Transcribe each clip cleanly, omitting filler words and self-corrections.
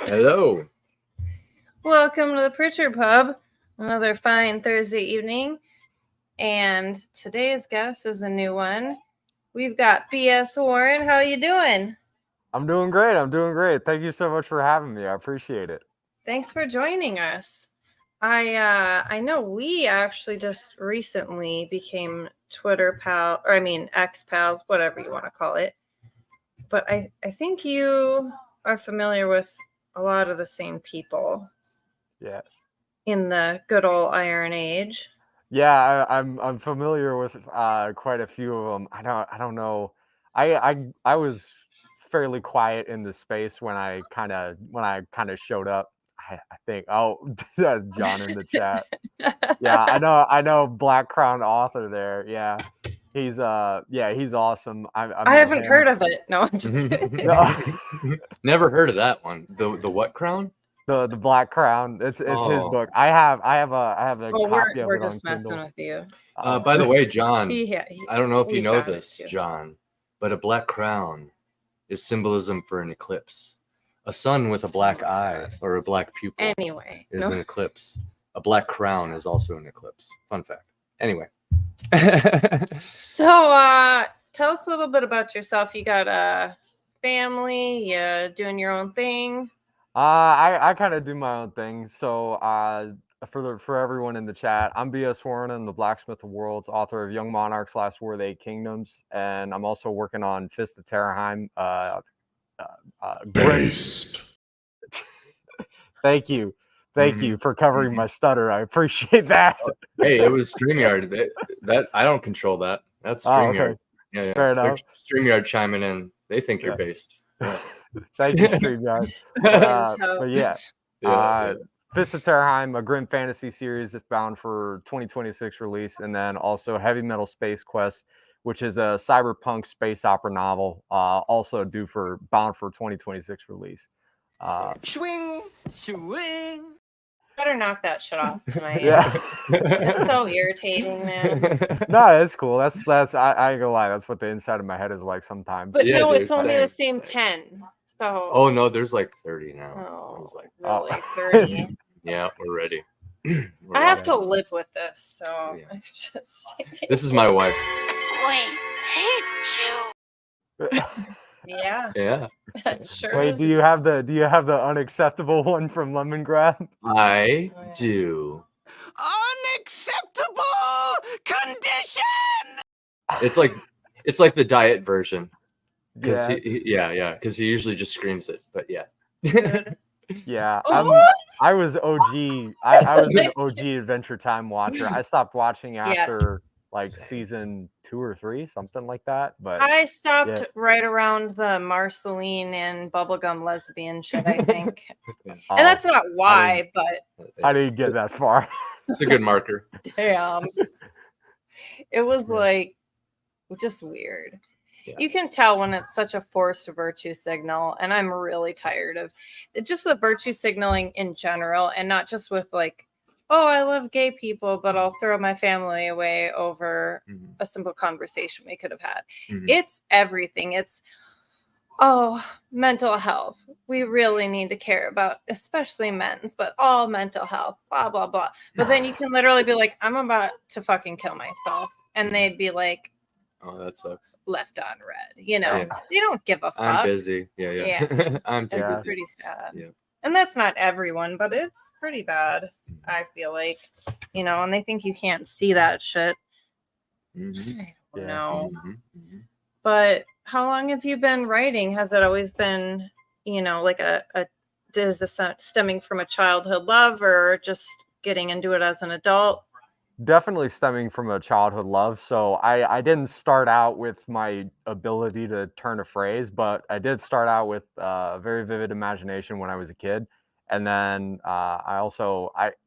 Hello. Welcome to the Pritchard Pub. Another fine Thursday evening. And today's guest is a new one. We've got B.S. Warren. How you doing? I'm doing great. Thank you so much for having me. I appreciate it. Thanks for joining us. I know we actually just recently became X pals, whatever you want to call it. But I think you are familiar with a lot of the same people. Yeah. In the good old Iron Age. Yeah, I'm familiar with quite a few of them. I don't know. I was fairly quiet in the space when I kind of showed up. I think John in the chat. Yeah, I know Black Crown author there. Yeah. He's awesome. I haven't heard of it. No, I'm just kidding. No. Never heard of that one. The what crown? The Black Crown. It's his book. I have a copy of we're it on just messing Kindle. with you. By the way, John, I don't know if you know got it, this, too. John, but a black crown is symbolism for an eclipse. A sun with a black eye or a black pupil Anyway, is an eclipse. A black crown is also an eclipse. Fun fact. Anyway. So, tell us a little bit about yourself. You got a family, you doing your own thing? I kind of do my own thing. So for everyone in the chat, I'm B.S. Warren, I'm the Blacksmith of Worlds, author of Young Monarchs, Last War of the Eight Kingdoms, and I'm also working on Fist of Terraheim. Based. Thank you for covering my stutter. I appreciate that. Hey, it was StreamYard. That I don't control that. That's StreamYard. Okay. Yeah. Fair enough. StreamYard chiming in. They think you're based. Yeah. Thank you, StreamYard. But yeah. Fist of Terraheim, a grim fantasy series that's bound for 2026 release, and then also Heavy Metal Space Quest, which is a cyberpunk space opera novel, also bound for 2026 release. Swing. Better knock that shit off tonight. Yeah. It's so irritating, man. No, it's cool. That's I ain't gonna lie. That's what the inside of my head is like sometimes. But Yeah, no, dude, it's only the same 10. So. Oh no, there's like 30 now. Oh, I was like, really? 30? Yeah, we're ready. I have to live with this, so Yeah. I'm just saying. This is my wife. Wait, hate you. Yeah. Yeah. That sure Wait, is. do you have the unacceptable one from Lemongrab? I do. Unacceptable condition. It's like the diet version. Because Yeah. because he usually just screams it. But yeah. Yeah, Oh, I was OG. I was an OG Adventure Time watcher. I stopped watching after like season 2 or 3, something like that. But I stopped right around the Marceline and bubblegum lesbian shit, I think. And that's not why, but I didn't get that far. It's a good marker. damn. It was like just weird. Yeah. You can tell when it's such a forced virtue signal, and I'm really tired of just the virtue signaling in general, and not just with like, oh, I love gay people, but I'll throw my family away over a simple conversation we could have had. It's everything. It's, mental health. We really need to care about, especially men's, but all mental health, blah, blah, blah. But then you can literally be like, I'm about to fucking kill myself. And they'd be like, oh, that sucks. Left on red. They don't give a fuck. I'm busy. Yeah. I'm too It's busy. pretty sad. Yeah. And that's not everyone, but it's pretty bad, I feel like. And they think you can't see that shit. I don't know. But how long have you been writing? Has it always been, like is this stemming from a childhood love or just getting into it as an adult? Definitely stemming from a childhood love. So I didn't start out with my ability to turn a phrase, but I did start out with a very vivid imagination when I was a kid. And then I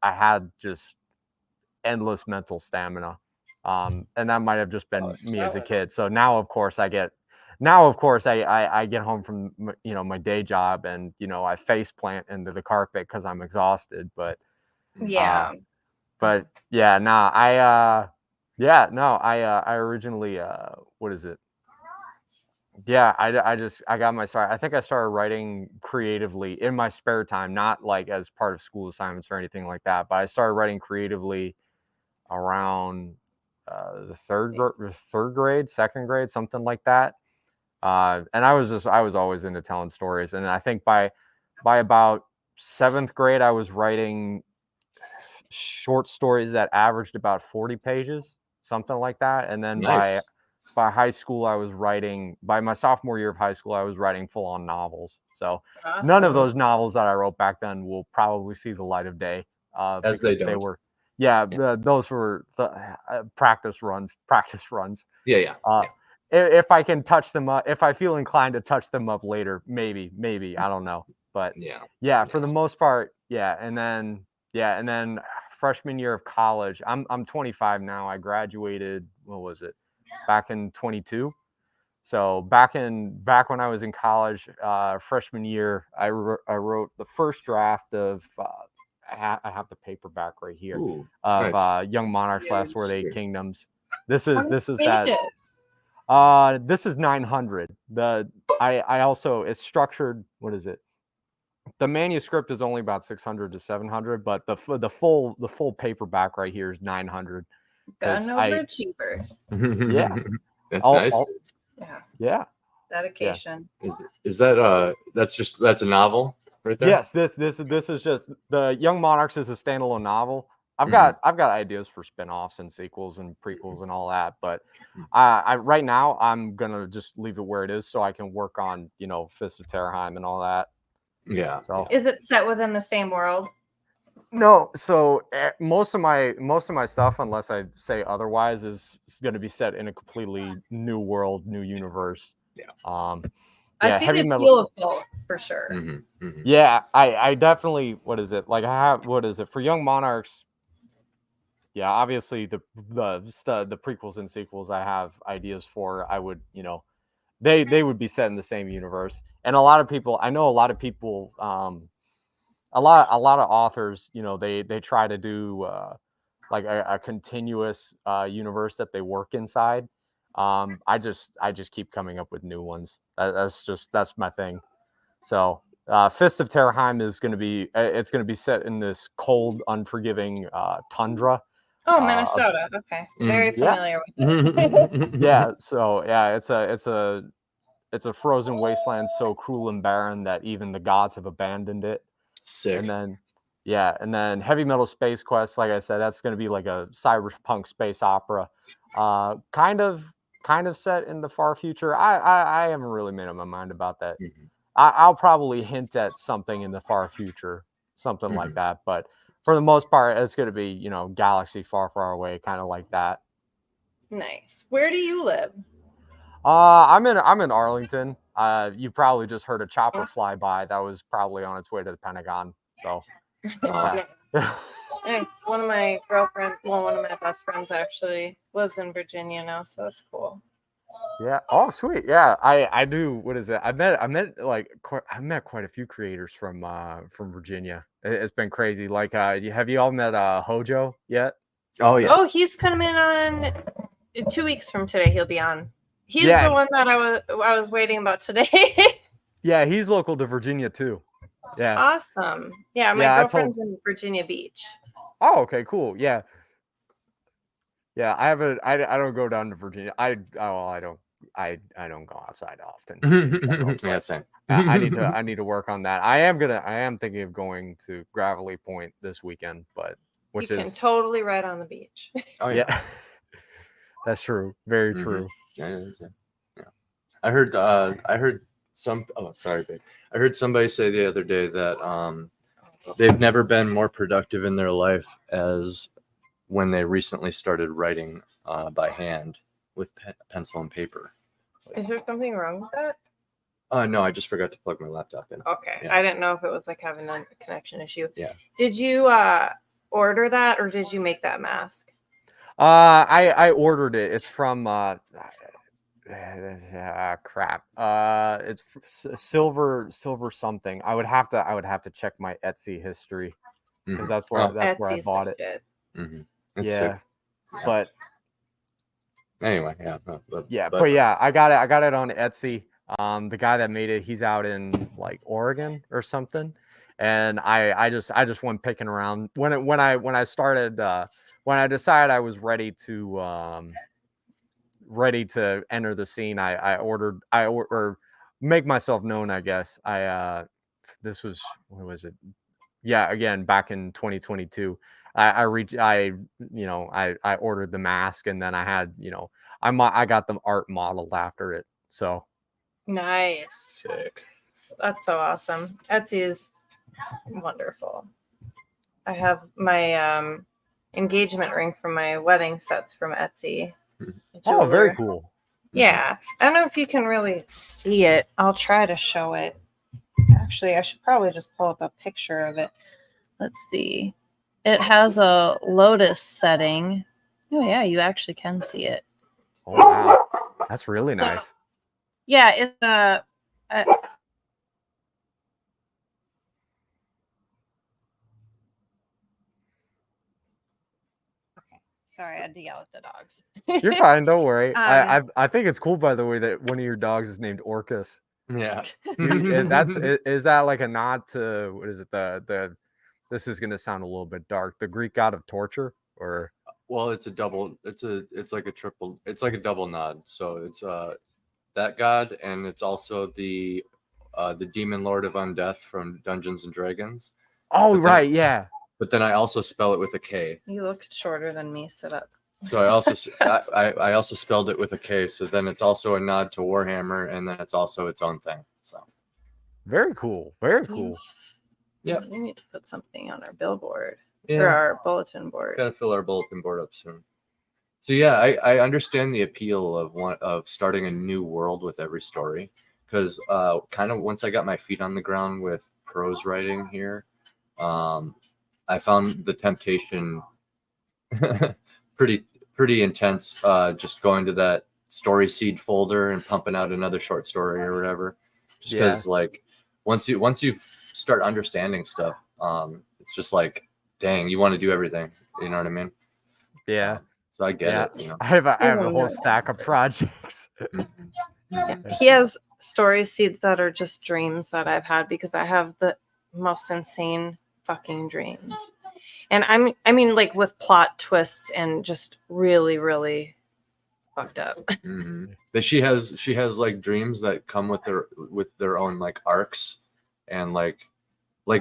had just endless mental stamina. And that might have just been me as a kid. So now, of course, I get home from, my day job and, I face plant into the carpet because I'm exhausted. But yeah. But yeah, I originally, Yeah, I got my start. I think I started writing creatively in my spare time, not like as part of school assignments or anything like that. But I started writing creatively around the third grade, second grade, something like that. And I was always into telling stories. And I think by about seventh grade, I was writing short stories that averaged about 40 pages, something like that. And then Nice. by high school, I was writing, by my sophomore year of high school, I was writing full-on novels. So none of Awesome. those novels that I wrote back then will probably see the light of day. As they Because they don't. were, those were the practice runs. Yeah. If I can touch them up, if I feel inclined to touch them up later, maybe, I don't know. But yeah, for the most part, and then freshman year of college, I'm 25 now. I graduated, what was it, back in 22. So back when I was in college, freshman year, I wrote the first draft of I have the paperback right here. Ooh, of nice. Young Monarchs, Last Word, Eight Kingdoms. This is Pages. that. This is 900. I also, it's structured. What is it? The manuscript is only about 600 to 700, but the full paperback right here is 900. Gun over cheaper. Yeah, that's nice. Yeah. Dedication. Is that that's a novel right there? Yes, this is just the Young Monarchs is a standalone novel. I've got ideas for spin-offs and sequels and prequels and all that, but I right now I'm gonna just leave it where it is so I can work on Fist of Terrorheim and all that. Yeah. So is it set within the same world? No, so most of my stuff, unless I say otherwise, is going to be set in a completely new world, new universe. I see the appeal of both for sure. Yeah, I definitely. What is it like? I have for Young Monarchs? Yeah, obviously the prequels and sequels I have ideas for. I would they would be set in the same universe, and a lot of people I know a lot of people. A lot of authors, they try to do like a continuous universe that they work inside. I just keep coming up with new ones. That's my thing. So Fist of Terrorheim is going to be it's going to be set in this cold, unforgiving tundra. Oh, Minnesota. Okay, very familiar with it. Yeah. So it's a frozen wasteland so cruel and barren that even the gods have abandoned it. Sick. And then Heavy Metal Space Quest, like I said, that's going to be like a cyberpunk space opera, kind of set in the far future. I haven't really made up my mind about that. I'll probably hint at something in the far future, something like that. But for the most part, it's going to be galaxy far, far away, kind of like that. Nice. Where do you live? I'm in Arlington. You probably just heard a chopper fly by. That was probably on its way to the Pentagon. So, one of my one of my best friends actually lives in Virginia now, so that's cool. Yeah. Oh, sweet. Yeah. I do. What is it? I met quite a few creators from Virginia. It's been crazy. Like, have you all met Hojo yet? Oh yeah. Oh, he's coming on 2 weeks from today. He'll be on. He's the one that I was waiting about today. Yeah, he's local to Virginia too. Yeah. Awesome. Yeah, my girlfriend's in Virginia Beach. Oh, okay, cool. Yeah. Yeah, I don't go down to Virginia. I don't go outside often. Yeah, same. I need to work on that. I am thinking of going to Gravelly Point this weekend, but you can totally ride on the beach. Oh yeah. That's true. Very true. Yeah. I heard some. Oh, sorry, babe. I heard somebody say the other day that they've never been more productive in their life as when they recently started writing by hand with pencil and paper. Is there something wrong with that? No, I just forgot to plug my laptop in. Okay, I didn't know if it was like having a connection issue. Yeah. Did you order that or did you make that mask? I ordered it. It's from crap. It's silver something. I would have to check my Etsy history because that's where I bought it. That's sick. But Anyway, but yeah, I got it on Etsy. The guy that made it, he's out in like Oregon or something, and I just went picking around when I started when I decided I was ready to enter the scene. Or make myself known, I guess. This was, what was it? Yeah, again, back in 2022. I ordered the mask, and then I had, I got the art modeled after it. So Nice. sick. That's so awesome. Etsy is wonderful. I have my engagement ring from my wedding sets from Etsy. Oh, very cool. Yeah. I don't know if you can really see it. I'll try to show it. Actually, I should probably just pull up a picture of it. Let's see. It has a lotus setting. Oh, yeah, you actually can see it. Oh, wow. That's really nice. Yeah, it's okay. Sorry, I had to yell at the dogs. You're fine, don't worry. I think it's cool, by the way, that one of your dogs is named Orcus. Yeah. Is that like a nod to, what is it, the this is gonna sound a little bit dark, the Greek god of torture? Or Well, it's like a double nod. So it's that god, and it's also the demon lord of undeath from Dungeons and Dragons. oh, But right, yeah. But then I also spell it with a K. You look shorter than me. Sit up. So I also spelled it with a K. So then it's also a nod to Warhammer, and then it's also its own thing. So Very cool. Very cool. Yeah. We need to put something on our billboard or yeah, our bulletin board. gotta fill our bulletin board up soon. So yeah, I understand the appeal of starting a new world with every story, because kind of once I got my feet on the ground with prose writing here, I found the temptation pretty intense, just going to that story seed folder and pumping out another short story or whatever, just because like once you start understanding stuff, it's just like, dang, you want to do everything, you know what I mean? Yeah. So I get it, you know. I have a whole stack of projects. Yeah. He has story seeds that are just dreams that I've had, because I have the most insane fucking dreams. And I mean like with plot twists and just really, really fucked up. Mm-hmm. But she has like dreams that come with their own like arcs, and like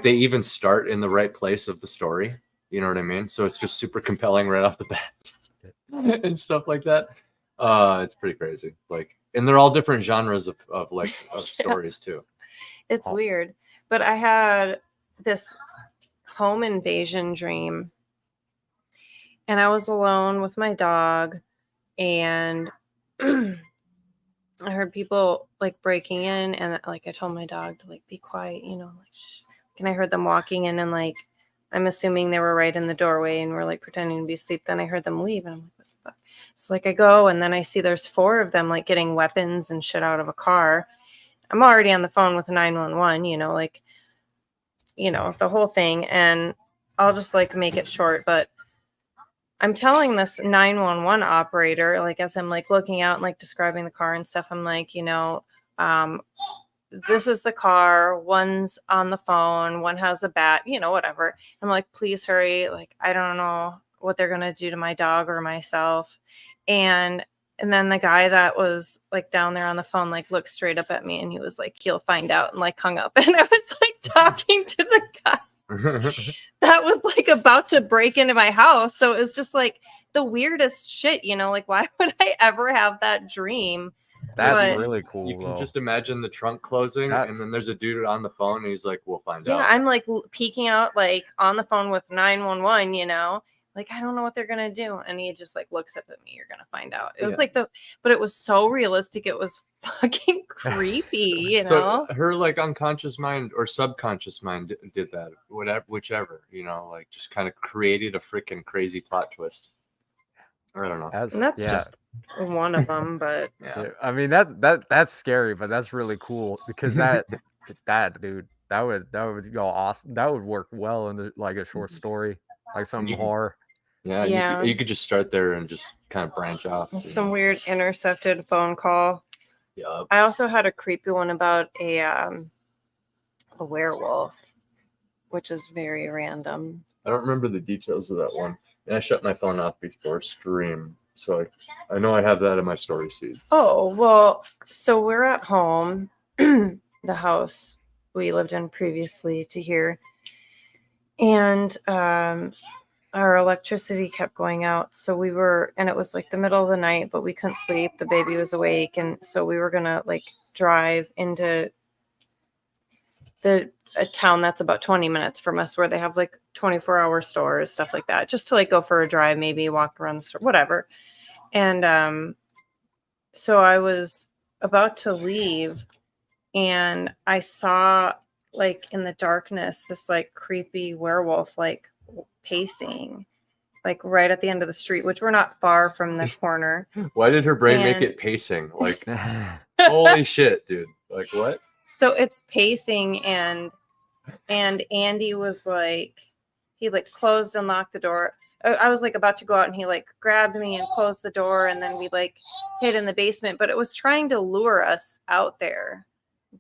they even start in the right place of the story. You know what I mean? So it's just super compelling right off the bat and stuff like that. It's pretty crazy. Like, and they're all different genres of stories too. It's weird. But I had this home invasion dream, and I was alone with my dog, and I heard people like breaking in, and like I told my dog to like be quiet, you know, like shh. And I heard them walking in, and like I'm assuming they were right in the doorway and were like pretending to be asleep. Then I heard them leave, and I'm like, what the fuck? So like I go, and then I see there's 4 of them like getting weapons and shit out of a car. I'm already on the phone with 911, you know, like, you know, the whole thing. And I'll just like make it short, but I'm telling this 911 operator, like as I'm like looking out and like describing the car and stuff, I'm like, you know, this is the car, one's on the phone, one has a bat, you know, whatever. I'm like, please hurry. Like, I don't know what they're going to do to my dog or myself. And then the guy that was like down there on the phone, like looked straight up at me, and he was like, you'll find out, and like hung up. And I was like talking to the guy that was like about to break into my house. So it was just like the weirdest shit, you know, like why would I ever have that dream? That's really cool. You can just imagine the trunk closing, and then there's a dude on the phone, and he's like, we'll find out. Yeah, I'm like peeking out, like on the phone with 911, you know, like I don't know what they're gonna do, and he just like looks up at me. You're gonna find out. It was like but it was so realistic. It was fucking creepy, you know. So her like unconscious mind or subconscious mind did that, whichever, you know, like just kind of created a freaking crazy plot twist. I don't know. And that's just one of them, but I mean that's scary, but that's really cool, because that dude, that would go awesome. That would work well in like a short story, like some horror. Yeah, Yeah. You could just start there and just kind of branch off. Some weird intercepted phone call. Yeah. I also had a creepy one about a werewolf, which is very random. I don't remember the details of that one. And I shut my phone off before stream. So I know I have that in my story feed. Oh, well, so we're at home, the house we lived in previously to here. And our electricity kept going out. So we were, and it was like the middle of the night, but we couldn't sleep. The baby was awake. And so we were going to like drive into a town that's about 20 minutes from us where they have like 24-hour stores, stuff like that, just to like go for a drive, maybe walk around the store, whatever. And so I was about to leave and I saw like in the darkness this like creepy werewolf like pacing like right at the end of the street, which we're not far from the corner. Why did her brain make And- it pacing? Like, holy shit, dude. Like, what? So it's pacing and Andy was like, he like closed and locked the door. I was like about to go out and he like grabbed me and closed the door and then we like hid in the basement, but it was trying to lure us out there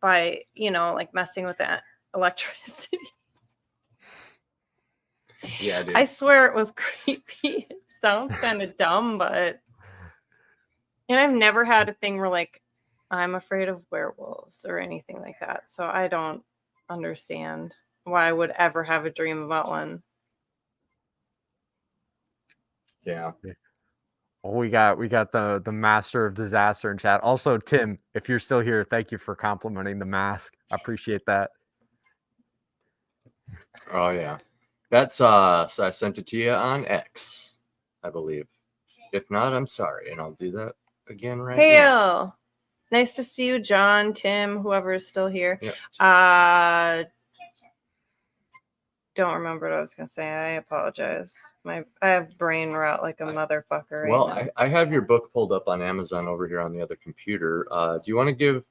by, you know, like messing with that electricity. Yeah, dude. I swear it was creepy. It sounds kind of dumb, but and I've never had a thing where like I'm afraid of werewolves or anything like that. So I don't understand why I would ever have a dream about one. Yeah. Oh, we got the master of disaster in chat. Also, Tim, if you're still here, thank you for complimenting the mask. I appreciate that. Oh, yeah. That's so I sent it to you on X, I believe. If not, I'm sorry, and I'll do that again right now. Hail! Nice to see you, John, Tim, whoever is still here. Yeah. Don't remember what I was gonna say. I apologize. I have brain rot like a motherfucker right Well, now. I have your book pulled up on Amazon over here on the other computer. Do you want to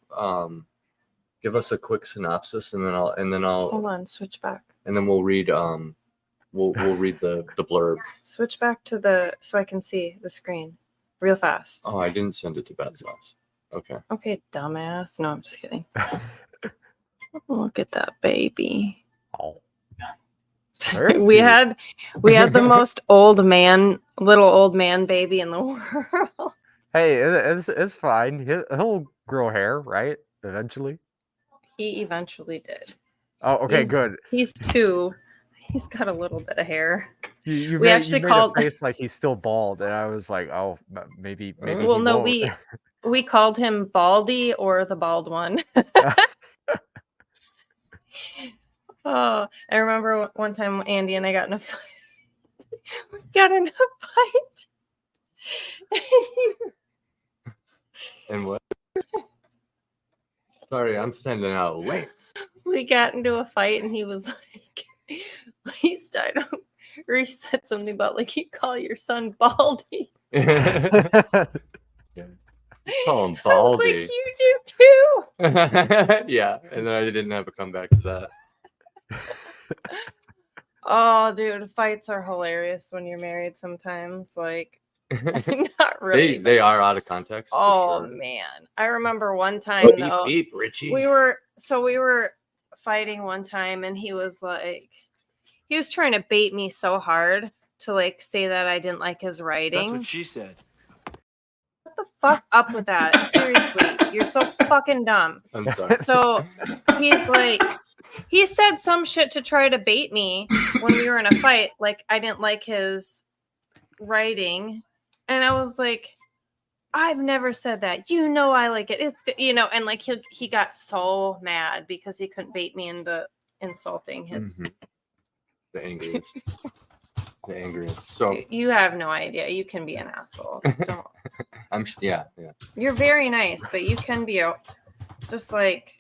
give us a quick synopsis, and then I'll Hold on, switch back. and then we'll read we'll read the blurb. Switch back to so I can see the screen real fast. Oh, I didn't send it to Battsauce. Okay. Okay, dumbass. No, I'm just kidding. Look at that baby. Oh. we had the most little old man baby in the world. Hey, it's fine. He'll grow hair, right? Eventually. He eventually did. Oh, okay, good. He's 2. He's got a little bit of hair. You We made, actually you made called- a face like he's still bald, and I was like, oh, maybe. Well, he no, won't. we called him Baldy or the bald one. Oh, I remember one time Andy and I got in a fight. And what? Sorry, I'm sending out links. We got into a fight and he was like, at least I don't, or he said something about like, you call your son Baldy. Call him I was Baldy. like, you do too. Yeah, and then I didn't have a comeback to that. Oh, dude, fights are hilarious when you're married sometimes. Like, not really. They are out of context. for Oh sure. man, I remember one time Beep, though. beep, Richie. We were fighting one time, and he was trying to bait me so hard to like say that I didn't like his writing. That's what she said. What the fuck up with that? Seriously, you're so fucking dumb. I'm sorry. So he's like, he said some shit to try to bait me when we were in a fight. Like I didn't like his writing, and I was like, I've never said that. You know, I like it. It's good, you know. And like he got so mad because he couldn't bait me into insulting his. Mhm. The angriest. The angriest. So You have no idea. You can be an asshole. Don't. yeah. You're very nice, but you can be just like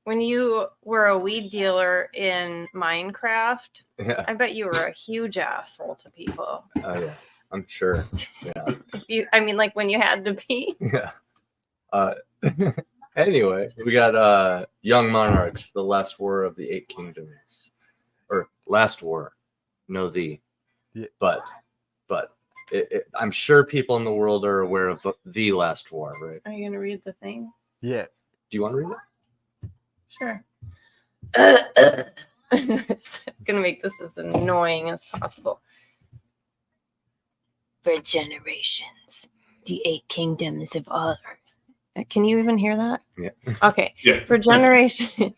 when you were a weed dealer in Minecraft. Yeah. I bet you were a huge asshole to people. Oh yeah. I'm sure. Yeah. I mean, like when you had to be. Yeah. Anyway, we got Young Monarchs, the last war of the 8 kingdoms. Or last war. No the. Yeah. But I'm sure people in the world are aware of the last war, right? Are you gonna read the thing? Yeah. Do you want to read it? Sure. It's gonna make this as annoying as possible. For generations, the 8 kingdoms of all earth. Can you even hear that? Yeah. Okay. Yeah. For generations,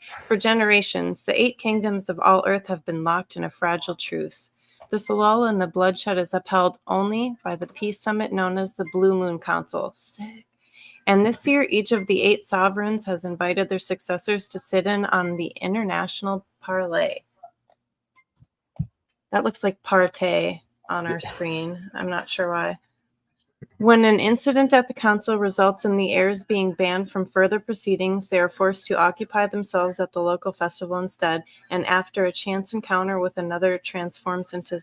the 8 kingdoms of all earth have been locked in a fragile truce. This lull in the bloodshed is upheld only by the peace summit known as the Blue Moon Council. Sick. And this year, each of the 8 sovereigns has invited their successors to sit in on the international parlay. That looks like partay on our screen. I'm not sure why. When an incident at the council results in the heirs being banned from further proceedings, they are forced to occupy themselves at the local festival instead, and after a chance encounter with another transforms into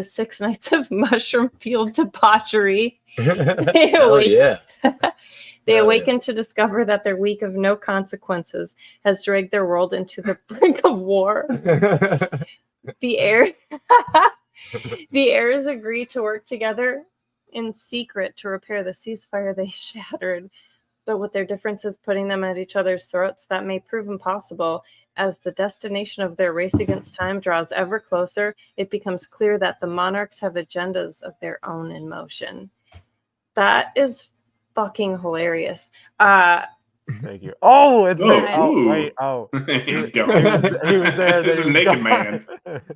6 nights of mushroom field debauchery. Hell yeah. They awaken to discover that their week of no consequences has dragged their world into the brink of war. The heirs agree to work together in secret to repair the ceasefire they shattered, but with their differences putting them at each other's throats, that may prove impossible. As the destination of their race against time draws ever closer, it becomes clear that the monarchs have agendas of their own in motion. That is fucking hilarious. Thank you. Oh, it's Oh, there. Oh, ooh. wait. Oh, He's he going. was there. This then is he was Naked gone. Man.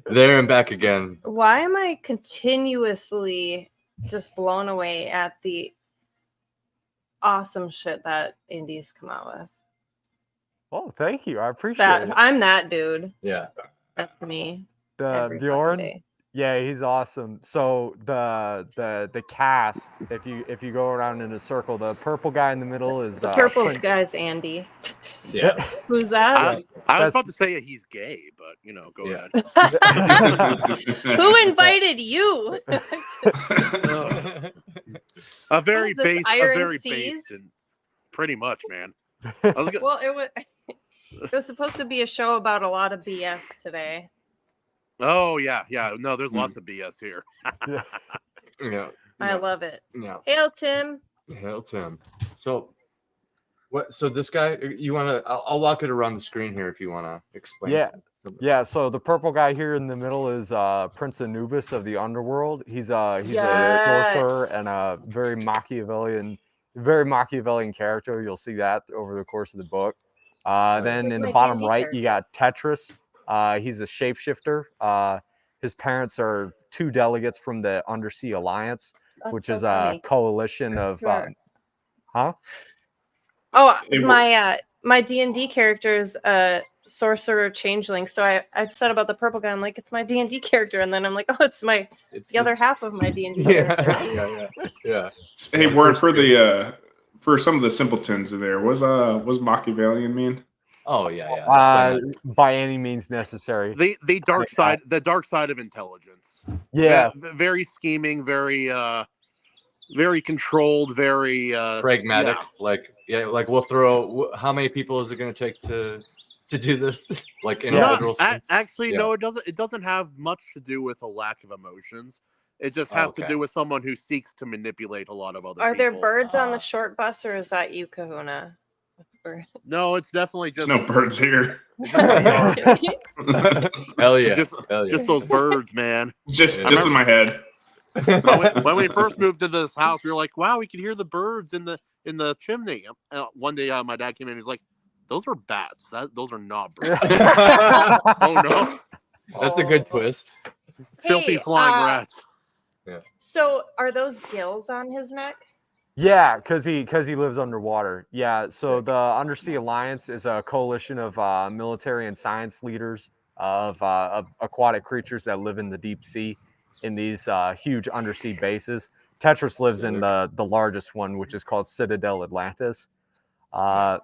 There and back again. Why am I continuously just blown away at the awesome shit that indies come out with? Oh, thank you. I appreciate That it. I'm that dude. Yeah. That's me. The every fucking Bjorn. day. Yeah, he's awesome. So the cast, if you go around in a circle, the purple guy in the middle is The purple Prince- guy's Andy. Yeah. Who's that? I was That's- about to say he's gay, but go Yeah. ahead. Who invited you? A very What is this, base, a Iron very Seas? based, and pretty much, man. I was gonna, Well, it was supposed to be a show about a lot of BS today. oh yeah. No, there's lots of BS here. Yeah. I love it. Yeah. Hail, Tim. Hail Tim. So, what? So this guy, you want to? I'll walk it around the screen here if you want to explain. Yeah. something. Yeah, so the purple guy here in the middle is Prince Anubis of the underworld. He's Yes. a sorcerer and a very Machiavellian character. You'll see that over the course of the book. Then Like in my the bottom D&D right, character. you got Tetris. He's a shapeshifter. His parents are 2 delegates from the Undersea Alliance, That's which so is funny. a coalition I of swear. huh? Oh, It wo- my D&D character is a sorcerer changeling. So I said about the purple guy, I'm like, it's my D&D character, and then I'm like, oh, it's It's the other half of my D&D Yeah. character. Yeah. Hey, Warren, for some of the simpletons there, was Machiavellian mean? Oh yeah. Explain that. By any means necessary. The dark side of intelligence. Yeah. Very scheming, very very controlled, very Pragmatic. yeah. Like we'll throw. How many people is it going to take to do this? Like in a No, literal sense. actually, Yeah. no, it doesn't. It doesn't have much to do with a lack of emotions. It just has to Okay. do with someone who seeks to manipulate a lot of other Are people. there birds on Ah. the short bus, or is that you, Kahuna? No, it's definitely There's just no birds here. Hell yeah. Just- Hell yeah. just those birds, man. just Yeah. in my head. When we first moved to this house, we were like, "Wow, we can hear the birds in the chimney." One day, my dad came in. He's like, "Those are bats. Those are not birds." Oh no, That's a good twist. filthy Hey, flying rats. So are those gills on his neck? Yeah, because he lives underwater. Yeah, so the Undersea Alliance is a coalition of military and science leaders of aquatic creatures that live in the deep sea in these huge undersea bases. Tetris lives in the largest one, which is called Citadel Atlantis. And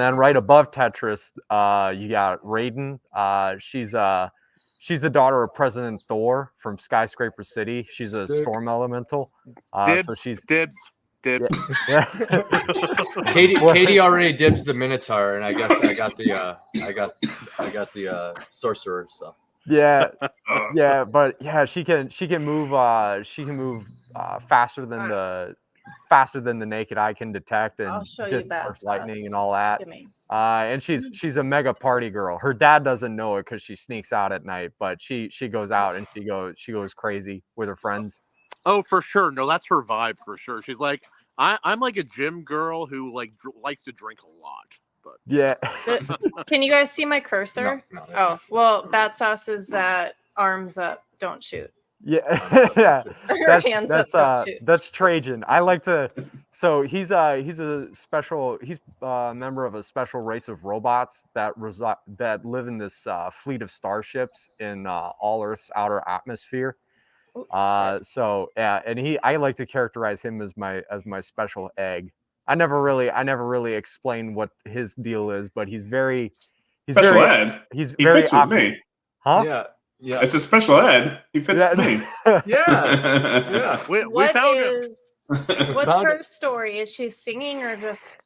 then right above Tetris, you got Raiden. She's the daughter of President Thor from Skyscraper City. She's a Sick. storm elemental. Dibs, So she's dibs. yeah. Katie already dibs the Minotaur, and I guess I got the sorcerer. So Yeah, Oh. yeah, but yeah, she can move faster than the naked eye can detect, I'll and show you discharge Battsauce. lightning and all that. Give me. And she's a mega party girl. Her dad doesn't know it because she sneaks out at night, but she goes out and she goes crazy with her friends. Oh, for sure. No, that's her vibe for sure. She's like, I'm like a gym girl who like likes to drink a lot. But Yeah. Can you guys see my cursor? No, Oh, well, Battsauce is that arms up, don't shoot. Yeah, yeah. Her hands up, don't shoot. That's Trajan. I like to. So he's a member of a special race of robots that live in this fleet of starships in all Earth's outer atmosphere. So yeah, and I like to characterize him as my special egg. I never really explain what his deal is, but he's very He very fits with awkward. me. Huh? Yeah. Yeah. It's a special ed. He fits with me. Yeah. Yeah. we What found him. is what's Found her story? Is she singing or just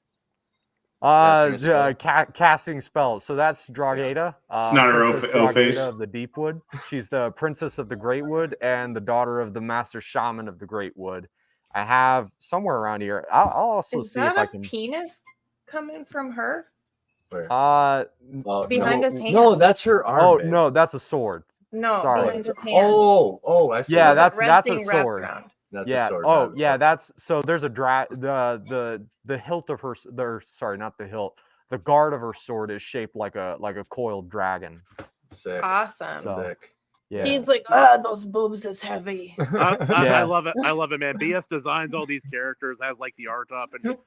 Casting spells. So that's Draugada. It's not her Princess O face. Draugada of the Deep Wood. She's the princess of the Great Wood and the daughter of the master shaman of the Great Wood. I have somewhere around here. I'll also is see that if I a can. penis coming from her? no, Behind his hand? No, that's her arm. Oh babe. no, that's a sword. No, Sorry. behind his hand. Oh, I see. Yeah, The that's red a thing wrapped sword. around. That's Yeah. a sword. Oh not- yeah, that's so. There's a the hilt of her. Sorry, not the hilt. The guard of her sword is shaped like a coiled dragon. Sick. Awesome. So- Sick. Yeah. He's like, those boobs is heavy. Yeah. I love it. I love it, man. BS designs all these characters, has like the art up, and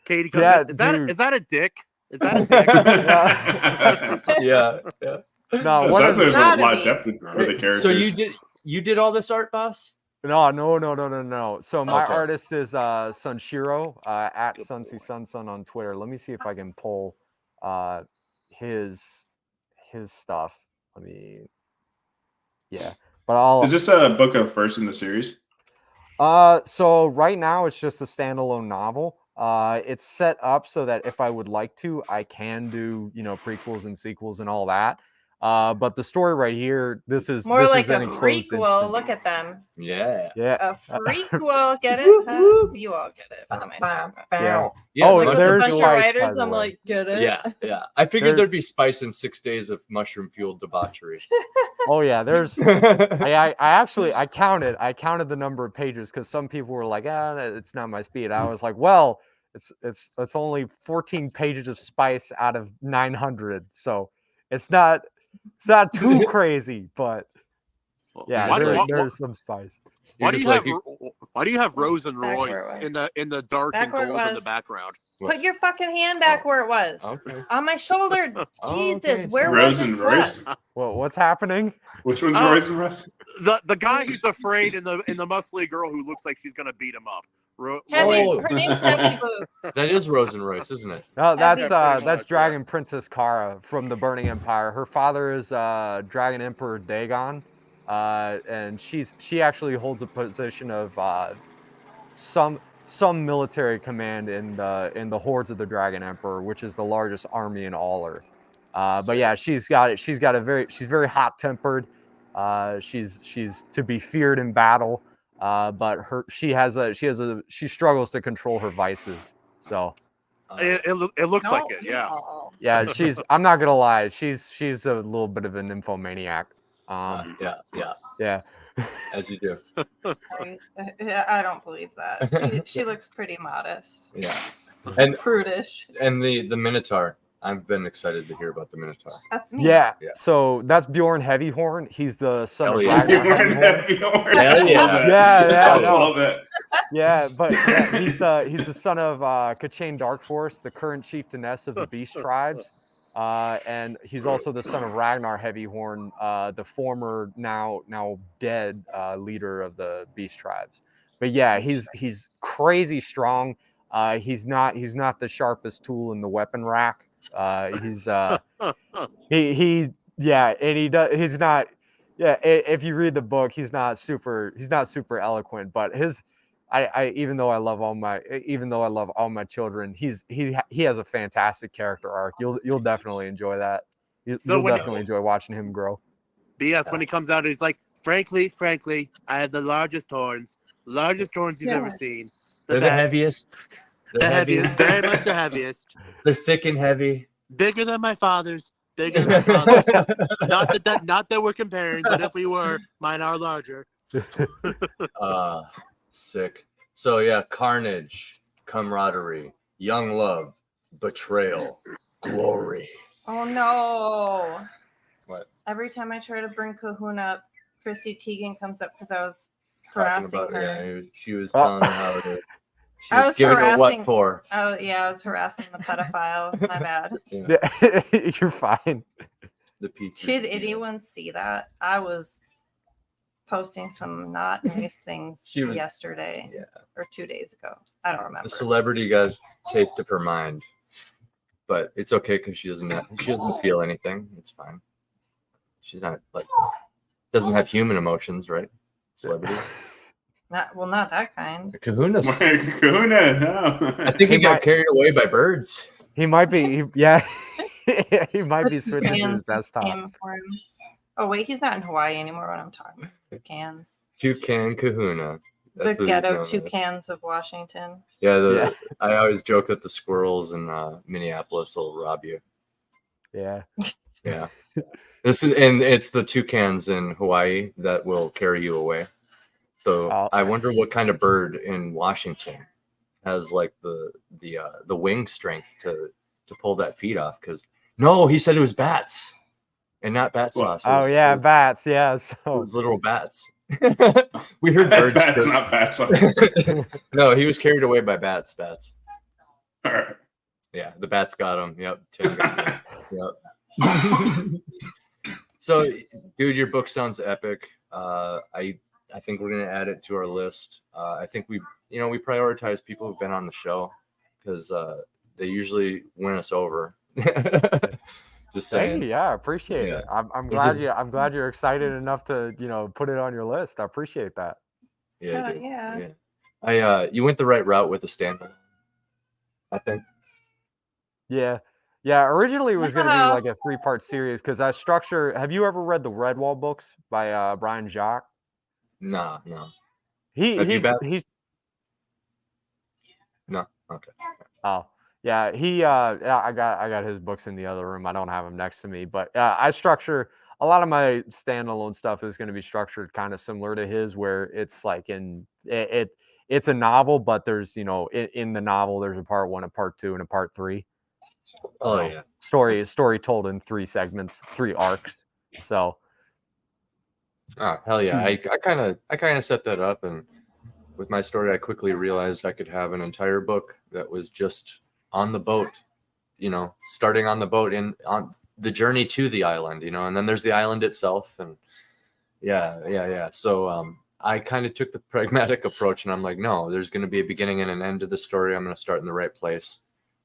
Katie comes Yeah, in. dude. Is that a dick? Is that a dick? Yeah. Yeah. No, It one sounds of like there's a Gotta lot of be. depth for the characters. So you did all this art, boss? No. So my Okay. artist is Sunshiro at Sunsun on Twitter. Let me see if I can pull his stuff. But I'll. Is this a book of first in the series? So right now it's just a standalone novel. It's set up so that if I would like to, I can do prequels and sequels and all that. But the story right here, this is More like an a enclosed frequel. instance. Look at them. Yeah. Yeah. A frequel. Get it? Huh? You all get it. What am I talking about? Yeah. Oh, Like with a there's bunch of spice, by writers, the I'm way. like, get it? Yeah. I figured there'd There's- be spice in 6 days of mushroom fueled debauchery. Oh yeah, there's. I counted the number of pages because some people were like, it's not my speed. I was like, well, it's only 14 pages of spice out of 900, so it's not too crazy, but yeah, there's some spice. Why You're do just you have Rose and Back Royce where it in the dark Back and where it gold in the was. background? Put your fucking hand back where it was. Okay. On my shoulder. Oh, Jesus, okay. where Rose was it? and Royce? Well, what's happening? Which one's Oh. Royce and Royce? The guy who's afraid in the muscly girl who looks like she's gonna beat him up. Heavy. Oh. Her name's Heavy Boot. That is Rose and Royce, isn't it? No, That'd that's be pretty that's much, Dragon Princess Kara from the Burning Empire. Her father is Dragon Emperor Dagon, and she actually holds a position of some military command in the hordes of the Dragon Emperor, which is the largest army in all Earth. But yeah, she's very hot tempered. She's to be feared in battle. But she struggles to control her vices. So It looks like it, yeah. yeah, I'm not gonna lie, she's a little bit of a nymphomaniac. Yeah. As you do. I don't believe that. She looks pretty modest. Yeah. And Prudish. the Minotaur. I've been excited to hear about the Minotaur. That's me. Yeah, Yeah. So that's Bjorn Heavyhorn. He's the son Hell of yeah. Ragnar Heavyhorn. Hell yeah. Yeah, I no. love it. Yeah, but yeah, he's the son of Kachane Darkforce, the current chieftainess of the Beast Tribes, and he's also the son of Ragnar Heavyhorn, the former now dead leader of the Beast Tribes. But yeah, he's crazy strong. He's not the sharpest tool in the weapon rack. He's if you read the book, he's not super eloquent, but even though I love all my children, he has a fantastic character arc. You'll definitely enjoy that. You'll definitely enjoy watching him grow. But yes, when he comes out, he's like, frankly, I have the largest horns you've ever seen. They're the heaviest. The heaviest, very much the heaviest. They're thick and heavy. Bigger than my father's. Bigger than my father's. not that we're comparing, but if we were, mine are larger. Sick. So yeah, carnage, camaraderie, young love, betrayal, glory. Oh no. What? Every time I try to bring Kahuna up, Chrissy Teigen comes up because I was Talking harassing about her. yeah, she was telling her how to. She I was was giving her what harassing- for. Oh yeah, I was harassing the pedophile. My bad. Yeah, You're fine. the PT. Did anyone see that? I was posting some not nice things She was- yesterday Yeah. or 2 days ago. I don't remember. The celebrity got a taste of her mind, but it's okay because she doesn't feel anything. It's fine. She's not like doesn't have human emotions, right? Celebrities. Not that kind. Kahuna. Kahuna, no. I think he got carried away by birds. He might be. Yeah. He might be switching to his Toucans desktop. came for him. Oh wait, he's not in Hawaii anymore. What I'm talking about. Toucans. Toucan Kahuna. That's The what he's known ghetto as. toucans of Washington. Yeah, I always joke that the squirrels in Minneapolis will rob you. Yeah. Yeah. It's the toucans in Hawaii that will carry you away. So I wonder what kind of bird in Washington has like the wing strength to pull that feet off. Because no, he said it was bats and not Battsauce. Oh yeah, bats. Yeah. It So was literal bats. We heard birds. That's not Battsauce. No, he was carried away by bats. All right. Yeah, the bats got him. Yep. Tim got him. Yep. So, dude, your book sounds epic. I think we're gonna add it to our list. I think we prioritize people who've been on the show because they usually win us over. Just saying. hey, yeah, appreciate it. I'm glad you're excited enough to put it on your list. I appreciate that. Yeah, dude. Yeah. You went the right route with the standalone, I think. Yeah. Yeah, originally it was going to be like a Yes. 3-part series because I structure. Have you ever read the Redwall books by Brian Jacques? Nah, no. He's No. Okay. oh yeah I got his books in the other room. I don't have them next to me, but I structure a lot of my standalone stuff is going to be structured kind of similar to his, where it's like it's a novel, but there's in the novel there's a part 1, a part 2, and a part 3. Oh yeah. Story told in 3 segments, 3 arcs. So Oh hell yeah! I kind of set that up, and with my story, I quickly realized I could have an entire book that was just on the boat, starting on the boat on the journey to the island, and then there's the island itself, and yeah. So I kind of took the pragmatic approach, and I'm like, no, there's going to be a beginning and an end to the story. I'm going to start in the right place.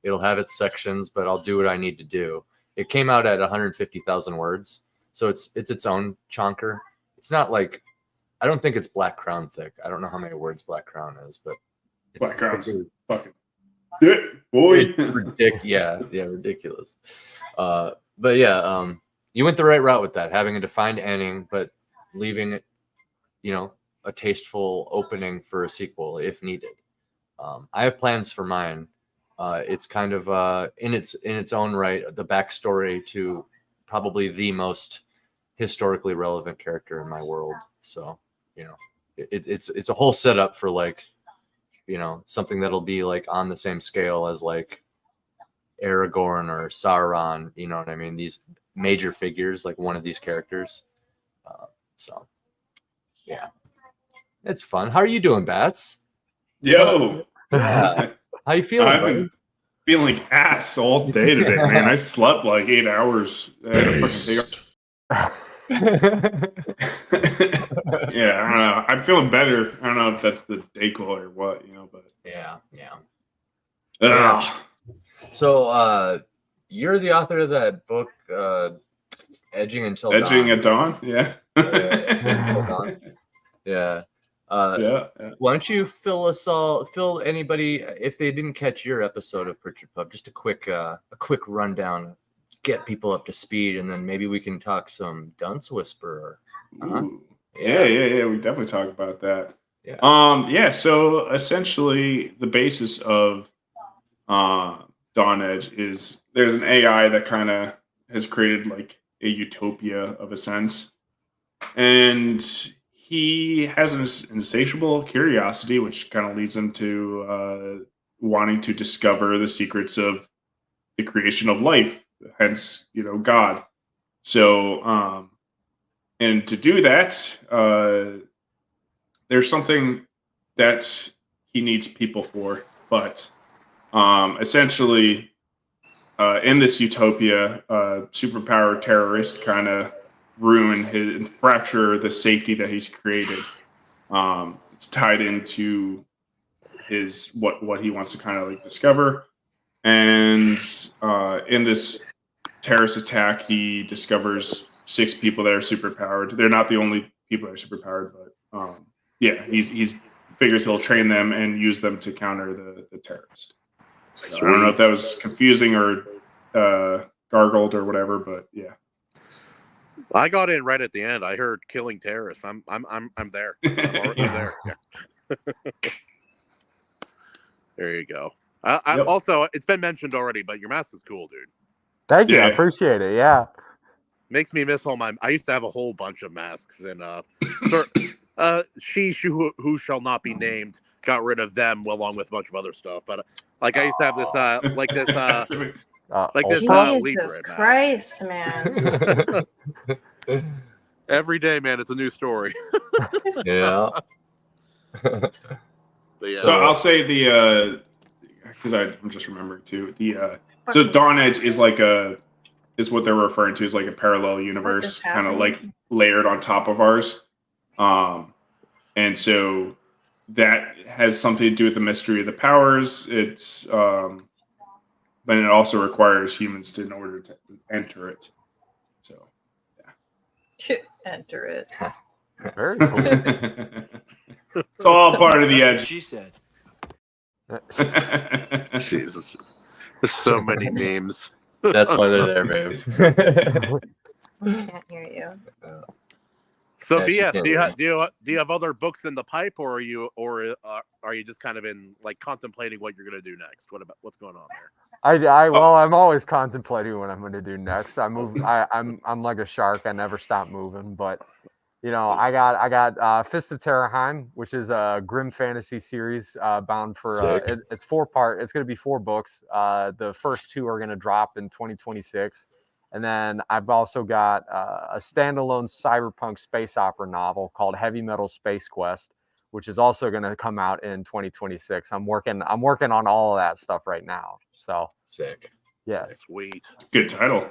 It'll have its sections, but I'll do what I need to do. It came out at 150,000 words, so it's its own chonker. It's not like, I don't think it's Black Crown thick. I don't know how many words Black Crown is, but it's Black Crown's pretty- fucking boy. it's ridiculous. Yeah, ridiculous. But yeah, you went the right route with that, having a defined ending, but leaving it, a tasteful opening for a sequel if needed. I have plans for mine. It's kind of in its own right, the backstory to probably the most historically relevant character in my world. So, it's a whole setup for like, something that'll be like on the same scale as like Aragorn or Sauron. You know what I mean? These major figures, like one of these characters. So, yeah, it's fun. How are you doing, Bats? Yo. Yeah. How you feeling, I've buddy? been feeling ass all day today, man. I slept like 8 hours. I had to fucking take yeah, I don't know. I'm feeling better. I don't know if that's the Dayquil or what, but Yeah. Ugh. So, you're the author of that book, Edging Until Edging Dawn. at Dawn. Yeah. Yeah. Yeah. Why don't you fill anybody, if they didn't catch your episode of Pritchard Pub, just a quick rundown. get people up to speed, and then maybe we can talk some Dunce Whisperer. Ooh. Yeah. We definitely talk about that. Yeah. So essentially, the basis of Dawn Edge is there's an AI that kind of has created like a utopia of a sense, and he has an insatiable curiosity, which kind of leads him to wanting to discover the secrets of the creation of life, hence, God. So, and to do that, there's something that he needs people for, but essentially, in this utopia, superpower terrorist kind of ruin his and fracture the safety that he's created. It's tied into his what he wants to kind of like discover, and in this terrorist attack, he discovers 6 people that are superpowered. They're not the only people that are superpowered, but he's figures he'll train them and use them to counter the terrorist. So I don't know if that was confusing or gargled or whatever, but yeah. I got in right at the end. I heard killing terrorists. I'm there. I'm there. Yeah. There you go. Yep. Also, it's been mentioned already, but your mask is cool, dude. Thank you. I Yeah. appreciate it. Yeah. Makes me miss all my. I used to have a whole bunch of masks, and she who shall not be named got rid of them along with a bunch of other stuff. But like I used to have this Libra Jesus mask. Christ, man. Every day, man, it's a new story. Yeah. But yeah. So I'll say because I'm just remembering too so Dawn Edge is is what they're referring to as like a parallel universe, kind of like layered on top of ours, and so that has something to do with the mystery of the powers. It's but it also requires humans in order to enter it. So Enter it. Very cool. it's all part of the edge. She said. Jesus, there's so many memes. That's why they're there, babe. Can't hear you. So Yeah, BS, do you have other books in the pipe, or are you just kind of in like contemplating what you're gonna do next? What's going on there? I'm always contemplating what I'm going to do next. I'm like a shark. I never stop moving. But I got Fist of Terraheim, which is a grim fantasy series bound for it's 4-part. It's going to be 4 books. The first 2 are going to drop in 2026. And then I've also got a standalone cyberpunk space opera novel called Heavy Metal Space Quest, which is also going to come out in 2026. I'm working on all of that stuff right now. So sick. Yeah. Sweet. Good title.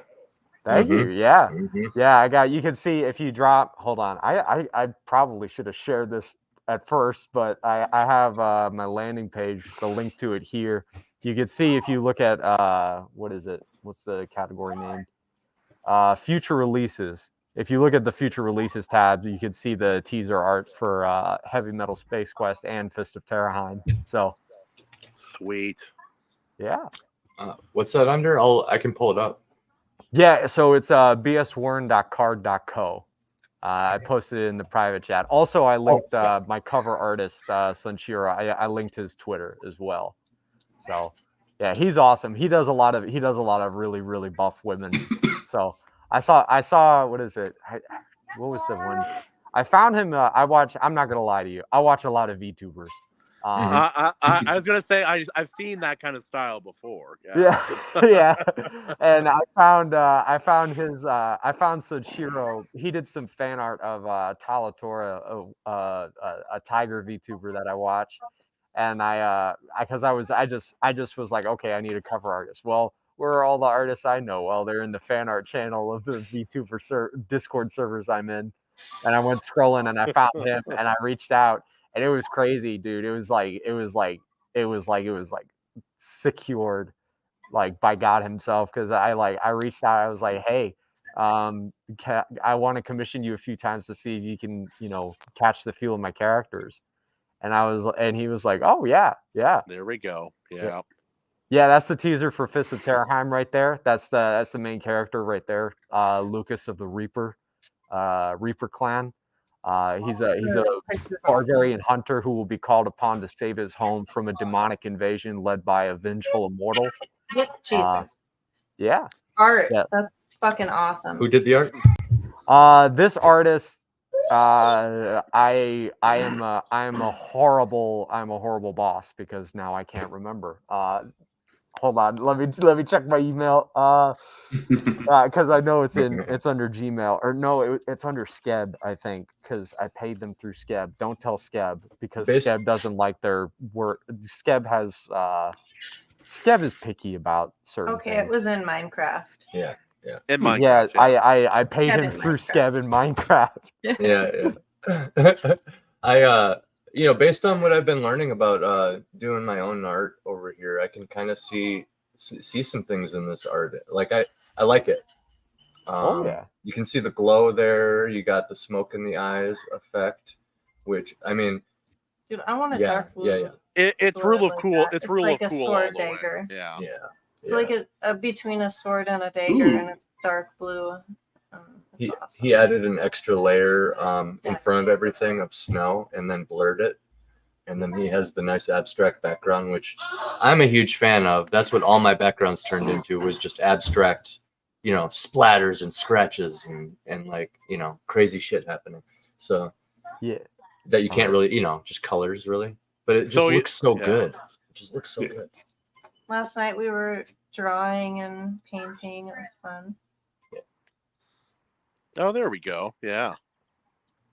Thank you. Yeah. Yeah. You can see if you drop, hold on. I probably should have shared this at first, but I have my landing page, the link to it here. You can see if you look at, what is it? What's the category name? Future releases. If you look at the future releases tab, you can see the teaser art for Heavy Metal Space Quest and Fist of Terraheim. So sweet. Yeah. What's that under? I can pull it up. Yeah, so it's bswern.card.co. I posted it in the private chat. Also, I linked my cover artist, Sunshiro. I linked his Twitter as well. So yeah, he's awesome. He does a lot of really, really buff women. So I saw what is it? What was the one? I found him. I'm not gonna lie to you. I watch a lot of VTubers. I was gonna say I've seen that kind of style before. Yeah. And I found Sunshiro. He did some fan art of Talatora, a tiger VTuber that I watch, and I just was like, okay, I need a cover artist. Well, where are all the artists I know? Well, they're in the fan art channel of the VTuber Discord servers I'm in, and I went scrolling and I found him and I reached out. And it was crazy, dude. It was like secured, like by God himself. Because I reached out. I was like, hey, I want to commission you a few times to see if you can, catch the feel of my characters. And he was like, oh yeah. There we go. Yeah. Yeah, that's the teaser for Fist of Terrorheim right there. That's the main character right there. Lucas of the Reaper clan. He's a barbarian hunter who will be called upon to save his home from a demonic invasion led by a vengeful immortal. Jesus. Yeah. Art. Yeah. That's fucking awesome. Who did the art? This artist, I am a horrible boss because now I can't remember. Hold on, let me check my email. Because I know it's under Gmail, or no, it's under Skeb, I think, because I paid them through Skeb. Don't tell Skeb because Skeb doesn't like their work. Skeb is picky about certain Okay, things. it was in Minecraft. Yeah. In Minecraft. Yeah, I paid Skeb him in through Minecraft. Skeb in Minecraft. Yeah. I based on what I've been learning about doing my own art over here, I can kind of see some things in this art. Like I like it. You can see the glow there. You got the smoke in the eyes effect, which I mean, Dude, I want a dark blue. It's sword real like cool. that. It's real like a cool. sword all the way. dagger. Yeah. It's like a between a sword and a dagger, and it's dark blue. He Awesome. he added an extra layer in front of everything of snow and then blurred it. And then he has the nice abstract background, which I'm a huge fan of. That's what all my backgrounds turned into, was just abstract, splatters and scratches and like, crazy shit happening. So Yeah. that you can't really, just colors really, but it just looks so good. It just looks so good. Last night we were drawing and painting. It was fun. Oh, there we go. Yeah.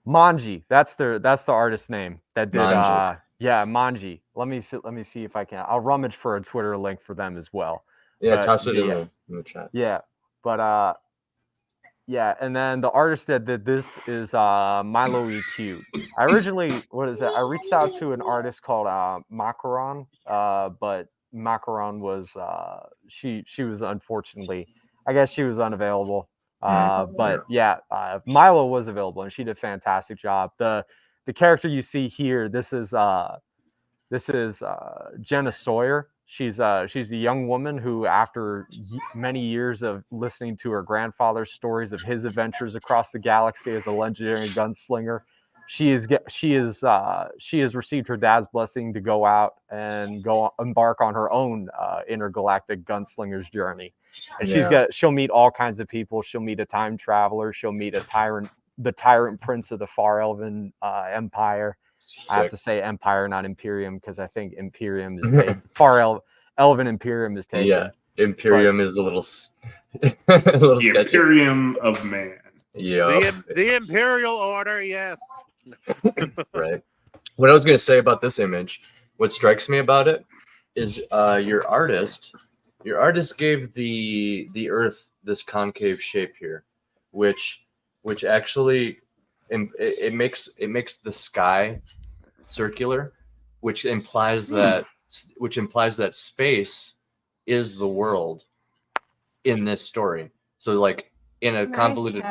Manji, that's the artist name that did. Manji. Manji. Let me see if I can. I'll rummage for a Twitter link for them as well. Yeah, But toss it in the chat. Yeah, but and then the artist that did this is Milo EQ. I originally, I reached out to an artist called Macaron, but Macaron was she was unfortunately, I guess she was unavailable. But Milo was available and she did a fantastic job. The character you see here, this is Jenna Sawyer. She's a young woman who, after many years of listening to her grandfather's stories of his adventures across the galaxy as a legendary gunslinger, she has received her dad's blessing to go out and embark on her own intergalactic gunslinger's journey. And she'll meet all kinds of people. She'll meet a time traveler. She'll meet the tyrant prince of the Far Elven Empire. Sick. I have to say Empire, not Imperium, because I think Imperium is taken. Elven Imperium is taken. Yeah, Imperium is a little the sketchy. Imperium of Man. Yeah. The Imperial Order, yes. Right. What I was going to say about this image, what strikes me about it is your artist gave the Earth this concave shape here, which actually it makes the sky circular, which implies that space is the world in this story. So like in a convoluted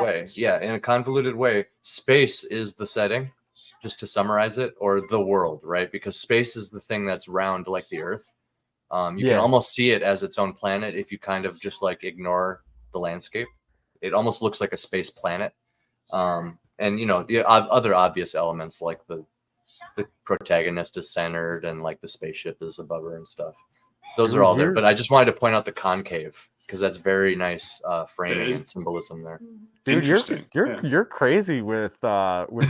way, space is the setting, just to summarize it, or the world, right? Because space is the thing that's round like the Earth. You can almost see it as its own planet if you kind of just like ignore the landscape. It almost looks like a space planet. And the other obvious elements, like the protagonist is centered and like the spaceship is above her and stuff. Those are all there. But I just wanted to point out the concave because that's very nice framing and symbolism there. Dude, you're crazy with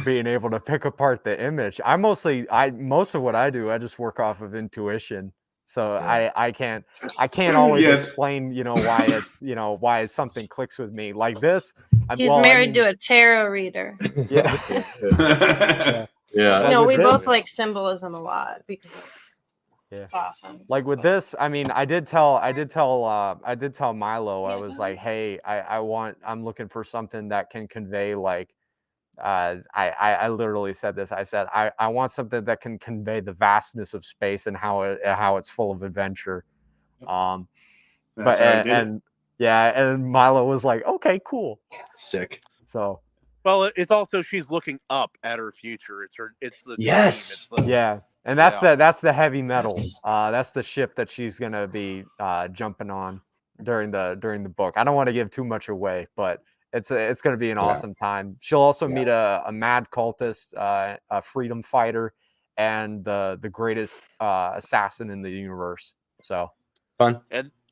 being able to pick apart the image. Most of what I do, I just work off of intuition. So I can't always explain, why something clicks with me like this. He's married to a tarot reader. Yeah. Yeah. No, we both like symbolism a lot because it's awesome. Like with this, I mean, I did tell Milo, I was like, hey, I'm looking for something that can convey like, I literally said this. I said, I want something that can convey the vastness of space and how it's full of adventure. And Milo was like, okay, cool. Sick. So. Well, it's also she's looking up at her future. It's the yes. dream. And that's the heavy metal. That's the ship that she's gonna be jumping on during the book. I don't want to give too much away, but it's gonna be an awesome time. She'll also meet a mad cultist, a freedom fighter, and the greatest assassin in the universe. So Fun.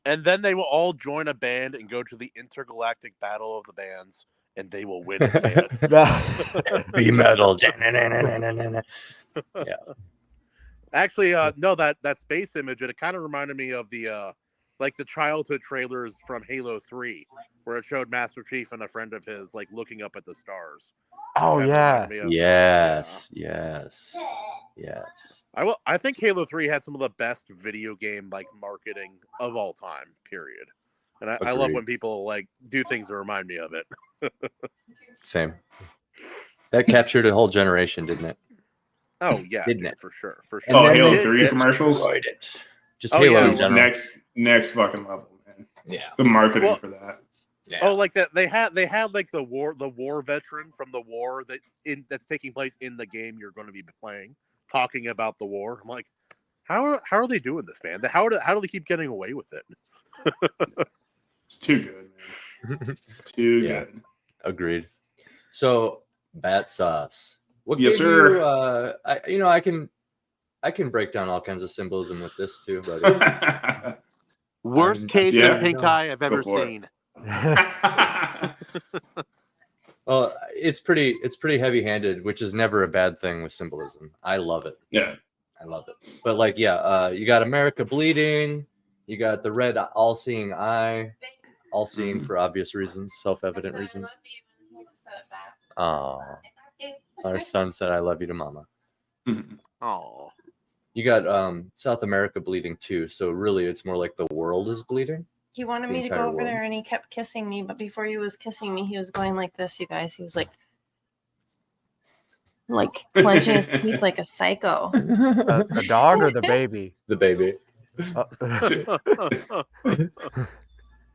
And then they will all join a band and go to the intergalactic battle of the bands, and they will win in band. Be metal. Yeah. Actually, no, that space image, it kind of reminded me of the like the childhood trailers from Halo 3, where it showed Master Chief and a friend of his like looking up at the stars. Oh yeah. Yes. I think Halo 3 had some of the best video game like marketing of all time, period. And I love when people like do things that remind me of it. Same. That captured a whole generation, didn't it? Oh yeah, Didn't it? For sure. Oh, then Halo they 3 commercials. destroyed it. Just Oh, Halo yeah. in general. Next fucking level, man. Yeah. The marketing for that. Yeah. Oh, like that they had like the war veteran from the war that's taking place in the game you're going to be playing, talking about the war. I'm like, how are they doing this, man? How do they keep getting away with it? It's too good, man. Too good. Agreed. So, Battsauce. What Yes, gave sir. you, I can break down all kinds of symbolism with this too, buddy. Worst case yeah. of pink eye I've ever for it. seen. Well, it's pretty heavy-handed, which is never a bad thing with symbolism. I love it. Yeah. I love it. But like, you got America bleeding. You got the red all-seeing eye. All-seeing for obvious reasons, self-evident reasons. Oh, our son said, "I love you" to Mama. Oh, You got South America bleeding too. So really, it's more like the world is bleeding. He wanted The me to go entire over world. there, and he kept kissing me. But before he was kissing me, he was going like this, you guys. He was like clenching his teeth like a psycho. The dog or the baby? The baby.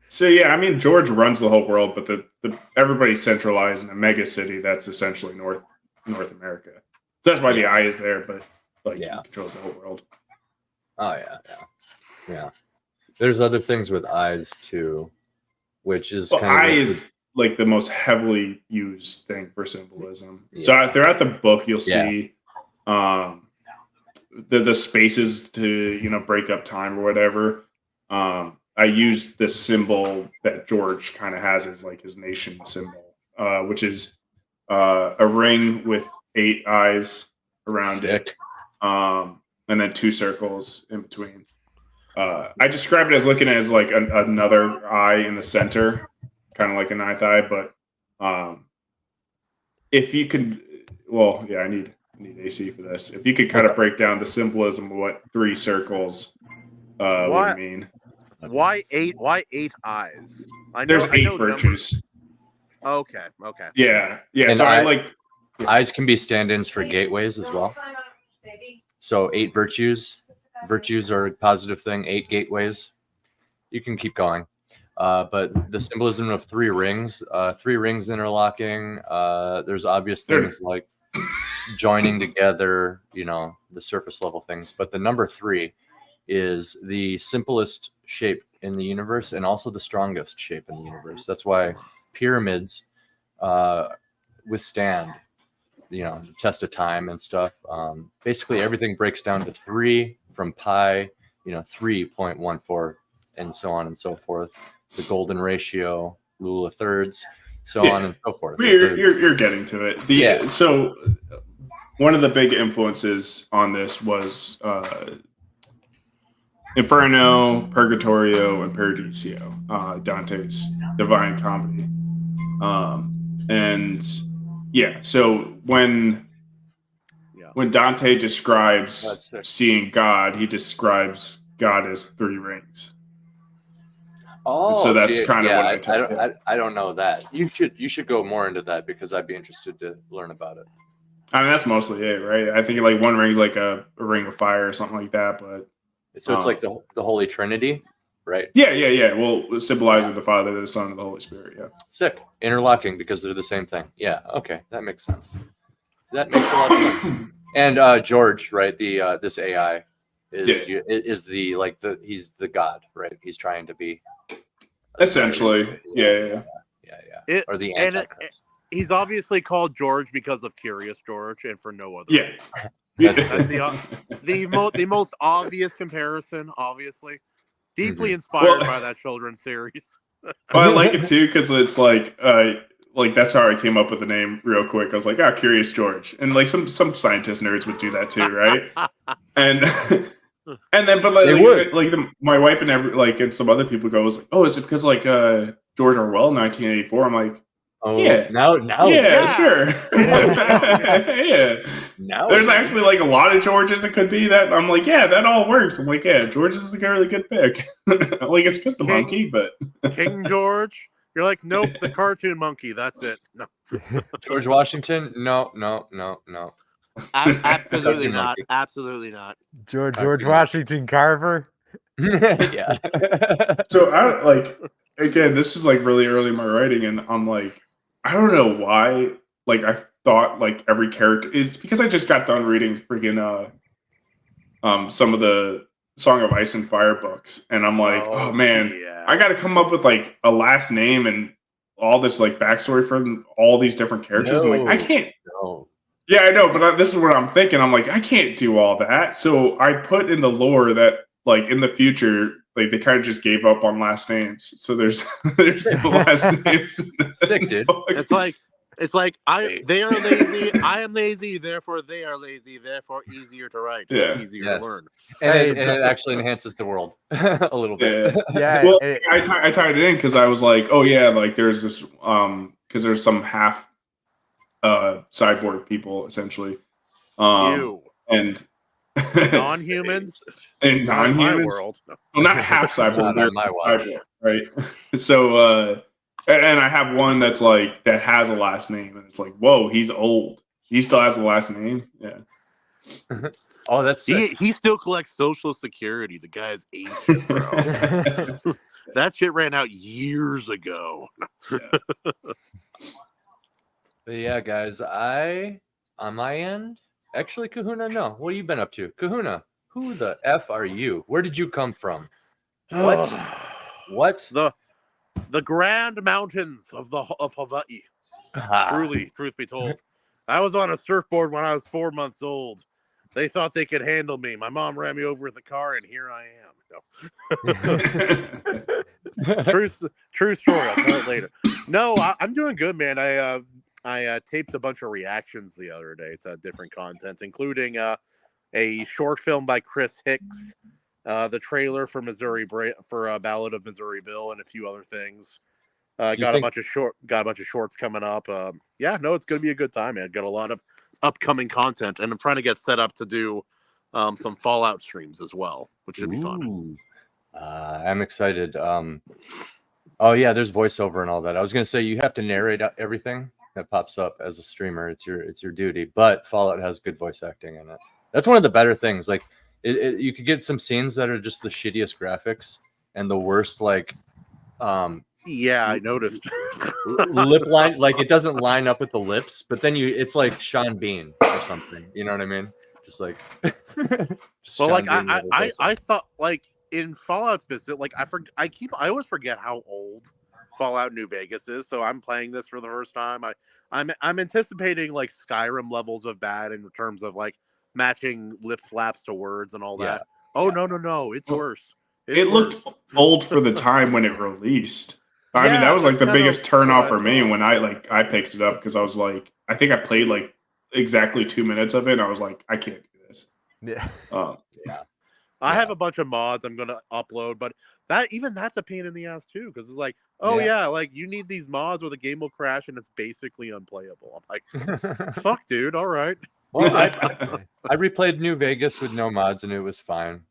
So yeah, I mean George runs the whole world, but the everybody's centralized in a mega city that's essentially North America. So that's why the eye is there, but he controls the whole world. Oh yeah. There's other things with eyes too, which is Well, kind of eye is like the most heavily used thing for symbolism. So Yeah. throughout the book, you'll see the spaces to break up time or whatever. I used the symbol that George kind of has as like his nation symbol, which is a ring with 8 eyes around it, and then 2 circles in between. I described it as looking at it as like another eye in the center, kind of like a 9th eye. But if you could, I need AC for this. If you could kind of break down the symbolism of what 3 circles would mean. Why 8 eyes? There's 8 virtues. Okay. Yeah. And So eyes can be stand-ins for gateways as well. So 8 virtues. Virtues are a positive thing. 8 gateways. You can keep going. But the symbolism of 3 rings, 3 rings interlocking. There's obvious things like joining together, the surface level things. But the number 3 is the simplest shape in the universe and also the strongest shape in the universe. That's why pyramids withstand, the test of time and stuff. Basically, everything breaks down to 3 from pi, 3.14, and so on and so forth. The golden ratio, rule of thirds, so on and so forth. You're getting to it. So one of the big influences on this was Inferno, Purgatorio, and Paradiso, Dante's Divine Comedy. So when Dante describes seeing God, he describes God as 3 rings. Oh, and so that's kind of what I took. I don't know that. You should go more into that because I'd be interested to learn about it. I mean, that's mostly it, right? I think like one ring's like a ring of fire or something like that, but so it's like the Holy Trinity, right? Yeah. Well, symbolizing the Father, the Son, and the Holy Spirit. Yeah. Sick. Interlocking because they're the same thing. Yeah. Okay, that makes sense. That makes a lot of sense. And George, right? The this AI is he's the god, right? He's trying to be Essentially, yeah. Or the And Antichrist. he's obviously called George because of Curious George, and for no other Yeah. That's That's the most obvious comparison. Obviously, deeply inspired by that children's series. Well, I like it too because it's like that's how I came up with the name real quick. I was like, Curious George, and like some scientist nerds would do that too, right? And and then, but my wife and and some other people go, was like, oh, is it because like George Orwell, 1984? I'm like, oh yeah, now sure, yeah. Now There's actually like a lot of Georges it could be that I'm like, yeah, that all works. I'm like, yeah, George is a really good pick. Like it's just the monkey, but King George. You're like, nope, the cartoon monkey. That's it. No. George Washington? No. Absolutely not. Absolutely not. George Washington Carver. Yeah. So I like again, this is like really early in my writing, and I'm like, I don't know why. Like I thought like every character. It's because I just got done reading freaking some of the Song of Ice and Fire books, and I'm like, oh man, yeah. I got to come up with like a last name and all this like backstory for all these different characters. I'm like, I can't. No. Yeah, I know, but this is what I'm thinking. I'm like, I can't do all that. So I put in the lore that like in the future, like they kind of just gave up on last names. So there's no last names. Sick, dude. It's like they are lazy, I am lazy, therefore they are lazy, therefore easier to write, easier to learn. And it actually enhances the world a little bit. Yeah. Well, I tied it in because I was like, oh yeah, like there's this because there's some half cyborg people essentially. You and non-humans and not in my non-humans. world. Well, not half cyborg, Not on my watch. cyborg, right? So and I have one that's like that has a last name, and it's like, whoa, he's old. He still has a last name. Yeah. Oh, that's sick. He still collects Social Security. The guy's ancient, bro. That shit ran out years ago. But yeah, guys, on my end, actually, Kahuna, no. What have you been up to? Kahuna, who the F are you? Where did you come from? What? What? The Grand Mountains of Hawaii. Truth be told. I was on a surfboard when I was 4 months old. They thought they could handle me. My mom ran me over with a car, and here I am. No. True story. I'll tell it later. No, I'm doing good, man. I taped a bunch of reactions the other day to different content, including a short film by Chris Hicks, the trailer for Ballad of Missouri Bill, and a few other things. Got a bunch of shorts coming up. It's gonna be a good time, man. Got a lot of upcoming content, and I'm trying to get set up to do some Fallout streams as well, which should be fun. I'm excited. Oh yeah, there's voiceover and all that. I was gonna say you have to narrate everything that pops up as a streamer. It's your duty, but Fallout has good voice acting in it. That's one of the better things. Like you could get some scenes that are just the shittiest graphics and the worst yeah, I noticed. lip line, like it doesn't line up with the lips, but then it's like Sean Bean or something. You know what I mean? Just like. Well, like I thought like in Fallout specific, like I always forget how old Fallout New Vegas is. So I'm playing this for the first time. I'm anticipating like Skyrim levels of bad in terms of like matching lip flaps to words and all that. Oh no, it's worse. It looked old for the time when it released. I mean, that was like the biggest turnoff for me when I picked it up because I was like, I think I played like exactly 2 minutes of it, and I was like, I can't do this. Yeah. I have a bunch of mods I'm gonna upload, but that's a pain in the ass too, because it's like, like you need these mods or the game will crash and it's basically unplayable. I'm like, fuck, dude. All right. Well, I replayed New Vegas with no mods and it was fine.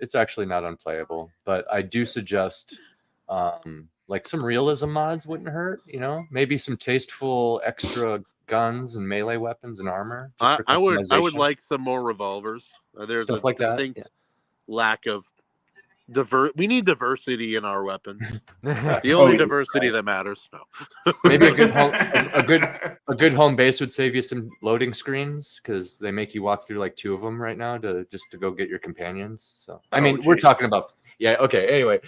It's actually not unplayable, but I do suggest like some realism mods wouldn't hurt. You know, maybe some tasteful extra guns and melee weapons and armor. I would like some more revolvers. There's Stuff a like distinct lack of We need diversity in our weapons. The Oh, only yeah. diversity that matters. No. Maybe a good home base would save you some loading screens because they make you walk through like 2 of them right now to go get your companions. So I mean, we're geez. talking about okay. Anyway,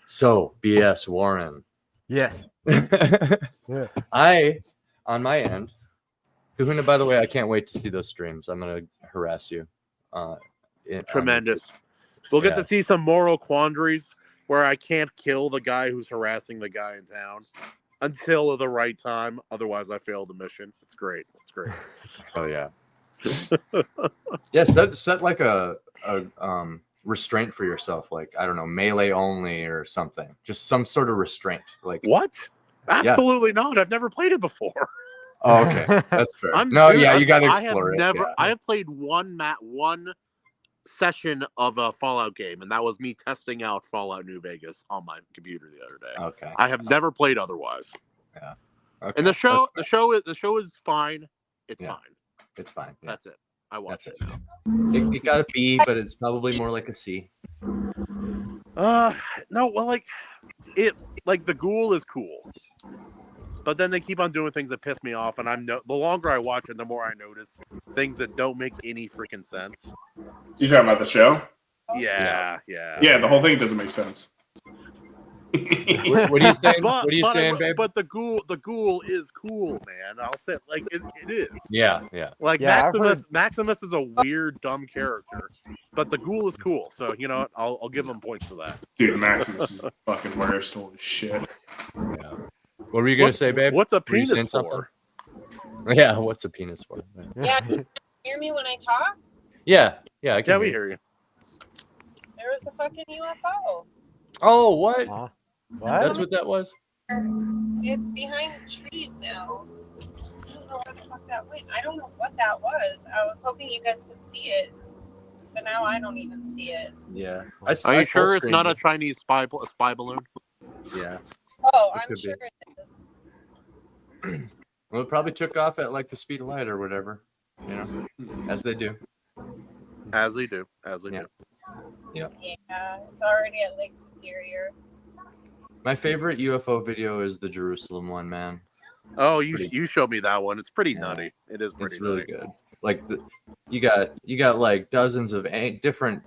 so BS Warren. Yes. Yeah. I, on my end, Kahuna, by the way, I can't wait to see those streams. I'm gonna harass you. Tremendous. We'll get Yeah. to see some moral quandaries where I can't kill the guy who's harassing the guy in town until the right time. Otherwise, I fail the mission. It's great. It's great. Oh yeah. Yeah. Set like a restraint for yourself, like I don't know, melee only or something. Just some sort of restraint. Like What? Absolutely not. I've never played it before. Oh, okay, that's fair. You got to explore it. I have played one session of a Fallout game, and that was me testing out Fallout New Vegas on my computer the other day. Okay. I have never played otherwise. Yeah. Okay. And the show is fine. It's Yeah. fine. It's fine. Yeah. That's it. I watch That's it. It got a B, but it's probably more like a C. No, well, like the ghoul is cool, but then they keep on doing things that piss me off, and the longer I watch it, the more I notice things that don't make any freaking sense. You talking about the show? Yeah. Yeah, the whole thing doesn't make sense. What are you saying? But, What are you saying, babe? But the ghoul is cool, man. I'll say like it is. Yeah. Like Yeah, Maximus is a weird, dumb character, but the ghoul is cool. So you know what? I'll give him points for that. Dude, Maximus is the fucking worst. Holy shit. Yeah. What were you gonna say, babe? What's a Were you penis saying for? Yeah. What's a penis for? Yeah, can you hear me when I talk? Yeah. I can Yeah, we hear you. There was a fucking UFO. Oh, what? What? That's what that was. It's behind the trees now. I don't know where the fuck that went. I don't know what that was. I was hoping you guys could see it, but now I don't even see it. Yeah. Are you sure it's not a Chinese spy balloon? Yeah. Oh, It I'm could be. sure it is. Well, it probably took off at like the speed of light or whatever, as they do. As they do. Yeah, it's already at Lake Superior. My favorite UFO video is the Jerusalem one, man. Oh, you showed me that one. It's pretty nutty. It is pretty It's really nutty. good. Like you got like dozens of different,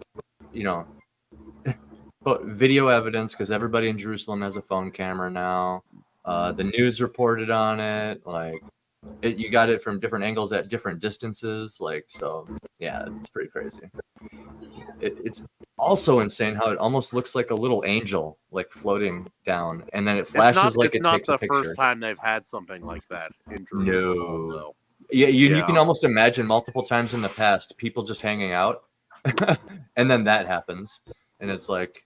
but video evidence because everybody in Jerusalem has a phone camera now. The news reported on it. Like you got it from different angles at different distances. Like so, yeah, it's pretty crazy. It's also insane how it almost looks like a little angel like floating down, and then it flashes it's it not takes a the picture. first time they've had something like that in Jerusalem. No. Also. Yeah, you Yeah. can almost imagine multiple times in the past people just hanging out, and then that happens, and it's like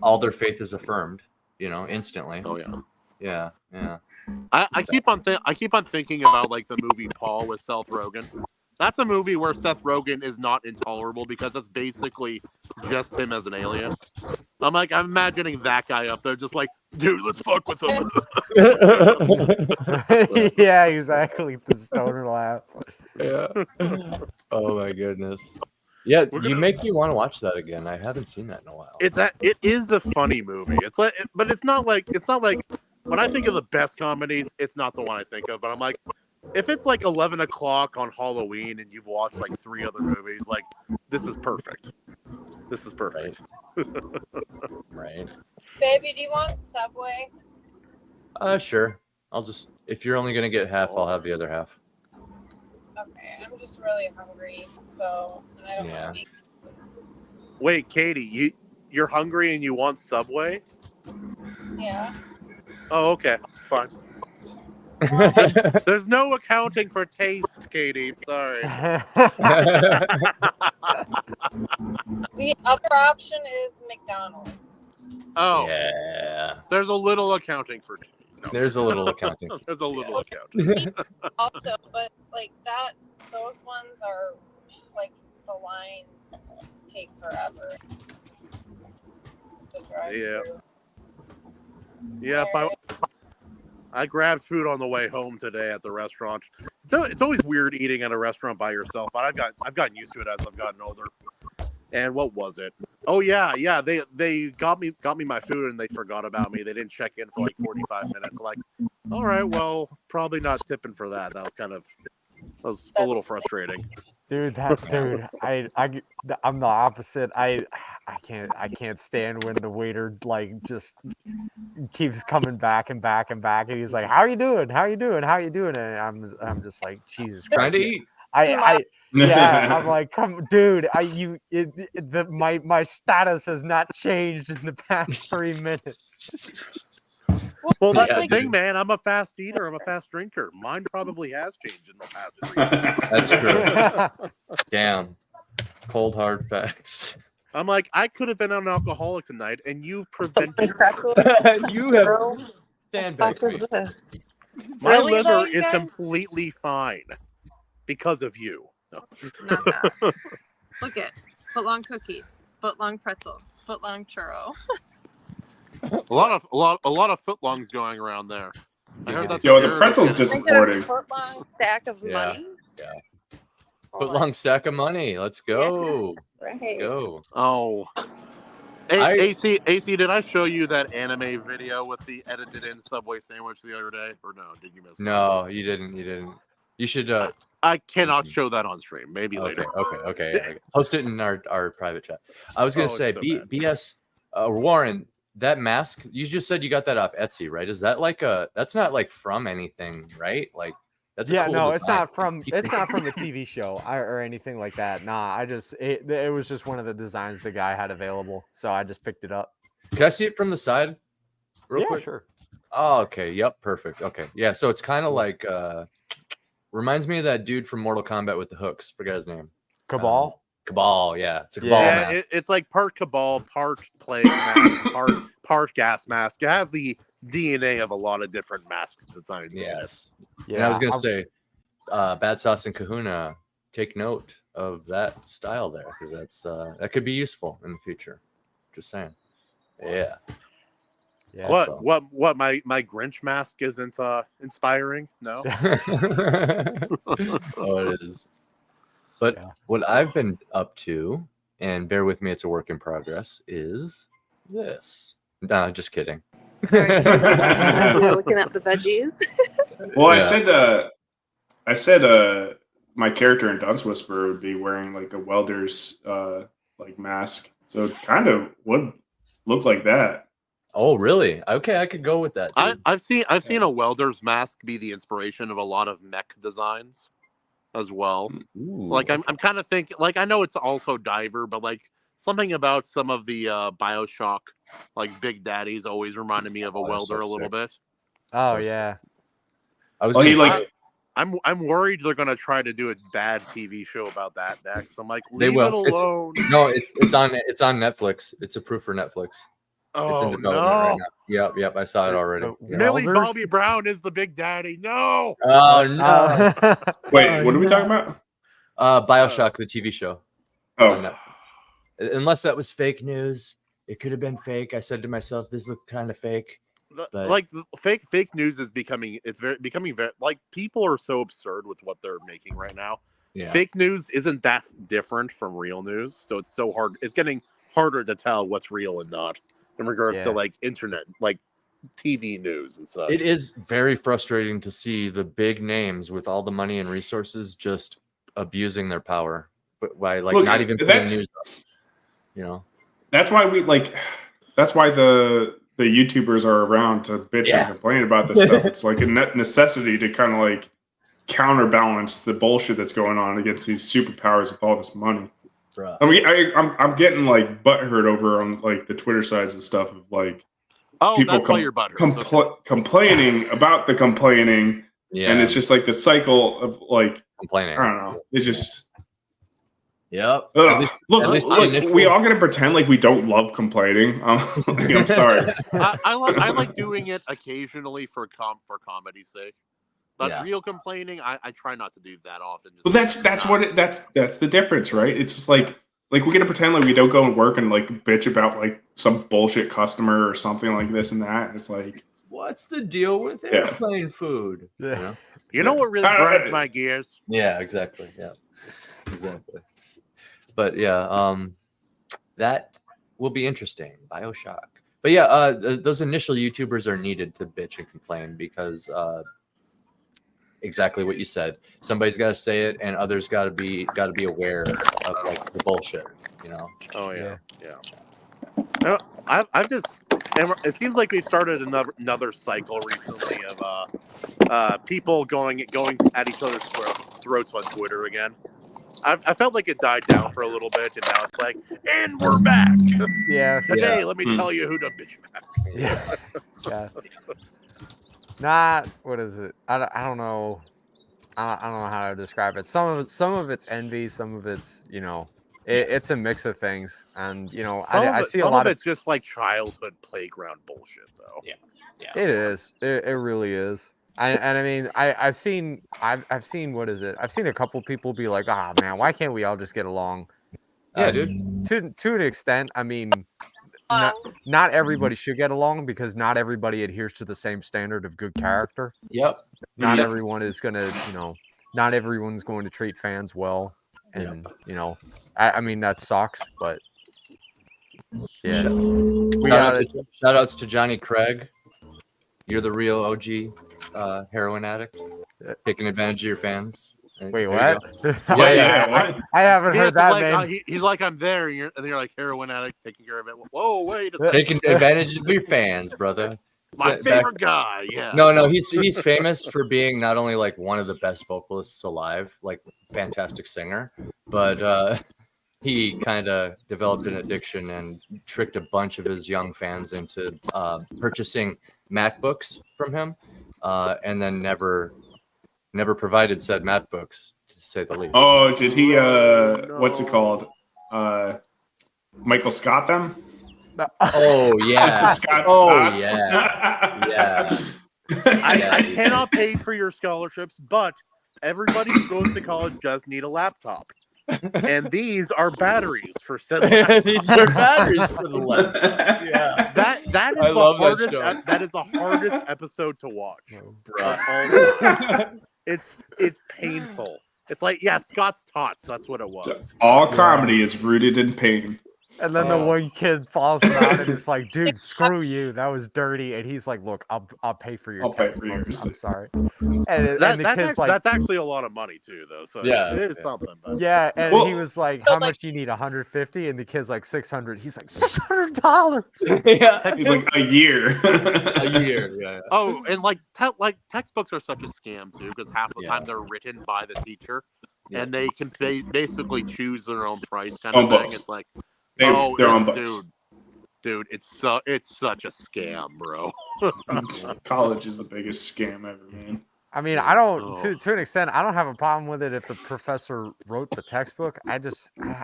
all their faith is affirmed, instantly. Oh yeah. Yeah. I keep on thinking about like the movie Paul with Seth Rogen. That's a movie where Seth Rogen is not intolerable because it's basically just him as an alien. I'm imagining that guy up there just like, dude, let's fuck with him. Yeah, exactly. The stoner laugh. Yeah. Oh my goodness. Yeah, you make me want to watch that again. I haven't seen that in a while. It is a funny movie. But it's not like when I think of the best comedies, it's not the one I think of. But I'm like, if it's like 11 o'clock on Halloween and you've watched like 3 other movies, like this is perfect. This is perfect. Right. Baby, do you want Subway? Sure. If you're only gonna get half, I'll have the other half. Okay, I'm just really hungry, so and I don't Yeah. want to be. Wait, Katie, you're hungry and you want Subway? Yeah. Oh, okay, it's fine. There's no accounting for taste, Katie. Sorry. The other option is McDonald's. Oh, Yeah. there's a little accounting for taste. No. There's a little accounting. There's a little accounting. Also, but like that, those ones are like the lines take forever to drive Yeah. through. Yep, I grabbed food on the way home today at the restaurant. So it's always weird eating at a restaurant by yourself, but I've gotten used to it as I've gotten older. And what was it? Oh yeah. They got me my food and they forgot about me. They didn't check in for like 45 minutes. Like, all right, well, probably not tipping for that. That was a little frustrating. Dude, I'm the opposite. I can't stand when the waiter like just keeps coming back and back and back, and he's like, "How you doing? How you doing? How you doing?" And I'm just like, Jesus Trying Christ. to eat. I'm like, come, dude. My status has not changed in the past 3 minutes. Well, that's Yeah, the thing, dude. man. I'm a fast eater. I'm a fast drinker. Mine probably has changed in the past 3 years. That's true. Damn. Cold hard facts. I'm like, I could have been an alcoholic tonight, and you've prevented. You have stand back. What the fuck is this? My Really, liver though, you is guys? completely fine because of you. No. Not that. Look at footlong cookie, footlong pretzel, footlong churro. A lot of footlongs going around there. I heard that's Yo, what the you're pretzel's looking at. disappointing. Footlong stack of Yeah. money. Yeah. Hold Footlong stack of money. Let's go. on. Right. Let's go. Oh. AC, did I show you that anime video with the edited in Subway sandwich the other day? Or no, did you miss that? No, you didn't. You should I cannot show that on stream. Maybe later. Okay. Yeah. Post it in our private chat. I was gonna say it's so bad. BS Warren, that mask, you just said you got that off Etsy, right? Is that like that's not like from anything, right? Like that's a cool no, it's design. not from the TV show or anything like that. Nah, it was just one of the designs the guy had available, so I just picked it up. Can I see it from the side? Real Yeah, quick? sure. Oh, okay. Yep, perfect. Okay. Yeah, so it's kind of like reminds me of that dude from Mortal Kombat with the hooks. Forget his name. Cabal. Cabal, yeah. It's a Cabal Yeah, mask. It's like part Cabal, part plague mask, part gas mask. It has the DNA of a lot of different mask designs. Yes. Yeah, And I was gonna say, Battsauce and Kahuna, take note of that style there because that's that could be useful in the future. Just saying. Yeah. Yeah. What? My Grinch mask isn't inspiring? No. Oh, it is. But Yeah. what I've been up to, and bear with me, it's a work in progress, is this. Nah, just kidding. Sorry. You're looking at the veggies. Well, Yeah. I said my character in Dunce Whisperer would be wearing like a welder's like mask, so it kind of would look like that. Oh, really? Okay, I could go with that. Dude. I've seen a welder's mask be the inspiration of a lot of mech designs as well. Ooh. Like I'm kind of thinking, like I know it's also diver, but like something about some of the BioShock like Big Daddies always reminded me of a welder so a little sick. bit. Oh So yeah. I was Oh, he gonna like say- I'm worried they're gonna try to do a bad TV show about that next. I'm like, They leave will. it alone. no, it's on Netflix. It's approved for Netflix. It's in Oh development no! right now. Yep, I saw it already. Yeah. Millie Welders? Bobby Brown is the Big Daddy. No. Oh no! wait, what are we talking about? BioShock, the TV show. on Oh, Netflix. Unless that was fake news, it could have been fake. I said to myself, "This looked kind of fake." But- Like the fake news is becoming very like people are so absurd with what they're making right now. Yeah. Fake news isn't that different from real news, so it's so hard. It's getting harder to tell what's real and not in regards to Yeah. like internet, like TV news and such. It is very frustrating to see the big names with all the money and resources just abusing their power, but by like Look, not even putting that's- news up. You know, that's why that's why the YouTubers are around to bitch Yeah. and complain about this stuff. It's like a necessity to kind of like counterbalance the bullshit that's going on against these superpowers with all this money. bruh. I mean, I'm getting like butthurt over on like the Twitter sides and stuff of like oh, people that's why you're butthurt. complaining about the complaining, Yeah, and it's just like the cycle of like complaining. I don't know. It's just Yep. ugh. At least look, the initial- we all gonna pretend like we don't love complaining. I'm sorry. I like doing it occasionally for comedy's sake. But Yeah. real complaining, I try not to do that often. Well, that's the difference, right? It's just like we're gonna pretend like we don't go and work and like bitch about like some bullshit customer or something like this and that. And it's like, What's the deal with Yeah. airplane food? Yeah. You know? You know what really grinds my gears? Yeah, exactly. Yeah, exactly. But yeah, that will be interesting. BioShock. But yeah, those initial YouTubers are needed to bitch and complain because exactly what you said. Somebody's got to say it, and others got to be aware of like the bullshit. You know. Oh yeah. I've just. And it seems like we've started another cycle recently of people going at each other's throats on Twitter again. I felt like it died down for a little bit, and now it's like, and we're back. Yeah. Today, let me tell you who to bitch back. Yeah. Yeah. Not what is it? I don't know. I don't know how to describe it. Some of it's envy. Some of it's it's a mix of things. And I see a lot of it's just like childhood playground bullshit, though. Yeah. It is. It really is. And I mean, I've seen what is it? I've seen a couple people be like, "Ah, man, why can't we all just get along?" Yeah, dude. To an extent, I mean, not everybody should get along because not everybody adheres to the same standard of good character. Yep. Not everyone is gonna, not everyone's going to treat fans well, and I mean that sucks, but yeah. Shout outs to Johnny Craig. You're the real OG heroin addict, taking advantage of your fans. Wait, what? Yeah. I haven't heard that name. He's like, I'm there, and you're like heroin addict taking care of it. Whoa, wait a second. Taking advantage of your fans, brother. My favorite guy, yeah. No, he's famous for being not only like one of the best vocalists alive, like fantastic singer, but he kind of developed an addiction and tricked a bunch of his young fans into purchasing MacBooks from him, and then never provided said MacBooks, to say the least. Oh, did he? What's it called? Michael Scott them? Oh yeah. Scott's yeah. I cannot pay for your scholarships, but everybody who goes to college does need a laptop. And these are batteries for said laptop. These are batteries for the laptop. Yeah. That is the hardest. That is the hardest episode to watch. It's painful. It's like, yeah, Scott's tots. That's what it was. All comedy is rooted in pain. And then the one kid falls out and it's like, dude, screw you. That was dirty. And he's like, look, I'll pay for your textbooks. I'm sorry. And the kid's like, that's actually a lot of money too, though. So yeah, it is something. But. Yeah, and he was like, how much do you need? 150? And the kid's like, 600. He's like, $600. Yeah, he's like a year. A year. Yeah. Oh, and like textbooks are such a scam too, because half the time they're written by the teacher, and they can basically choose their own price kind of thing. It's like. They're on books. Dude, it's such a scam, bro. College is the biggest scam ever, man. I mean, I don't to an extent, I don't have a problem with it if the professor wrote the textbook. I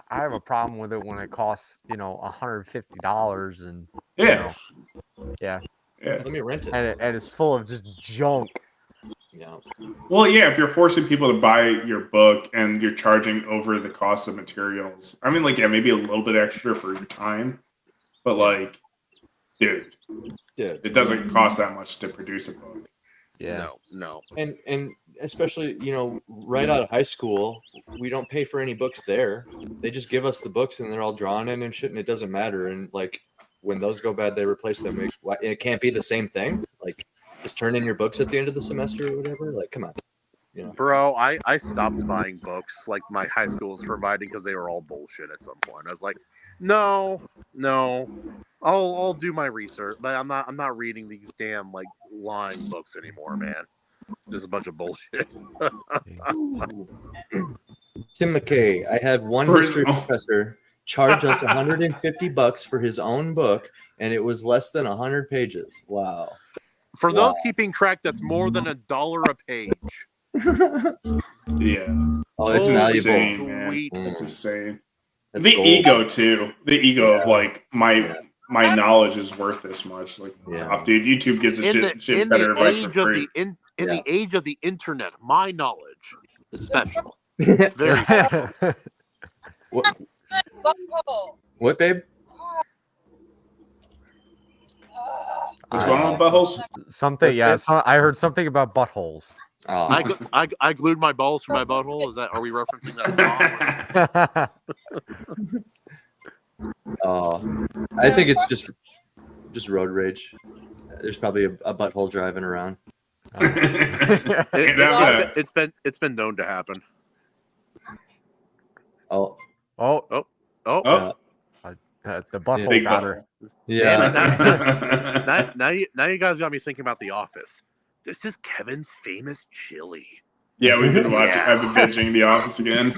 have a problem with it when it costs, $150 and yeah. Let me rent it. And it's full of just junk. Yeah. Well, yeah, if you're forcing people to buy your book and you're charging over the cost of materials, I mean, like, yeah, maybe a little bit extra for your time, but like, dude, it doesn't cost that much to produce a book. Yeah. No. And especially, right out of high school, we don't pay for any books there. They just give us the books and they're all drawn in and shit, and it doesn't matter. And like, when those go bad, they replace them. It can't be the same thing. Like, just turn in your books at the end of the semester or whatever. Like, come on. Bro, I stopped buying books like my high school was providing because they were all bullshit at some point. I was like, no, I'll do my research, but I'm not reading these damn like lying books anymore, man. Just a bunch of bullshit. Tim McKay, I had one history professor charge us $150 for his own book, and it was less than 100 pages. Wow. For those keeping track, that's more than $1 a page. Yeah. Oh, it's valuable. Insane, man. It's insane. That's the gold. Ego too. The ego of like my knowledge is worth this much. Like, dude, YouTube gives a shit better advice for free. In the age of the internet, my knowledge is special. It's very special. What, babe? What's going on, buttholes? Something, I heard something about buttholes. Oh. I glued my balls to my butthole. Are we referencing that song? I think it's just road rage. There's probably a butthole driving around. It's been known to happen. Oh, Oh, the butthole Big got butthole. her. yeah. Now you guys got me thinking about The Office. This is Kevin's famous chili. Yeah, we've been watching. I've been binging The Office again.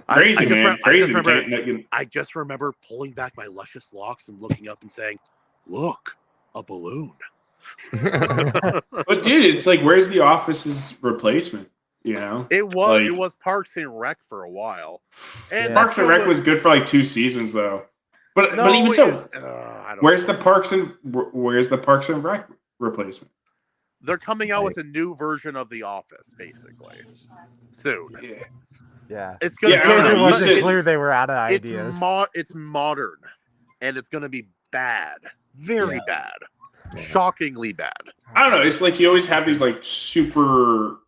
Crazy, man. Crazy. I just remember pulling back my luscious locks and looking up and saying, "Look, a balloon." But dude, it's like, where's The Office's replacement? You know, it was Parks and Rec for a while, and Parks and Rec was good for like 2 seasons though. But even so, where's the Parks and Rec replacement? They're coming out with a new version of The Office, basically, soon. Yeah, it's gonna. It wasn't clear they were out of ideas. It's modern, and it's gonna be bad, very bad, shockingly bad. I don't know. It's like you always have these like super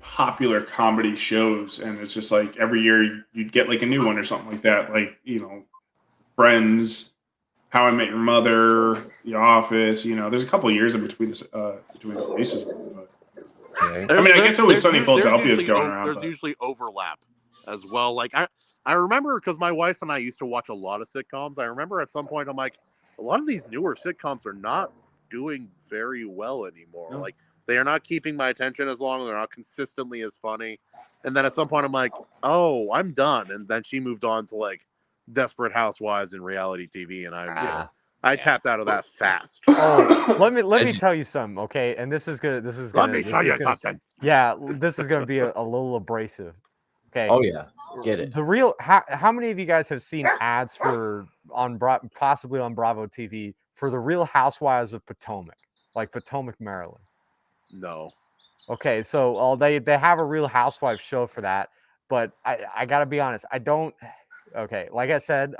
popular comedy shows, and it's just like every year you'd get like a new one or something like that. Like, you know, Friends, How I Met Your Mother, The Office. You know, there's a couple of years in between the releases. I mean, I guess Always Sunny in Philadelphia is going around. There's usually overlap as well. Like I remember, because my wife and I used to watch a lot of sitcoms. I remember at some point I'm like, a lot of these newer sitcoms are not doing very well anymore. No. Like, they are not keeping my attention as long. They're not consistently as funny. And then at some point I'm like, oh, I'm done. And then she moved on to like Desperate Housewives and reality TV, and I tapped out of that fast. Oh, let me tell you something, okay? And this is gonna yeah, this is gonna be a little abrasive. Okay. Oh yeah, get it. The real how many of you guys have seen ads for possibly on Bravo TV for the Real Housewives of Potomac, like Potomac, Maryland? No. Okay, so they have a Real Housewives show for that, but I gotta be honest, I don't. Okay, like I said,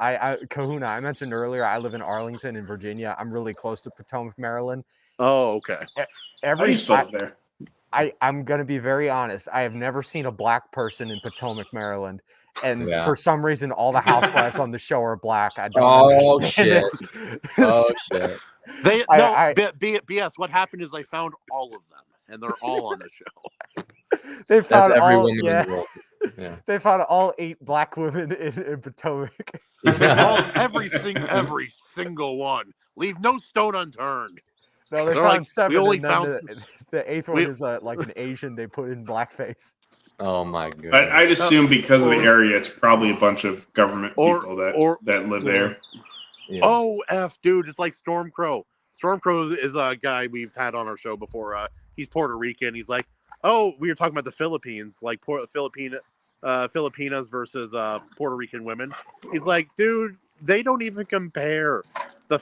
Kahuna, I mentioned earlier, I live in Arlington in Virginia. I'm really close to Potomac, Maryland. Oh, okay. I'm gonna be very honest. I have never seen a black person in Potomac, Maryland, and for some reason, all the housewives on the show are black. I don't understand it. Oh shit! BS. What happened is they found all of them, and they're all on the show. They found every woman in the world. Yeah. They found all 8 black women in Potomac. Every single one. Leave no stone unturned. No, they found 7. We only found the 8th one is like an Asian they put in blackface. Oh my goodness! I'd assume because of the area, it's probably a bunch of government people that live there. Yeah. Oh, dude, it's like Stormcrow. Stormcrow is a guy we've had on our show before. He's Puerto Rican. He's like, oh, we were talking about the Philippines, like Filipinas versus Puerto Rican women. He's like, dude, they don't even compare. The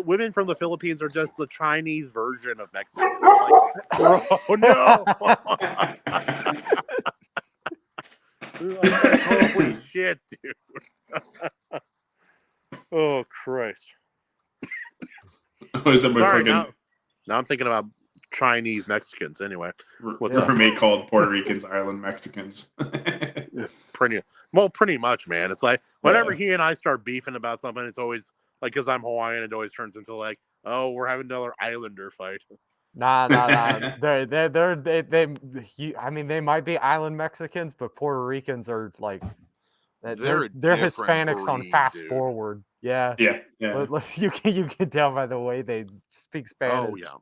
women from the Philippines are just the Chinese version of Mexico. Like, oh no! Holy shit, dude! Oh Christ! Sorry, now I'm thinking about Chinese Mexicans. Anyway, what's our roommate called Puerto Ricans, Ireland Mexicans? Pretty much, man. It's like whenever he and I start beefing about something, it's always like, because I'm Hawaiian, it always turns into like, oh, we're having another Islander fight. Nah. I mean, they might be island Mexicans, but Puerto Ricans are like, they're Hispanics on fast forward. Yeah. You can tell by the way they speak Spanish. Oh yeah.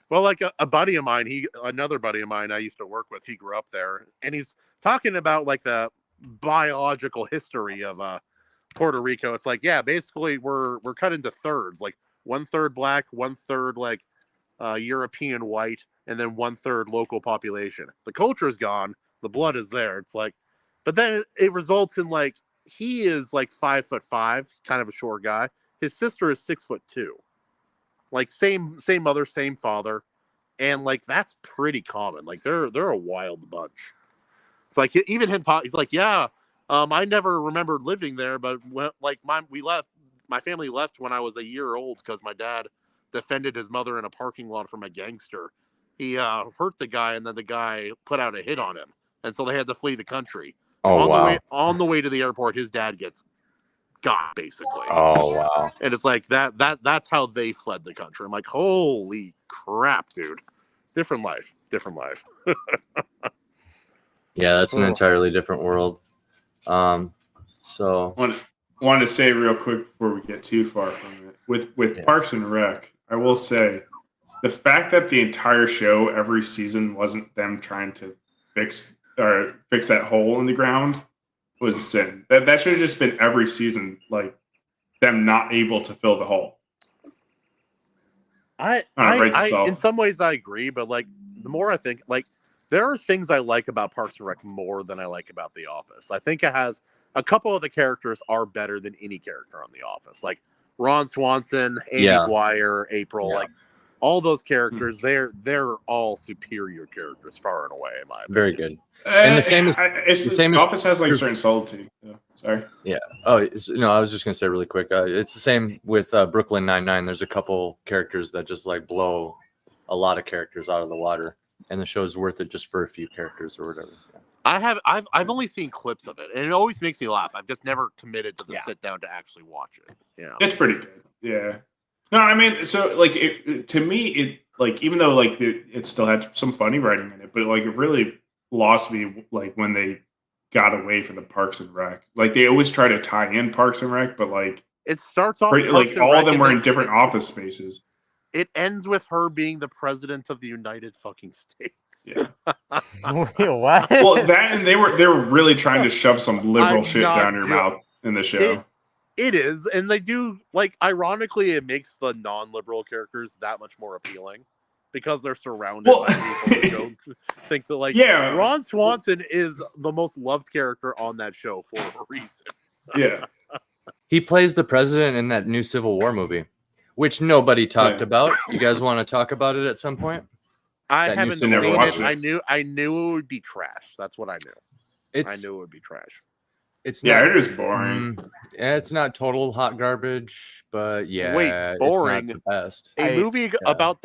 Well, like a buddy of mine, another buddy of mine I used to work with, he grew up there, and he's talking about like the biological history of Puerto Rico. It's like, yeah, basically we're cut into thirds, like 1/3 black, 1/3 like European white, and then 1/3 local population. The culture is gone, the blood is there. It's like, but then it results in like, he is like 5'5", kind of a short guy. His sister is 6'2". Like same mother, same father, and like that's pretty common. Like they're a wild bunch. It's like even him talk. He's like, yeah, I never remembered living there, but my family left when I was a year old because my dad defended his mother in a parking lot from a gangster. He hurt the guy, and then the guy put out a hit on him, and so they had to flee the country. Oh, wow. On the way to the airport, his dad gets got, basically. Oh wow. And it's like that's how they fled the country. I'm like, holy crap, dude. Different life. Yeah, that's an entirely different world. So wanted to say real quick before we get too far from it. With Parks and Rec, I will say the fact that the entire show every season wasn't them trying to fix that hole in the ground was a sin. That should have just been every season, like them not able to fill the hole. I in some ways I agree, but like the more I think, like there are things I like about Parks and Rec more than I like about The Office. I think it has a couple of the characters are better than any character on The Office, like Ron Swanson, Amy Dwyer, April, like all those characters. They're all superior characters far and away, in my opinion. Very good. And the same is the same. The Office has like certain solidity. Sorry. Yeah. Oh no, I was just gonna say really quick. It's the same with Brooklyn Nine-Nine. There's a couple characters that just like blow a lot of characters out of the water, and the show's worth it just for a few characters or whatever. Yeah. I've only seen clips of it, and it always makes me laugh. I've just never committed to the sit down to actually watch it. Yeah, it's pretty good. Yeah. No, I mean, so like to me, it like even though like it still had some funny writing in it, but like it really lost me like when they got away from the Parks and Rec. Like they always try to tie in Parks and Rec, but like it starts off like all of them were in different office spaces. It ends with her being the president of the United fucking States. Yeah. Wait, what? Well, that and they were really trying to shove some liberal shit down your mouth in the show. It is, and they do like ironically, it makes the non-liberal characters that much more appealing because they're surrounded by people who don't think that like Ron Swanson is the most loved character on that show for a reason. Yeah. He plays the president in that new Civil War movie, which nobody talked about. You guys want to talk about it at some point? I haven't seen it. It. I knew it would be trash. That's what I knew. I knew it would be trash. It's it is boring. It's not total hot garbage, but boring. It's not the best. A movie about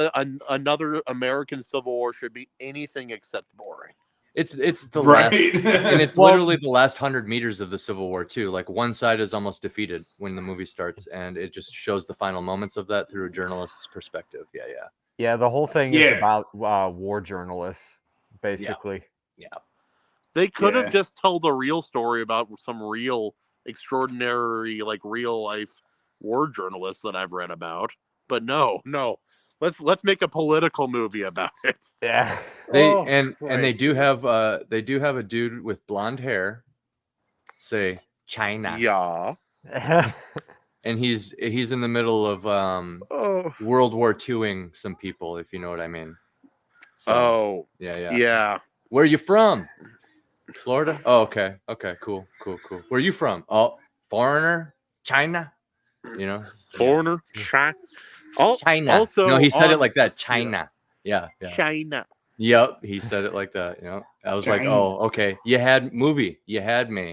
another American Civil War should be anything except boring. It's the last, and it's literally the last 100 meters of the Civil War too. Like one side is almost defeated when the movie starts, and it just shows the final moments of that through a journalist's perspective. Yeah, the whole thing is about war journalists, basically. Yeah. They could have just told a real story about some real extraordinary, like real life war journalists that I've read about. But no. Let's make a political movie about it. Yeah. They do have a dude with blonde hair say China. Yeah. And he's in the middle of World War II-ing some people, if you know what I mean. So, yeah. Where are you from? Florida? Oh, okay. Cool. Where are you from? Oh, foreigner? China? You know? Foreigner? China? China. Also, no, he said it like that. China. Yeah. China. Yep, he said it like that. You know, I was like, oh, okay. You had me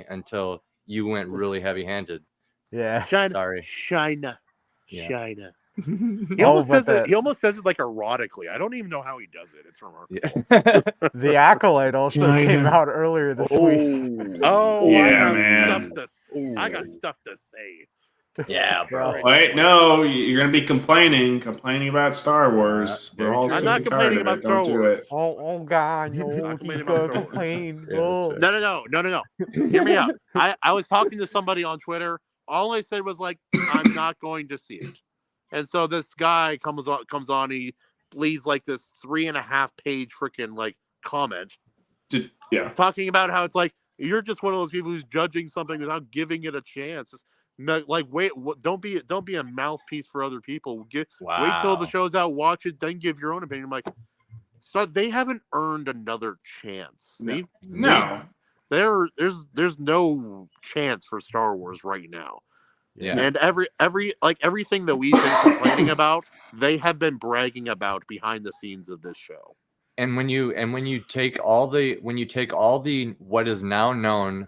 until you went really heavy-handed. Yeah. China. Sorry. China. Yeah. China. He almost says it like erotically. I don't even know how he does it. It's remarkable. Yeah. The Acolyte also came out earlier this week. Oh, yeah, I got stuff to say. Yeah, bro. Wait, no, you're gonna be complaining about Star Wars. I'm not complaining about Star Wars. Oh God, I'm no, not complaining he's about gonna Star Wars. complain. No. Hear me out. I was talking to somebody on Twitter. All I said was like, I'm not going to see it. And so this guy comes on, he leaves like this 3.5-page freaking like comment. Yeah. Talking about how it's like, you're just one of those people who's judging something without giving it a chance. Just, like, wait, don't be a mouthpiece for other people. Wait till the show's out, watch it, then give your own opinion. I'm like, so they haven't earned another chance. No. There's no chance for Star Wars right now. Yeah. And everything that we've been complaining about, they have been bragging about behind the scenes of this show. And when you take all the what is now known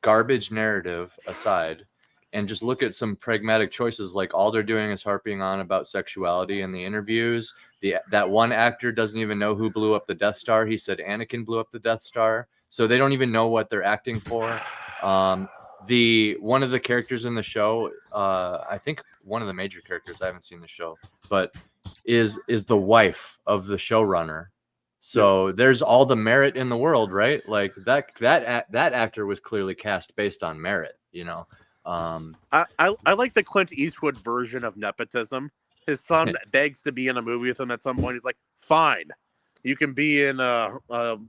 garbage narrative aside, and just look at some pragmatic choices, like all they're doing is harping on about sexuality in the interviews. That one actor doesn't even know who blew up the Death Star. He said Anakin blew up the Death Star, so they don't even know what they're acting for. one of the characters in the show, I think one of the major characters, I haven't seen the show, but is the wife of the showrunner. So there's all the merit in the world, right? Like that actor was clearly cast based on merit, you know. I like the Clint Eastwood version of nepotism. His son begs to be in a movie with him at some point. He's like, "Fine, you can be in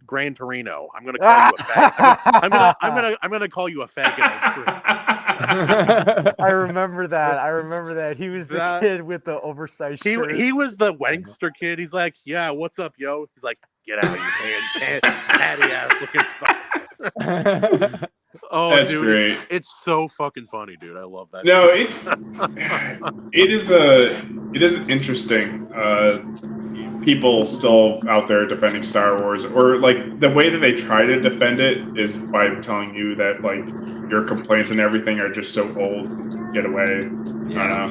Gran Torino. I'm gonna call you a fag. I'm gonna call you a faggot on screen." I remember that. He was the kid with the oversized shirt. He was the wankster kid. He's like, "Yeah, what's up, yo?" He's like, "Get out, you patty ass looking fuck." Oh, that's dude, great. It's so fucking funny, dude. I love that. No, it is interesting. People still out there defending Star Wars, or like the way that they try to defend it is by telling you that like your complaints and everything are just so old. Get away. Yeah.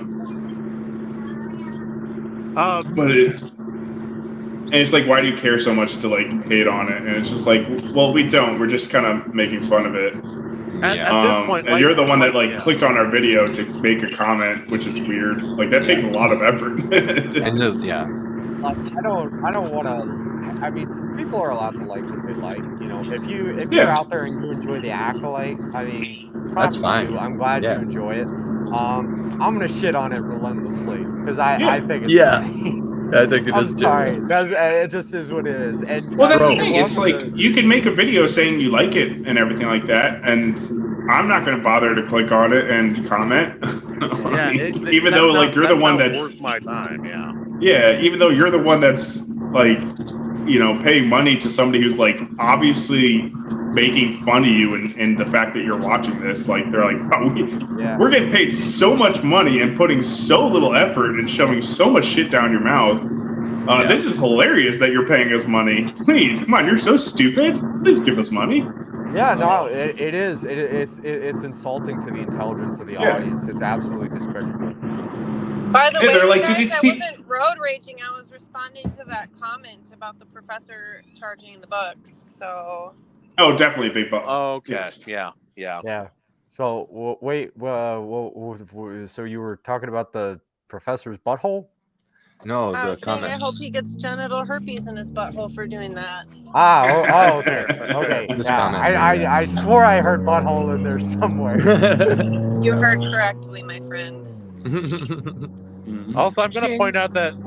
I don't know. And it's like, why do you care so much to like hate on it? And it's just like, well, we don't. We're just kind of making fun of it. At this point, and you're the one that clicked on our video to make a comment, which is weird. Like that takes a lot of effort. And I don't want to. I mean, people are allowed to like what they like. You know, if you're out there and you enjoy the Acolyte, I mean, that's fine. I'm glad you enjoy it. I'm gonna shit on it relentlessly because I think it's funny. I think it is too. Sorry. It just is what it is. And well, that's the thing. It's like you can make a video saying you like it and everything like that, and I'm not going to bother to click on it and comment. Yeah, even though like you're the one that's worth my time. Yeah. Yeah, even though you're the one that's like, you know, paying money to somebody who's like obviously making fun of you and the fact that you're watching this, like they're like, oh, we're getting paid so much money and putting so little effort and shoving so much shit down your mouth. This is hilarious that you're paying us money. Please, come on, you're so stupid. Please give us money. Yeah, no, it is. It's insulting to the intelligence of the audience. It's absolutely despicable. By the way, they're like, guys, I wasn't road raging. I was responding to that comment about the professor charging the books. So. Oh, definitely big buck. Oh, okay. Yes. Yeah. So wait, so you were talking about the professor's butthole? No, I the was saying comment. I hope he gets genital herpes in his butthole for doing that. Okay. Comment, I swore I heard butthole in there somewhere. You heard correctly, my friend. Also, I'm going to point out that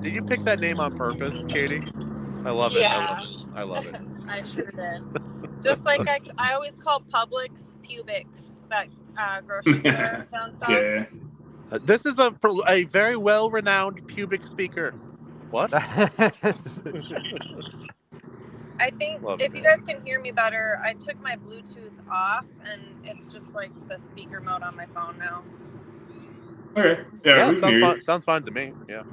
did you pick that name on purpose, Katie? I love it. Yeah. I love it. I sure did. Just like I always call Publix Pubics, that grocery store down south. Yeah. This is a very well-renowned pubic speaker. What? I think if you guys can hear me better, I took my Bluetooth off, and it's just like the speaker mode on my phone now. Okay. Yeah, sounds fine to me. Yeah.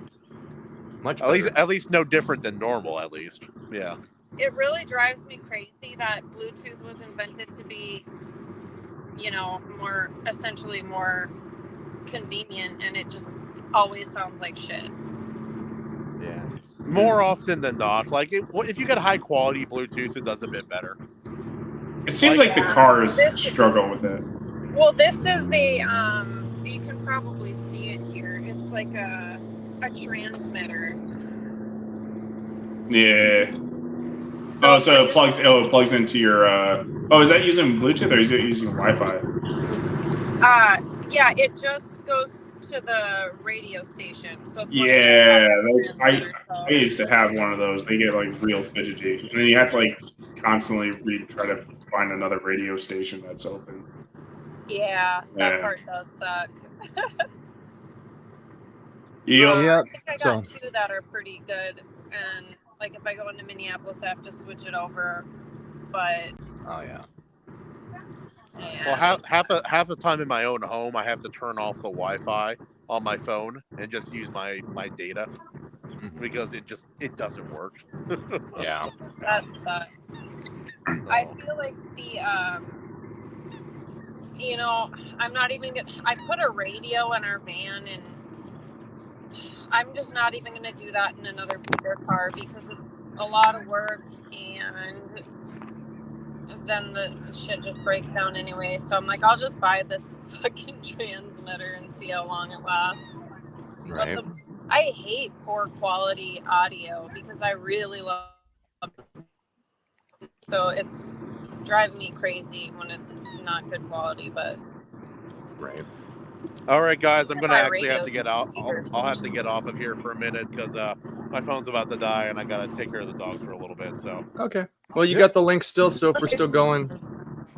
Much better. At least no different than normal. At least. Yeah. It really drives me crazy that Bluetooth was invented to be, you know, more convenient, and it just always sounds like shit. Yeah. More often than not, like if you get high quality Bluetooth, it does a bit better. It seems like the cars struggle with it. Well, this is a you can probably see it here. It's like a transmitter. Yeah. So it plugs into your is that using Bluetooth or is it using Wi-Fi? Oops. Yeah, it just goes to the radio station. So it's I used to have one of those. They get like real fidgety, and then you have to like constantly try to find another radio station that's open. Yeah, that part does suck. Yep. I think I got two that are pretty good, and like if I go into Minneapolis, I have to switch it over. But well, half the time in my own home, I have to turn off the Wi-Fi on my phone and just use my data because it doesn't work. Yeah, that sucks. I feel like the you know, I'm not even gonna. I put a radio in our van, and I'm just not even gonna do that in another bigger car because it's a lot of work, and then the shit just breaks down anyway. So I'm like, I'll just buy this fucking transmitter and see how long it lasts. Right. But I hate poor quality audio because I really love it. So it's driving me crazy when it's not good quality, but Right. All right, guys, I'm gonna My actually have to radio's get out. speakers. I'll have to get off of here for a minute because my phone's about to die and I gotta take care of the dogs for a little bit. So Okay. Well, you got the link still, so if we're still going,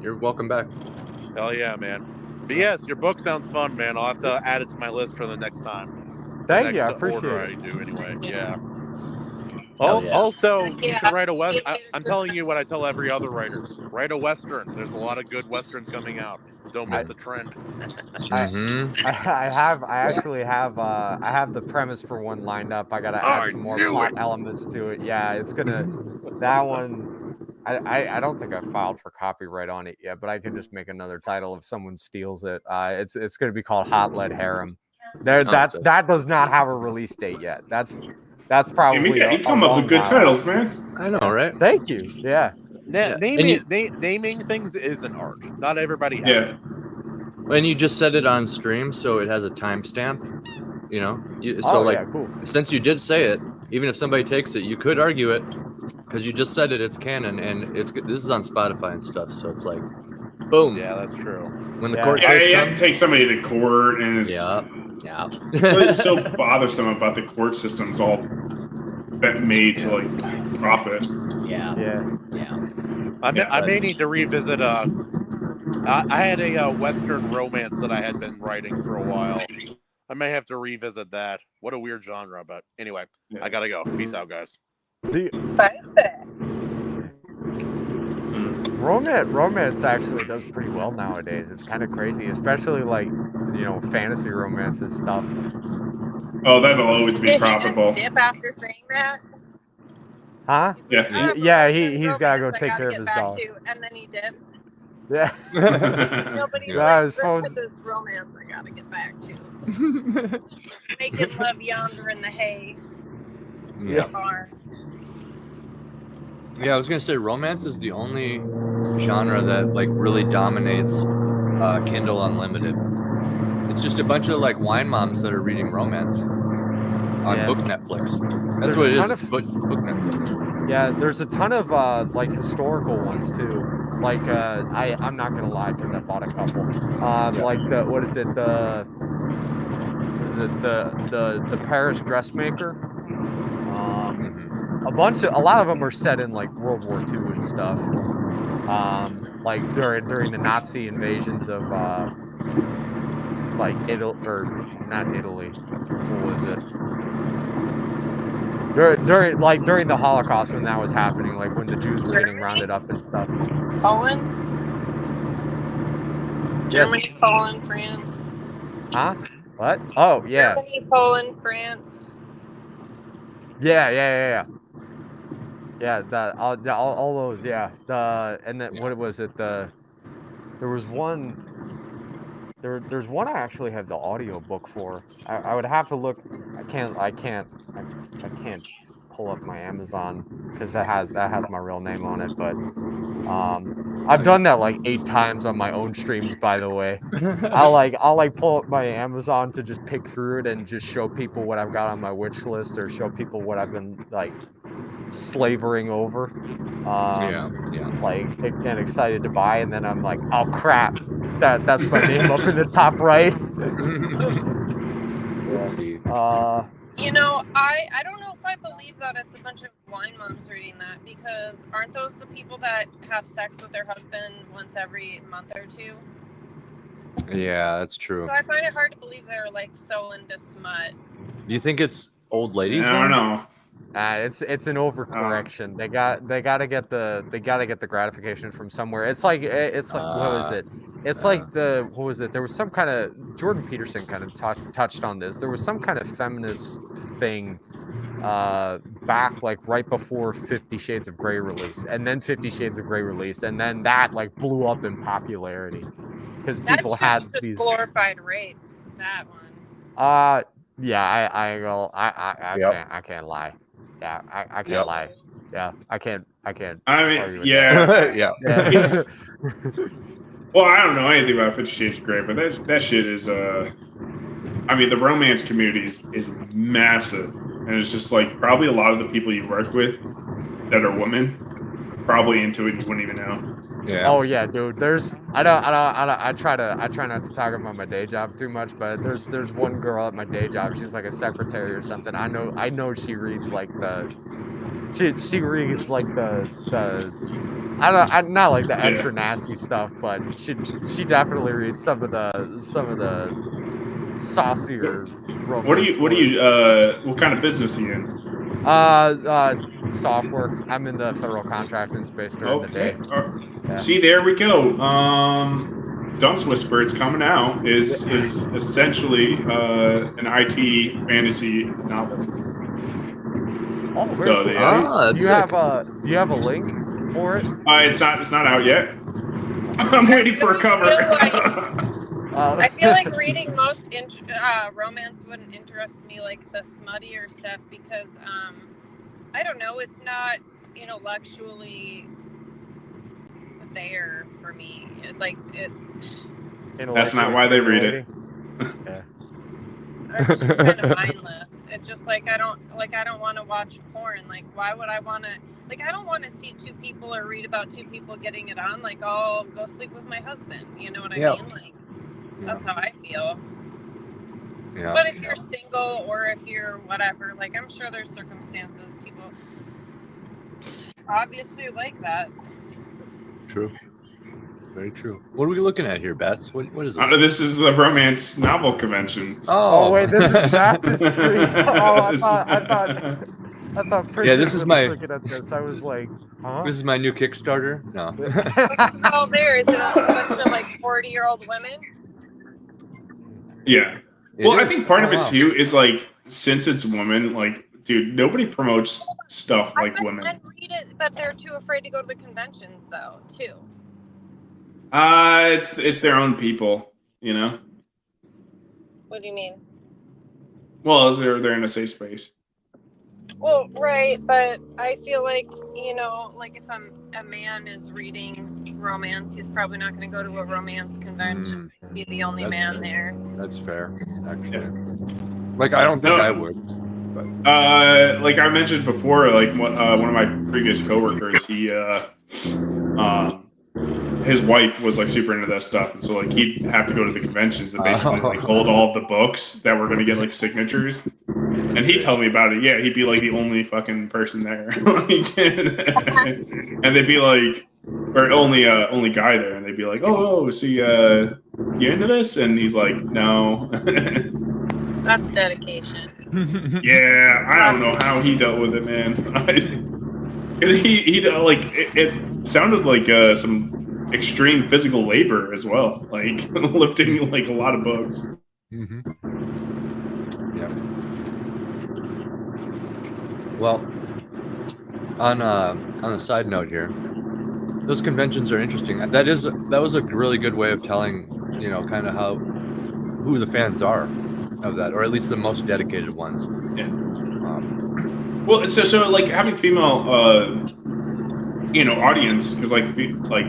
you're welcome back. hell yeah, man. But yes, your book sounds fun, man. I'll have to add it to my list for the next time. The Thank you. I next appreciate order it. I do anyway. Yeah. Hell yeah. Also, you Yeah. should write a west. I'm telling you what I tell every other writer: write a western. There's a lot of good westerns coming out. Don't miss the trend. Mm-hmm. I actually have I have the premise for one lined up. I gotta add some more plot elements to it. Yeah, it's gonna that one. I don't think I filed for copyright on it yet, but I can just make another title if someone steals it. It's gonna be called Hot Lead Harem. That does not have a release date yet. That's probably you come up with good titles, man. I know, right? Thank you. Yeah. Naming things is an art. Not everybody has it. And you just said it on stream, so it has a timestamp. You know, Yeah, cool. Since you did say it, even if somebody takes it, you could argue it because you just said it. It's canon, and this is on Spotify and stuff. So it's like, boom. Yeah, that's true. When the court case you have comes, to take somebody to court, and it's it's so bothersome about the court systems all made to like profit. Yeah. I may need to revisit. I had a Western romance that I had been writing for a while. I may have to revisit that. What a weird genre, but anyway, I gotta go. Peace out, guys. See, Spicy. romance actually does pretty well nowadays. It's kind of crazy, especially like fantasy romance and stuff. Oh, that'll always be Did profitable. he just dip after saying that? Huh? Yeah. He's gotta go take care of his dog. And then he dips. Yeah. Nobody's Yeah, like, suppose- look at this romance I gotta get back to. Making love yonder in the hay. Yeah. Bar. Yeah, I was gonna say romance is the only genre that like really dominates Kindle Unlimited. It's just a bunch of like wine moms that are reading romance on book Netflix. That's There's what it a is. ton It's book Netflix. Yeah, there's a ton of like historical ones too. Like I'm not gonna lie because I bought a couple. Like the Paris Dressmaker. A lot of them are set in like World War II and stuff. Like during the Nazi invasions of like Italy, or not Italy. What was it? During the Holocaust when that was happening, like when the Jews were getting rounded up and stuff. Poland? Yes. Germany, Poland, France. Huh? What? Oh yeah. Germany, Poland, France. Yeah. All those. Yeah. And then what was it? There was one. There's one I actually have the audio book for. I would have to look. I can't pull up my Amazon because that has my real name on it. But I've done that like 8 times on my own streams. By the way, I'll pull up my Amazon to just pick through it and just show people what I've got on my wish list or show people what I've been like slavering over. Like and excited to buy, and then I'm like, oh crap, that's my name up in the top right. I don't know if I believe that it's a bunch of wine moms reading that, because aren't those the people that have sex with their husband once every month or two? Yeah, that's true. So I find it hard to believe they're like so into smut. You think it's old ladies? I don't know. It's an overcorrection. They gotta get the gratification from somewhere. It's like what was it? It's like what was it? There was some kind of Jordan Peterson kind of touched on this. There was some kind of feminist thing back like right before 50 Shades of Grey released, and then 50 Shades of Grey released, and then that like blew up in popularity because people had just these glorified rape. That one. Yeah, I can't lie. Yeah, I can't lie. Yeah, I can't I can't. I argue mean, with yeah, that. Yeah. It's- well, I don't know anything about 50 Shades of Grey, but that shit is I mean, the romance community is massive, and it's just like probably a lot of the people you work with that are women are probably into it. You wouldn't even know. Yeah. Oh yeah, dude. There's I try not to talk about my day job too much, but there's one girl at my day job. She's like a secretary or something. I know she reads like she reads like the I'm not like the extra nasty stuff, but she definitely reads some of the saucier romance. What kind of business are you in? Software. I'm in the federal contracting space during the day. Yeah. See, there we go. Dunce Whisper, it's coming out, is essentially an IT fantasy novel. Oh, very So cool. that's Do you have a link for it? it's not out yet. I'm waiting for a cover. I feel like reading most romance wouldn't interest me, like the smuttier stuff, because I don't know, it's not intellectually there for me. That's not why they read it. Yeah. It's just kind of mindless. It's just like I don't want to watch porn. Like, why would I want to? Like, I don't want to see two people or read about two people getting it on. Like, I'll go sleep with my husband. You know what I mean? Like, that's how I feel. Yeah. But if you're single or if you're whatever, like, I'm sure there's circumstances people obviously like that. True. Very true. What are we looking at here, Bats? What is this? This is the romance novel convention. Oh wait, this is Bats' screen. Oh, I thought. Yeah, this is my. Looking at this, I was like, huh? This is my new Kickstarter. No. Oh, there is it a bunch of like 40-year-old women. Yeah. Well, I think part of it too is like, since it's women, like, dude, nobody promotes stuff like women. I read it, but they're too afraid to go to the conventions, though, too. It's their own people, you know. What do you mean? Well, they're in a safe space. Well, right, but I feel like, like if a man is reading romance, he's probably not going to go to a romance convention. Be the only man there. That's fair, actually. Like, I don't think I would. But. Like I mentioned before, like one of my previous coworkers, he his wife was like super into that stuff, and so like he'd have to go to the conventions and basically like hold all of the books that were going to get like signatures. And he'd tell me about it. Yeah, he'd be like the only fucking person there, and they'd be like, or only guy there, and they'd be like, oh, so you into this? And he's like, no. That's dedication. Yeah, I don't know how he dealt with it, man. He like it sounded like some extreme physical labor as well, like lifting like a lot of books. Mm-hmm. Yeah. Well, on a side note here, those conventions are interesting. That was a really good way of telling, kind of who the fans are of that, or at least the most dedicated ones. Yeah. Well, so like having female, audience, because like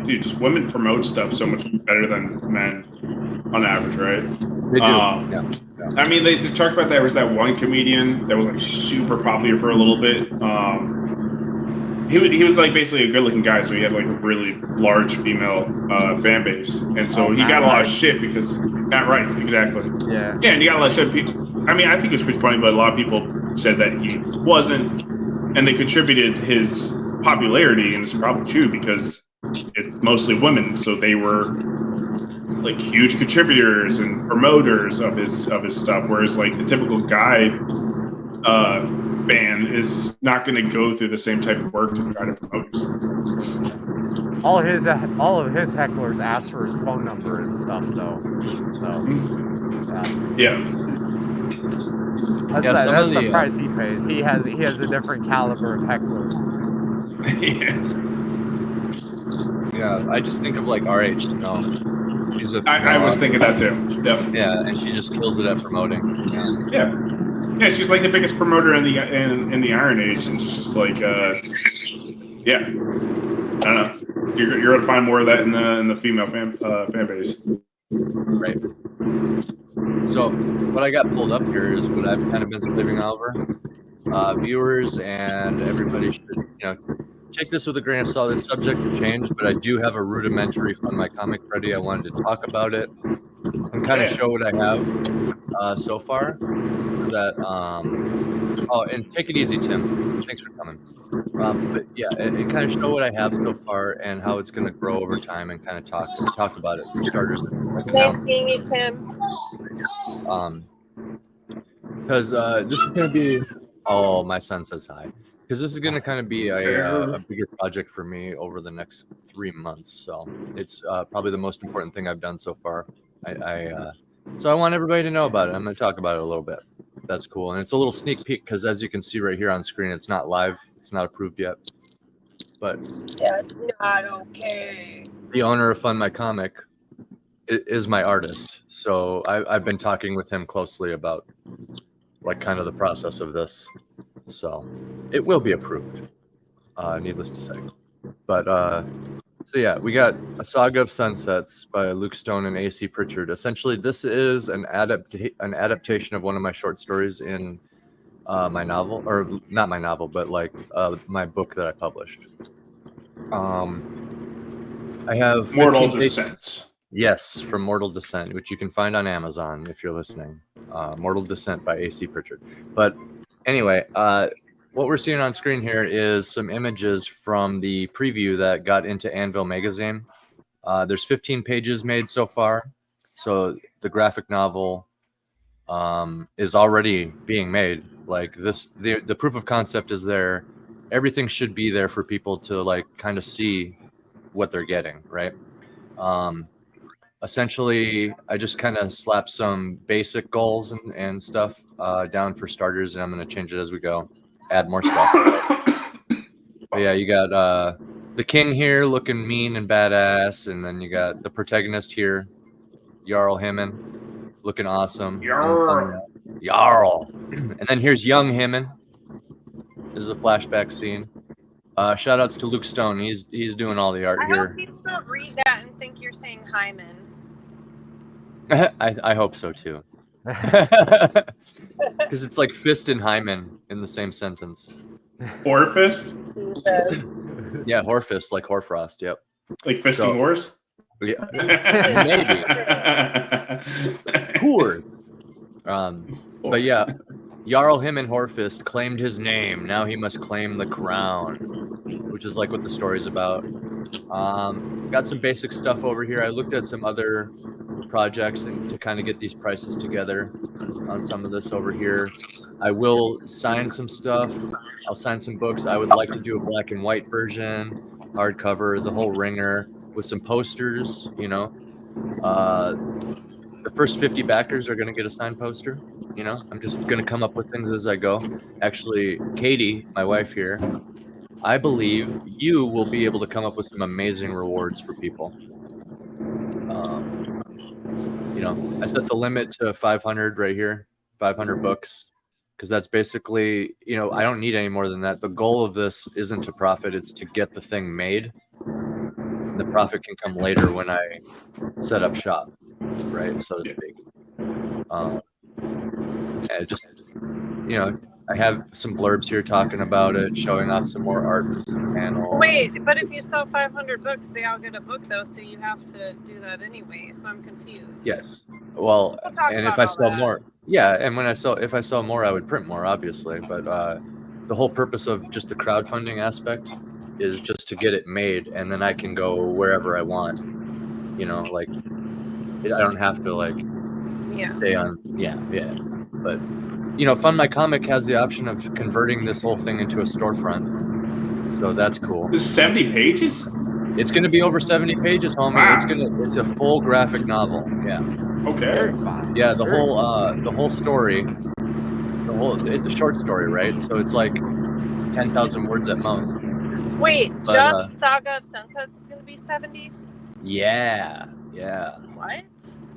dude, just women promote stuff so much better than men on average, right? They do. Yeah. I mean, they talked about that. There was that one comedian that was like super popular for a little bit. He was like basically a good-looking guy, so he had like a really large female fan base, and so he got a lot of shit because Matt Wright, exactly. Yeah, and he got a lot of shit. I mean, I think it was pretty funny, but a lot of people said that he wasn't, and they contributed his popularity, and it's probably true because it's mostly women, so they were like huge contributors and promoters of his stuff, whereas like the typical guy fan is not going to go through the same type of work to try to promote yourself. All of his hecklers asked for his phone number and stuff, though. So, yeah. That's the price he pays. He has a different caliber of heckler. Yeah, I just think of like RH. She's I was thinking that too. Yep. Yeah, and she just kills it at promoting. Yeah. Yeah, she's like the biggest promoter in the Iron Age, and she's just like Yeah, I don't know. You're gonna find more of that in the female fan base. Right. So what I got pulled up here is what I've kind of been slaving over. Viewers and everybody should, take this with a grain of salt. It's subject to change, but I do have a rudimentary Fund My Comic ready. I wanted to talk about it and kind of show what I have so far. That and take it easy, Tim. Thanks for coming. But yeah, it kind of show what I have so far and how it's going to grow over time, and kind of talk about it for starters. Nice seeing you, Tim. Because this is going to be. Oh, my son says hi. Because this is going to kind of be a bigger project for me over the next 3 months. So it's probably the most important thing I've done so far. So I want everybody to know about it. I'm going to talk about it a little bit. That's cool. And it's a little sneak peek because, as you can see right here on screen, it's not live. It's not approved yet. But that's not okay. The owner of Fund My Comic is my artist. So I've been talking with him closely about kind of the process of this. So it will be approved, needless to say. But so yeah, we got A Saga of Sunsets by Luke Stone and A.C. Pritchard. Essentially, this is an adaptation of one of my short stories in my novel, or not my novel, but my book that I published. I have Mortal Descent. Yes, from Mortal Descent, which you can find on Amazon if you're listening. Mortal Descent by A.C. Pritchard. But anyway, what we're seeing on screen here is some images from the preview that got into Anvil magazine. There's 15 pages made so far. So the graphic novel is already being made. The proof of concept is there. Everything should be there for people to kind of see what they're getting, right? Essentially, I just kind of slapped some basic goals and stuff down for starters, and I'm going to change it as we go. Add more stuff. But yeah, you got the king here looking mean and badass, and then you got the protagonist here, Jarl Himmen, looking awesome. Jarl. And then here's young Himmen. This is a flashback scene. Shout outs to Luke Stone. He's doing all the art here. I hope people don't read that and think you're saying Hyman. I hope so too. Because it's like fist and hymen in the same sentence. Horfist? Yeah, Horfist, like Horfrost, yep. Like fisting horse? Yeah. Maybe. Poor. But yeah, Jarl Himmen Horfist claimed his name. Now he must claim the crown, which is like what the story's about. Got some basic stuff over here. I looked at some other projects and to kind of get these prices together on some of this over here. I will sign some stuff. I'll sign some books. I would like to do a black and white version, hardcover, the whole ringer with some posters, The first 50 backers are going to get a signed poster. I'm just going to come up with things as I go. Actually, Katie, my wife here, I believe you will be able to come up with some amazing rewards for people. I set the limit to 500 right here, 500 books, because that's basically, I don't need any more than that. The goal of this isn't to profit, it's to get the thing made. And the profit can come later when I set up shop, right, so to speak. I have some blurbs here talking about it, showing off some more art and some panels. Wait, but if you sell 500 books, they all get a book though, so you have to do that anyway. So I'm confused. Yes. Well, and if I sell more, and if I sell more, I would print more, obviously. But the whole purpose of just the crowdfunding aspect is just to get it made, and then I can go wherever I want. I don't have to stay on. Yeah. But Fund My Comic has the option of converting this whole thing into a storefront, so that's cool. This is 70 pages? It's going to be over 70 pages, homie. Wow. It's a full graphic novel. Yeah. Okay. Yeah, the whole story. It's a short story, right? So it's like 10,000 words at most. Wait, just Saga of Sunsets is going to be 70? Yeah. What?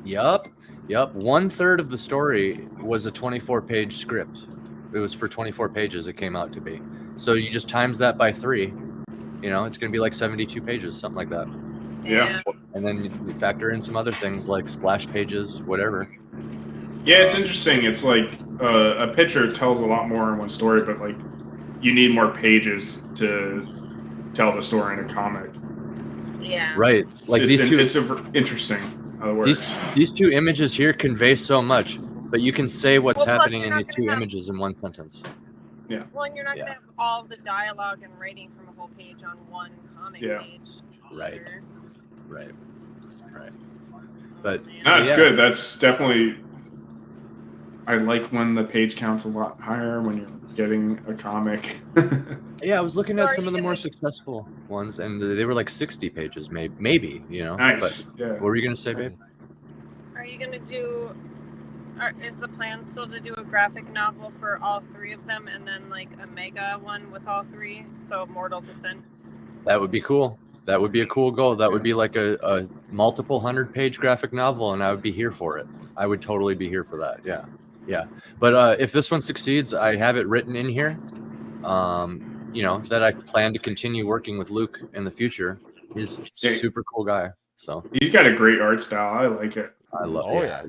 Yup. 1/3 of the story was a 24-page script. It was for 24 pages. It came out to be. So you just times that by 3, You know, it's going to be like 72 pages, something like that. Yeah. And then you factor in some other things like splash pages, whatever. Yeah, it's interesting. It's like a picture tells a lot more in one story, but like you need more pages to tell the story in a comic. Yeah. Right. Like it's these two. It's interesting how it works. These two images here convey so much, but you can say what's Well, plus happening you're in not these gonna two have- images in one sentence. Yeah. Well, and you're not Yeah. going to have all the dialogue and writing from a whole page on one comic page. Right. either. Right. But No, it's yeah. good. That's definitely. I like when the page count's a lot higher when you're getting a comic. Yeah, I was looking So at are some you of the more gonna- successful ones, and they were like 60 pages, maybe, you know. Nice. But Yeah. what were you gonna say, babe? Are you going to do... is the plan still to do a graphic novel for all three of them and then like a mega one with all three? So Mortal Descent? That would be cool. That would be a cool goal. That would be like a multiple 100-page graphic novel, and I would be here for it. I would totally be here for that. Yeah. But if this one succeeds, I have it written in here. You know, that I plan to continue working with Luke in the future. He's a super cool guy. So he's got a great art style. I like it. I love Oh, it. yeah.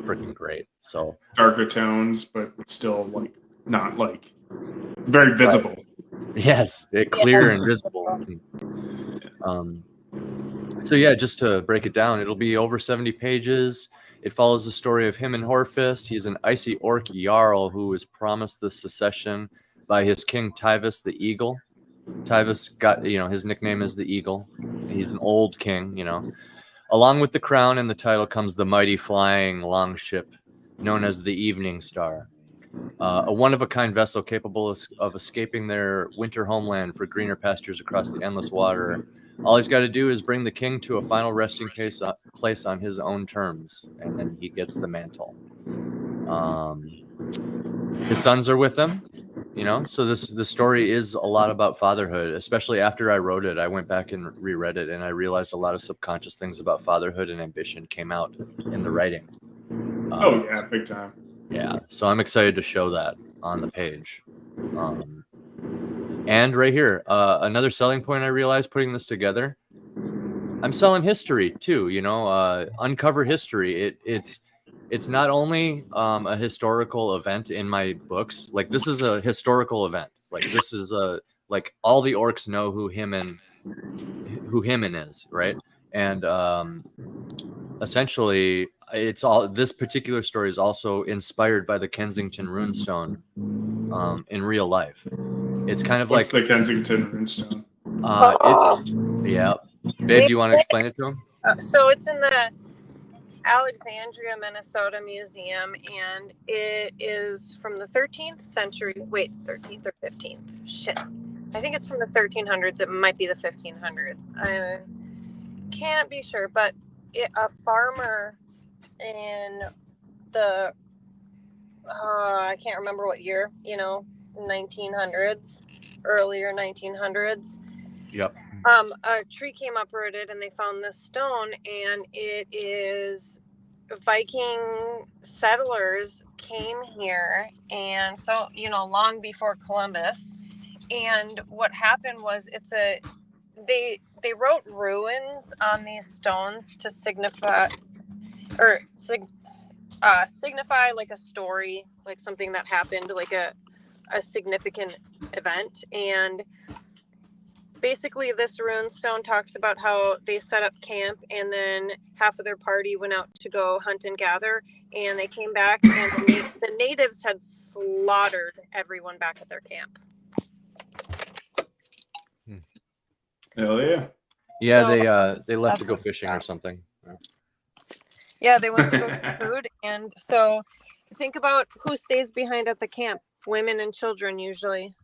Freaking great. So Darker tones, but still like not like very visible. yes, clear and visible. So yeah, just to break it down, it'll be over 70 pages. It follows the story of him and Horfist. He's an icy orc jarl who was promised the succession by his king Tyvus the Eagle. Tyvus got, you know, his nickname is the Eagle. He's an old king, you know. Along with the crown and the title comes the mighty flying longship known as the Evening Star. A one-of-a-kind vessel capable of escaping their winter homeland for greener pastures across the endless water. All he's got to do is bring the king to a final resting place on his own terms, and then he gets the mantle. His sons are with him, you know, so the story is a lot about fatherhood. Especially after I wrote it, I went back and reread it, and I realized a lot of subconscious things about fatherhood and ambition came out in the writing. Oh yeah, big time. Yeah, so I'm excited to show that on the page. And right here, another selling point I realized putting this together, I'm selling history too, you know, uncover history. It's not only a historical event in my books. Like this is a historical event. Like this is like all the orcs know who Himmin is, right? And essentially it's all, this particular story is also inspired by the Kensington runestone in real life. It's kind of What's like the Kensington runestone? Yeah, babe, do you want to explain it to him? So it's in the Alexandria, Minnesota Museum, and it is from the 13th century. Wait, 13th or 15th? Shit. I think it's from the 1300s. It might be the 1500s. I can't be sure, but a farmer in the I can't remember what year, you know, 1900s, earlier 1900s. Yep. A tree came uprooted and they found this stone, and it is Viking settlers came here, and so, you know, long before Columbus. And what happened was they wrote ruins on these stones to signify like a story, like something that happened, like a significant event. And basically this rune stone talks about how they set up camp, and then half of their party went out to go hunt and gather, and they came back and the natives had slaughtered everyone back at their camp. Hell yeah. Yeah, So, they left to that's go what- fishing or something. Yeah, they went to go get food. And so think about who stays behind at the camp. Women and children usually.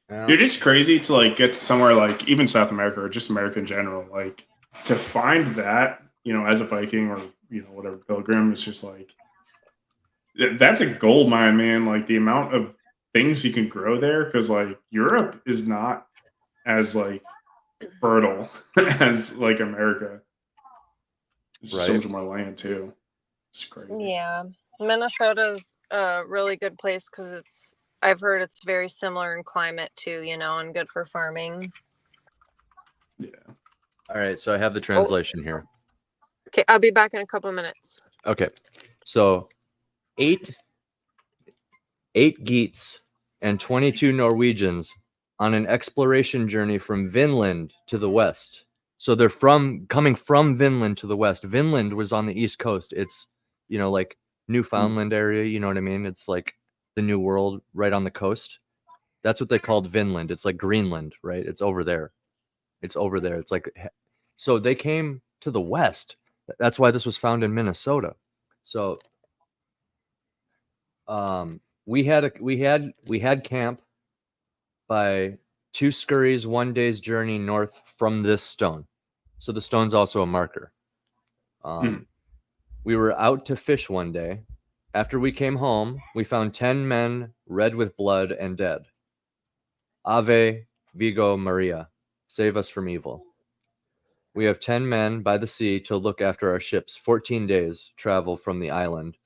Yeah. Dude, it's crazy to like get to somewhere like even South America or just America in general. Like to find that, you know, as a Viking or, you know, whatever pilgrim, it's just like that's a gold mine, man. Like the amount of things you can grow there, because like Europe is not as like fertile as like America. There's just so Right. much more land too. It's crazy. Yeah. Minnesota's a really good place because it's I've heard it's very similar in climate too, you know, and good for farming. Yeah. All right, so I have the translation here. Okay, I'll be back in a couple minutes. Okay, so eight Geats and 22 Norwegians on an exploration journey from Vinland to the west. So they're coming from Vinland to the west. Vinland was on the east coast. It's, you know, like Newfoundland area, you know what I mean? It's like the New World right on the coast. That's what they called Vinland. It's like Greenland, right? It's over there. It's over there. It's like, so they came to the west. That's why this was found in Minnesota. So we had camp by 2 scurries, 1 day's journey north from this stone. So the stone's also a marker. We were out to fish one day. After we came home, we found 10 men red with blood and dead. Ave Vigo Maria, save us from evil. We have 10 men by the sea to look after our ships. 14 days travel from the island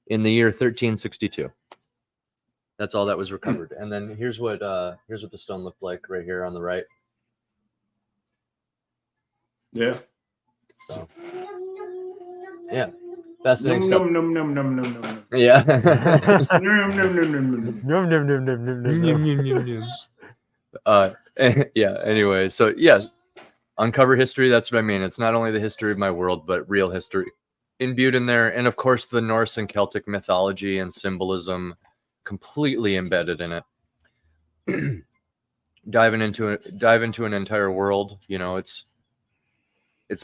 in the year 1362. That's all that was recovered. And then here's what the stone looked like right here on the right. Yeah. So yeah, fascinating Num stuff. num num num num num num. Yeah. Num num num num num. Yeah. Anyway, so yeah, uncover history. That's what I mean. It's not only the history of my world, but real history imbued in there, and of course the Norse and Celtic mythology and symbolism completely embedded in it. Dive into an entire world. You know, it's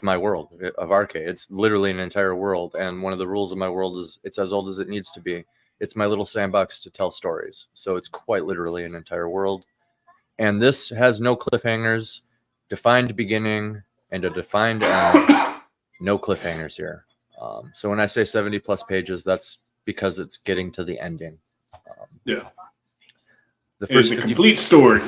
my world of RK. It's literally an entire world, and one of the rules of my world is it's as old as it needs to be. It's my little sandbox to tell stories. So it's quite literally an entire world. And this has no cliffhangers, defined beginning and a defined end. No cliffhangers here. So when I say 70 plus pages, that's because it's getting to the ending. Yeah. The It's first a complete story.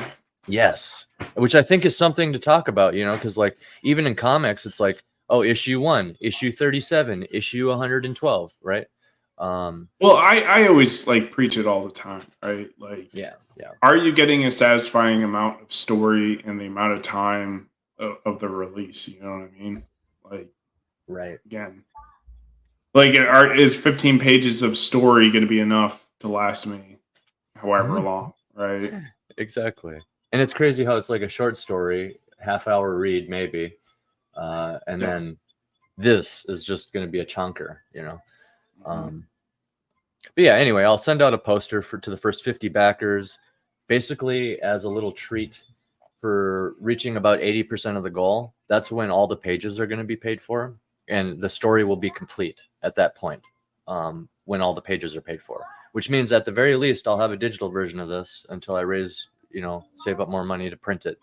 Yes, which I think is something to talk about, you know, because like even in comics, it's like, oh, issue 1, issue 37, issue 112, right? Well, I always like preach it all the time, right? Like, yeah. Are you getting a satisfying amount of story in the amount of time of the release? You know what I mean? Like, Right. Again, like, is 15 pages of story going to be enough to last me however long, right? Exactly. And it's crazy how it's like a short story, half-hour read maybe, and then this is just going to be a chunker, you know. But yeah, anyway, I'll send out a poster to the first 50 backers, basically as a little treat for reaching about 80% of the goal. That's when all the pages are going to be paid for, and the story will be complete at that point, when all the pages are paid for. Which means at the very least, I'll have a digital version of this until I save up more money to print it.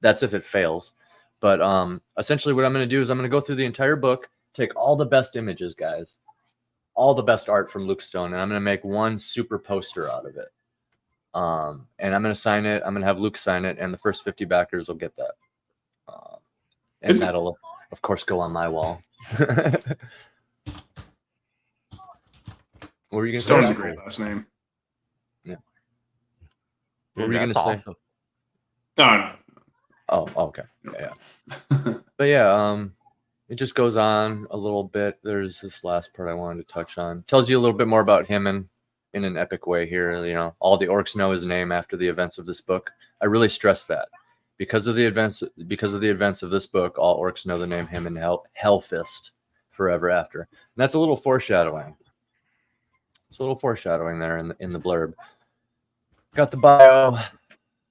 That's if it fails. But essentially what I'm going to do is I'm going to go through the entire book, take all the best images, guys, all the best art from Luke Stone, and I'm going to make one super poster out of it. And I'm going to sign it. I'm going to have Luke sign it, and the first 50 backers will get that. And that'll, of course, go on my wall. What were you going to say? Stone's a great last name. Yeah. What were you going to say? Awesome. No. Oh, okay. Yeah. But yeah, it just goes on a little bit. There's this last part I wanted to touch on. Tells you a little bit more about him in an epic way here. You know, all the orcs know his name after the events of this book. I really stress that. Because of the events of this book, all orcs know the name him and Hellfist forever after. And that's a little foreshadowing. It's a little foreshadowing there in the blurb. Got the bio.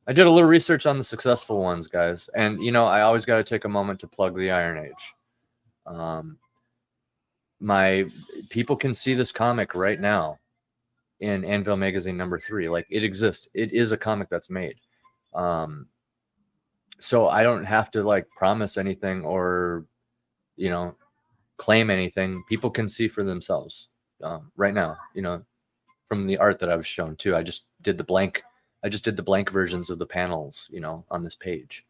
I did a little research on the successful ones, guys. And, you know, I always got to take a moment to plug the Iron Age. My people can see this comic right now in Anvil Magazine #3. Like, it exists. It is a comic that's made. So I don't have to, like, promise anything or, you know, claim anything. People can see for themselves right now, you know, from the art that I was shown too. I just did the blank versions of the panels, you know, on this page.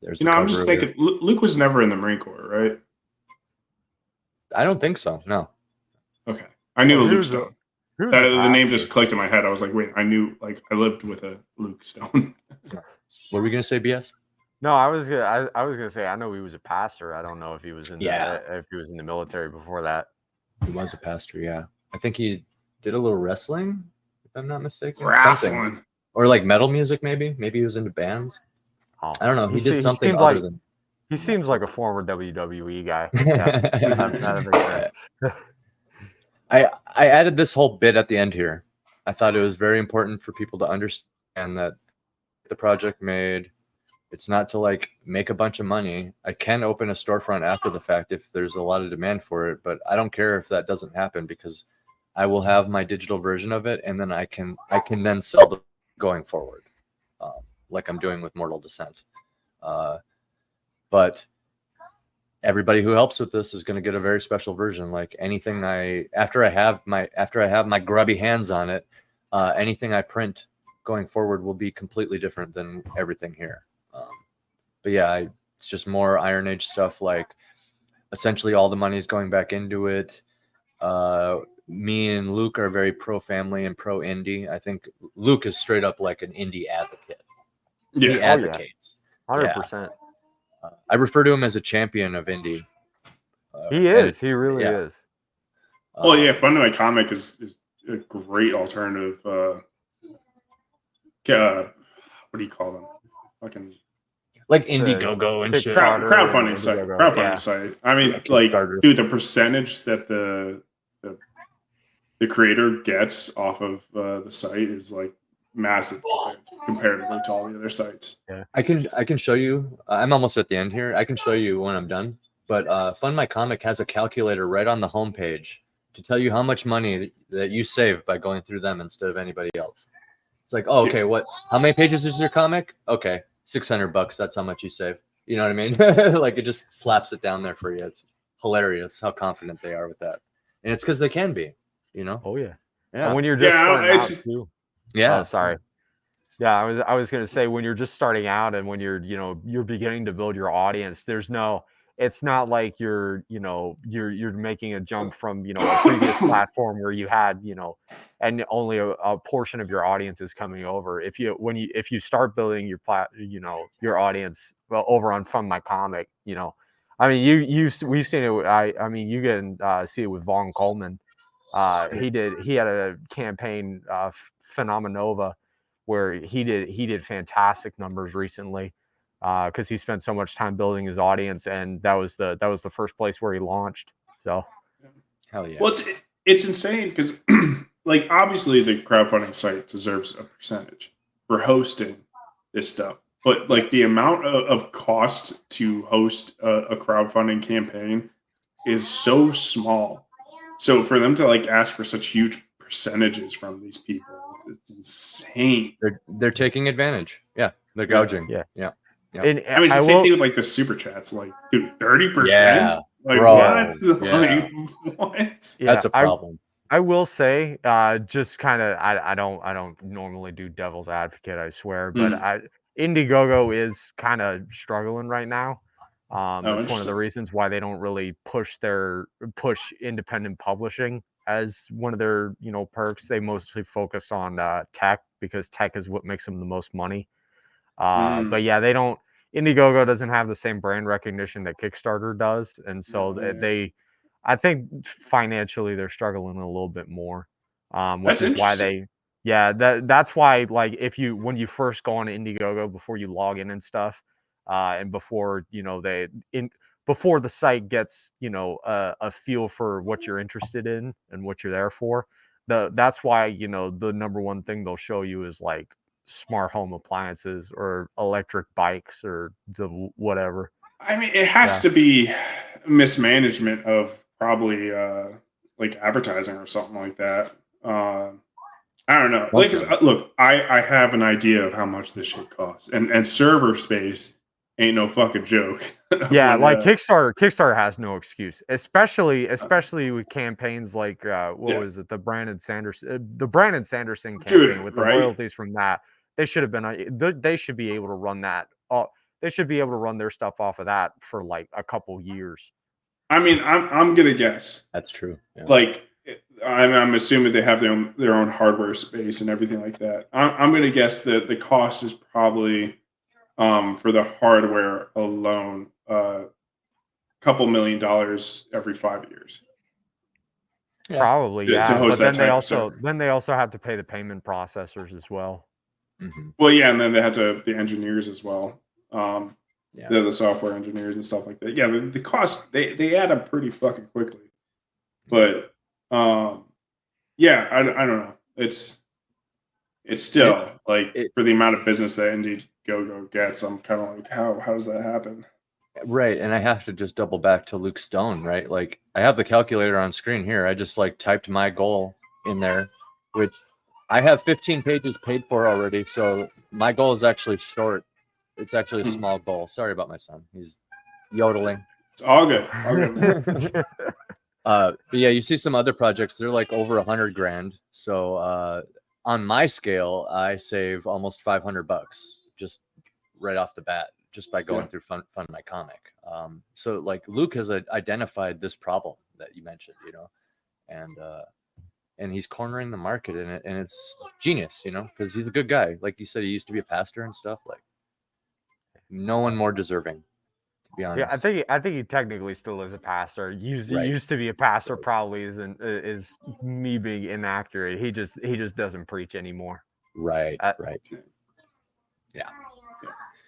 There's You know, I'm just thinking, Luke was never in the Marine Corps, right? I don't think so. No. Okay. I knew Luke Stone. Who's The name pastor? just clicked in my head. I was like, wait, I knew, like, I lived with a Luke Stone. What were we gonna say, BS? No, I was gonna say I know he was a pastor. I don't know if he was in Yeah. if he was in the military before that. He was a pastor, yeah. I think he did a little wrestling, if I'm not mistaken. Something. Wrestling. Or like metal music, maybe. Maybe he was into bands. Oh, I don't know. He did something seems other like than. he seems like a former WWE guy. Yeah, that makes sense. I added this whole bit at the end here. I thought it was very important for people to understand that the project made. It's not to like make a bunch of money. I can open a storefront after the fact if there's a lot of demand for it, but I don't care if that doesn't happen because I will have my digital version of it, and then I can then sell them going forward, like I'm doing with Mortal Descent. But everybody who helps with this is going to get a very special version. Like anything after I have my grubby hands on it, anything I print going forward will be completely different than everything here. But yeah, it's just more Iron Age stuff. Like essentially all the money is going back into it. Me and Luke are very pro family and pro indie. I think Luke is straight up like an indie advocate. Yeah. He advocates. 100%. I refer to him as a champion of indie. He is. He really yeah. is. Well, yeah, Fun to My Comic is a great alternative. What do you call them? Fucking like Indiegogo and shit. Crowdfunding site. Indiegogo, Crowdfunding yeah. site. I mean, Yeah, like, Kickstarter. dude, the percentage that the creator gets off of the site is like massive comparatively to all the other sites. Yeah. I can show you. I'm almost at the end here. I can show you when I'm done. But Fund My Comic has a calculator right on the homepage to tell you how much money that you save by going through them instead of anybody else. It's like, oh, okay, what? How many pages is your comic? Okay, $600. That's how much you save. You know what I mean? Like it just slaps it down there for you. It's hilarious how confident they are with that, and it's because they can be. You know? Oh yeah. Yeah. And when you're just starting out too. Yeah. Oh, sorry. Yeah, I was gonna say when you're just starting out and when you're beginning to build your audience, it's not like you're making a jump from a previous platform where you had and only a portion of your audience is coming over. If you start building your audience over on Fund My Comic, I mean we've seen it. I mean you can see it with Vaughn Coleman. He had a campaign Phenomenova where he did fantastic numbers recently because he spent so much time building his audience, and that was the first place where he launched. So hell yeah. Well, it's insane because like obviously the crowdfunding site deserves a percentage for hosting this stuff, but like the amount of cost to host a crowdfunding campaign is so small. So for them to like ask for such huge percentages from these people, it's insane. They're taking advantage. Yeah, they're gouging. Yeah. Yeah. And I mean, it's the same thing with like the super chats. Like, dude, 30%. Yeah, like bro. what? Yeah. Like, what? Yeah, That's a problem. I will say, just kind of, I don't normally do devil's advocate, I swear, but Indiegogo is kind of struggling right now. It's one of the reasons why they don't really push independent publishing as one of their perks. They mostly focus on tech because tech is what makes them the most money. But yeah, Indiegogo doesn't have the same brand recognition that Kickstarter does, and so I think financially they're struggling a little bit more, which is why that's why like when you first go on Indiegogo before you log in and stuff, and before before the site gets a feel for what you're interested in and what you're there for, that's why the number one thing they'll show you is like smart home appliances or electric bikes or the whatever. I mean, it has to be mismanagement of probably like advertising or something like that. I don't know. Like, look, I have an idea of how much this shit costs, and server space ain't no fucking joke. Yeah, like Kickstarter has no excuse, especially with campaigns like was it the Brandon Sanderson campaign with the royalties from that. They should have been. They should be able to run that. They should be able to run their stuff off of that for like a couple years. I mean, I'm gonna guess that's true. Yeah. Like I'm assuming they have their own hardware space and everything like that. I'm going to guess that the cost is probably for the hardware alone, couple $1 million every 5 years. Probably, To yeah. host But that then type of server. they also have to pay the payment processors as well. Well, yeah, and then they have the engineers as well. They're the software engineers and stuff like that. Yeah, the cost they add up pretty fucking quickly. But yeah, I don't know. It's still for the amount of business that Indiegogo gets, I'm kind of like, how does that happen? Right, and I have to just double back to Luke Stone, right? Like, I have the calculator on screen here. I just like typed my goal in there, which I have 15 pages paid for already. So my goal is actually short. It's actually a small goal. Sorry about my son. He's yodeling. It's all good. All good. But yeah, you see some other projects, they're like over 100 grand. So on my scale, I save almost $500 just right off the bat, just by going through Fund My Comic. So like Luke has identified this problem that you mentioned, you know, and he's cornering the market in it, and it's genius, you know, because he's a good guy. Like you said, he used to be a pastor and stuff. Like, no one more deserving, to be honest. Yeah, I think he technically still is a pastor. Used to be a pastor. Probably is me being inaccurate. He just doesn't preach anymore. Right. Yeah.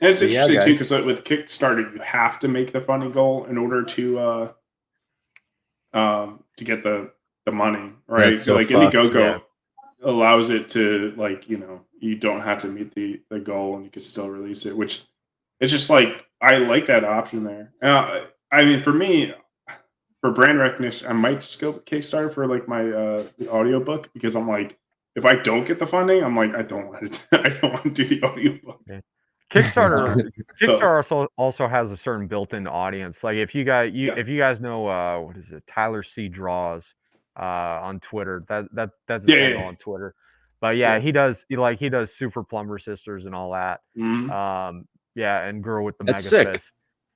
And it's interesting too, because with Kickstarter, you have to make the funding goal in order to get the money, right? So like Indiegogo allows it to, like, you know, you don't have to meet the goal and you can still release it, which it's just like, I like that option there. I mean, for me, for brand recognition, I might just go with Kickstarter for like my the audiobook, because I'm like, if I don't get the funding, I'm like, I don't want to do the audiobook. Yeah. Kickstarter also has a certain built-in audience. Like if you guys know what is it, Tyler C. Draws on Twitter. That's his handle on Twitter. But he does Super Plumber Sisters and all that. And Girl with the Mega Fist.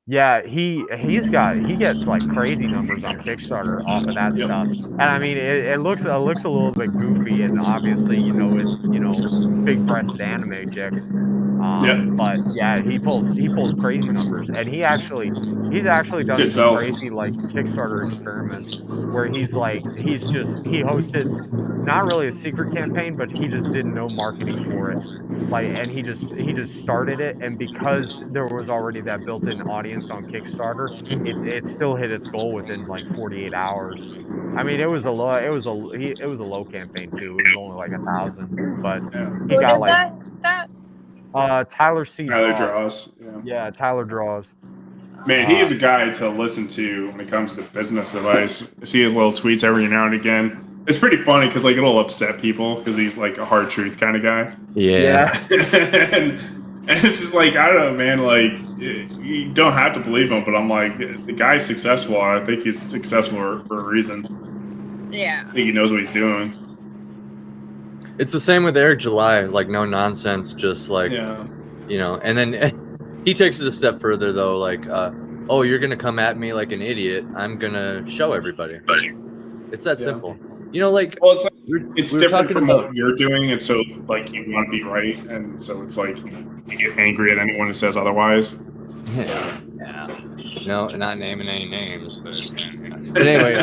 Yeah, he gets like crazy numbers on Kickstarter off of that stuff. And I mean, it looks a little bit goofy, and obviously, you know, it's, you know, big-breasted anime chicks. But yeah, he pulls crazy numbers, and he's actually done some crazy like Kickstarter experiments where he hosted not really a secret campaign, but he just did no marketing for it. Like, and he just started it, and because there was already that built-in audience on Kickstarter, it still hit its goal within like 48 hours. I mean, it was a low campaign too. It was only like 1,000, but he Who got did like that? Tyler C. Draws. Yeah, Tyler Draws. Man, he is a guy to listen to when it comes to business advice. I see his little tweets every now and again. It's pretty funny because like it'll upset people because he's like a hard truth kind of guy. Yeah. and it's just like, I don't know, man. Like, you don't have to believe him, but I'm like, the guy's successful. I think he's successful for a reason. Yeah. I think he knows what he's doing. It's the same with Eric July. Like, no nonsense, just like, you know. And then he takes it a step further though. Like, oh, you're gonna come at me like an idiot. I'm gonna show everybody. It's that simple. You know, like, well, it's different from about what you're doing, and so like you want to be right, and so it's like you get angry at anyone who says otherwise. Yeah. No, not naming any names, but anyway,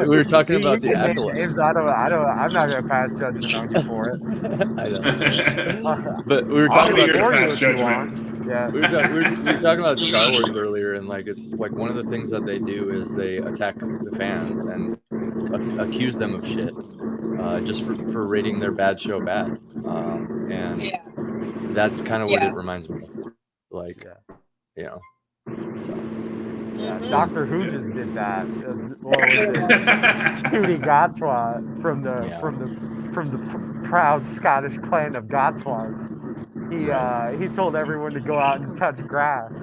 we were talking about the acolyte. Names, I'm not gonna pass judgment on you for it. I know. But we were talking about pass judgment. Yeah, we were talking about Star Wars earlier, and like it's like one of the things that they do is they attack the fans and accuse them of shit, just for rating their bad show bad, and that's kind of what it reminds me of, like, you know. So. Yeah, Doctor Who just did that. What was it? Judy Gatwa from the proud Scottish clan of Gatwas. He told everyone to go out and touch grass.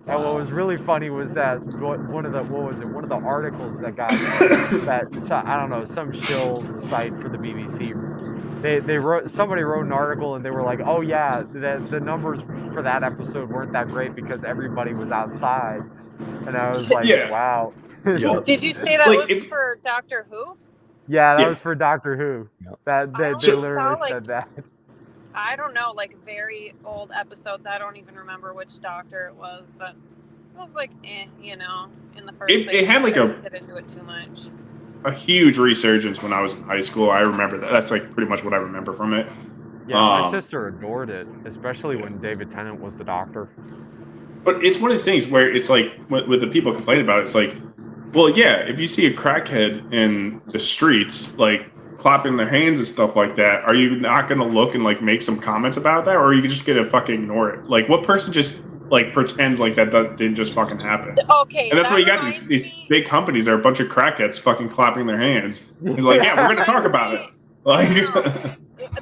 And what was really funny was that one of the articles that got I don't know, some shill site for the BBC. Somebody wrote an article and they were like, oh yeah, the numbers for that episode weren't that great because everybody was outside. And I was like, wow. Did you say that was for Doctor Who? Yeah, that Yeah. was for Doctor Who. Yep. That they I only literally saw, said that. I don't know, like very old episodes. I don't even remember which doctor it was, but it was like, you know, in the first place. It had like I didn't get into it too much. a huge resurgence when I was in high school. I remember that. That's like pretty much what I remember from it. Yeah, my sister adored it, especially when David Tennant was the Doctor. But it's one of those things where it's like, with the people complaining about it, it's like, well, yeah, if you see a crackhead in the streets, like clapping their hands and stuff like that, are you not going to look and like make some comments about that, or are you just going to fucking ignore it? Like, what person just like pretends like that didn't just fucking happen? Okay, And that's that why you got reminds these me- big companies that are a bunch of crackheads fucking clapping their hands. It's like, yeah, we're going to talk about it. Like,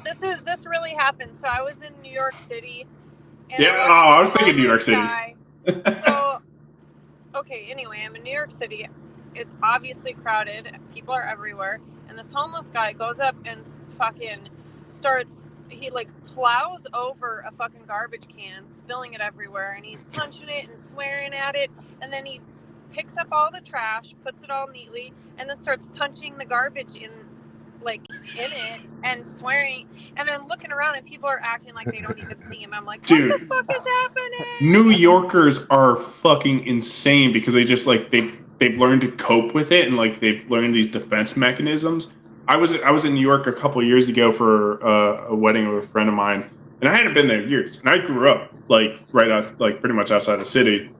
this really happened. So I was in New York City. And yeah, I was thinking New York City. So, okay, anyway, I'm in New York City. It's obviously crowded. People are everywhere. And this homeless guy goes up and fucking he like plows over a fucking garbage can, spilling it everywhere. And he's punching it and swearing at it. And then he picks up all the trash, puts it all neatly, and then starts punching the garbage in it and swearing, and then looking around and people are acting like they don't even see him. I'm like, what the fuck is happening? New Yorkers are fucking insane because they just like they've learned to cope with it, and like they've learned these defense mechanisms. I was in New York a couple of years ago for a wedding of a friend of mine, and I hadn't been there in years. And I grew up like right out, like pretty much outside the city,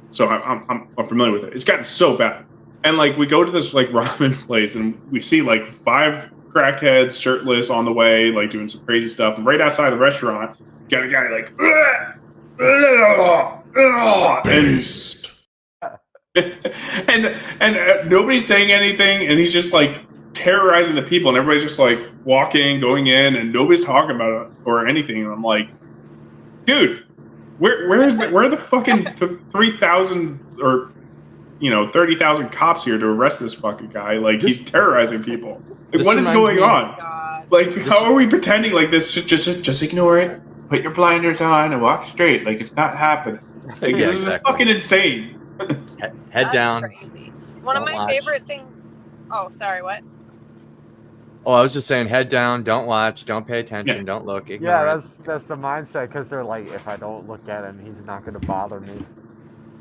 so I'm familiar with it. It's gotten so bad. And like we go to this like ramen place and we see like 5 crackheads shirtless on the way, like doing some crazy stuff. And right outside the restaurant, got a guy like, and nobody's saying anything, and he's just like terrorizing the people, and everybody's just like walking, going in, and nobody's talking about it or anything. And I'm like, dude, where are the fucking 3,000 or 30,000 cops here to arrest this fucking guy? Like, he's terrorizing people. Like, what is going on? Like, how are we pretending like this? Just ignore it. Put your blinders on and walk straight. Like, it's not happening. Like, Yeah, this exactly. is fucking insane. Head That's down. crazy. One of Don't my watch. favorite things. Oh, sorry. What? Oh, I was just saying, head down. Don't watch. Don't pay attention. Yeah. Don't look. Ignore Yeah, it. that's the mindset, because they're like, if I don't look at him, he's not going to bother me.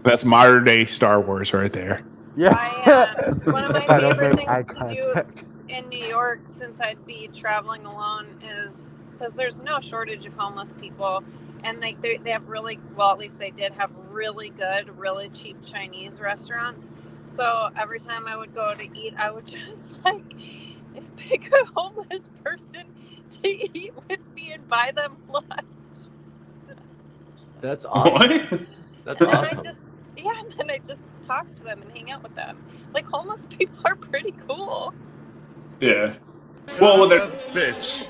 That's modern day Star Wars right there. Yeah. One of my If I don't favorite make eye things to do contact. in New York, since I'd be traveling alone, is because there's no shortage of homeless people, and they have really, well, at least they did have really good, really cheap Chinese restaurants. So every time I would go to eat, I would just like pick a homeless person to eat with me and buy them lunch. That's awesome. What? That's And awesome. and then I just talk to them and hang out with them. Like, homeless people are pretty cool. Yeah. Well, they're bitch.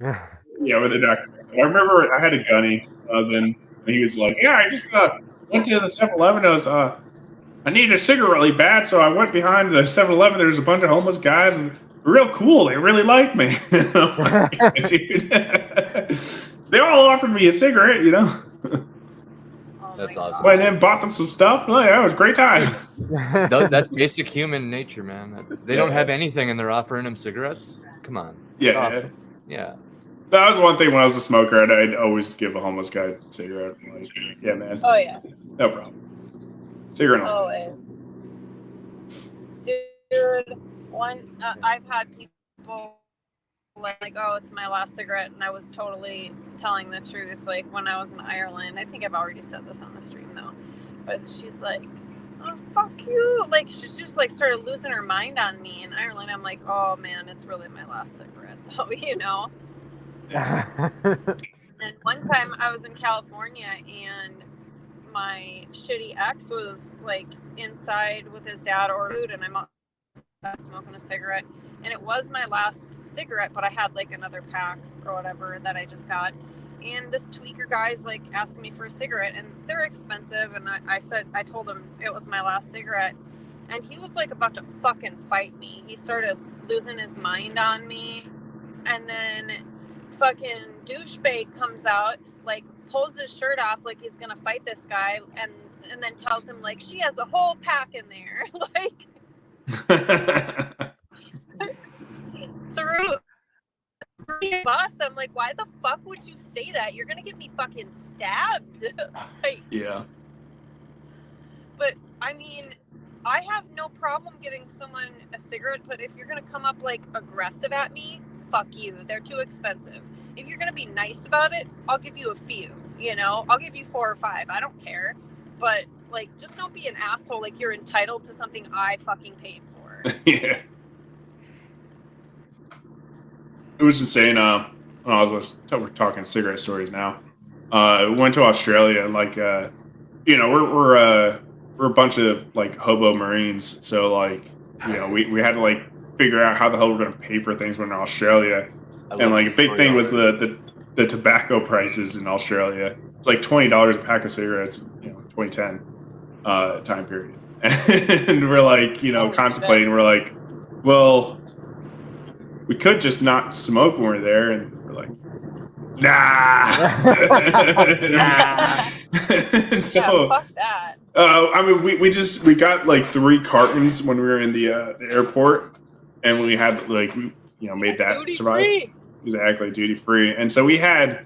yeah, with the doctor. I remember I had a gunny when I was in, and he was like, "Yeah, I just went to the 7-Eleven. I was I needed a cigarette really bad, so I went behind the 7-Eleven. There was a bunch of homeless guys, and they're real cool. They really liked me." I'm like, dude, they all offered me a cigarette, Oh That's my awesome. God. Went in, bought them some stuff. Oh, yeah, it was a great time. That's basic human nature, man. They don't have anything and they're offering them cigarettes. Come on. That's Yeah. awesome. Yeah. That was one thing when I was a smoker. I'd always give a homeless guy a cigarette. I'm like, yeah, man. Oh, yeah. No problem. Cigarette. Always. Dude, I've had people like, oh, it's my last cigarette, and I was totally telling the truth. Like, when I was in Ireland, I think I've already said this on the stream though, but she's like, oh, fuck you. Like, she just like started losing her mind on me in Ireland. I'm like, oh man, it's really my last cigarette though, And one time I was in California, and my shitty ex was like inside with his dad or food, and I'm outside smoking a cigarette, and it was my last cigarette, but I had like another pack or whatever that I just got, and this tweaker guy's like asking me for a cigarette, and they're expensive, and I told him it was my last cigarette, and he was like about to fucking fight me. He started losing his mind on me, and then fucking douchebag comes out, like pulls his shirt off like he's gonna fight this guy, and then tells him like she has a whole pack in there. Like, through the bus. I'm like, why the fuck would you say that? You're gonna get me fucking stabbed. Like, Yeah. but I mean, I have no problem giving someone a cigarette, but if you're gonna come up like aggressive at me, fuck you. They're too expensive. If you're gonna be nice about it, I'll give you a few. You know, I'll give you 4 or 5. I don't care. But like, just don't be an asshole. Like you're entitled to something I fucking paid for. Yeah. It was insane. We're talking cigarette stories now. We went to Australia, and like, you know, we're a bunch of like hobo Marines, so like, you know, we had to like figure out how the hell we're gonna pay for things when in Australia, and like a big thing was the tobacco prices in Australia. It's like $20 a pack of cigarettes, you know, 2010 time period, and we're like, you know, contemplating. We're like, well, we could just not smoke when we're there, and we're like, nah. And so, yeah, fuck that. I mean, we got like 3 cartons when we were in the airport, and we had like made that duty survive. Free. Exactly, duty free. And so we got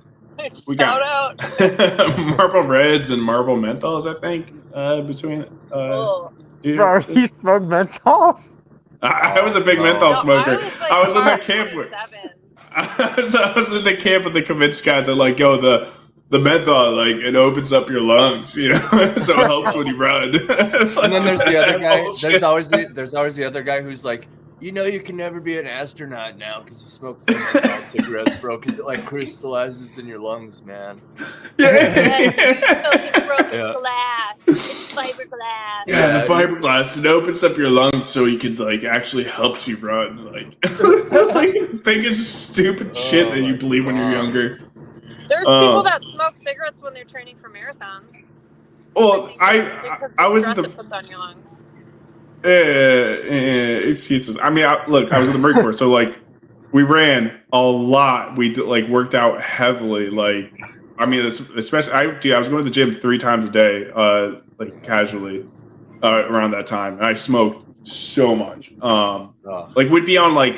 Shout out. Marlboro Reds and Marlboro Menthols, I think, between. Bro, he smoked menthols? I was a big menthol smoker. I was in that camp with. 27. I was in the camp with the convinced guys that like, yo, the menthol, like, it opens up your lungs, you know, so it helps when you run. And then there's the other guy. There's always the other guy who's like, you know, you can never be an astronaut now because you smoke some menthol cigarettes, bro, because it like crystallizes in your lungs, man. It's broken glass. It's fiberglass. Yeah, the fiberglass, it opens up your lungs so you could like actually helps you run. Like, like think it's stupid shit that you believe when you're younger. There's people that smoke cigarettes when they're training for marathons. Well, I was stress the it puts on your lungs. Excuses. I mean, I was in the Marine Corps, so like we ran a lot. We like worked out heavily. Like, I mean, especially I was going to the gym 3 times a day, like casually, around that time, and I smoked so much. Like we'd be on like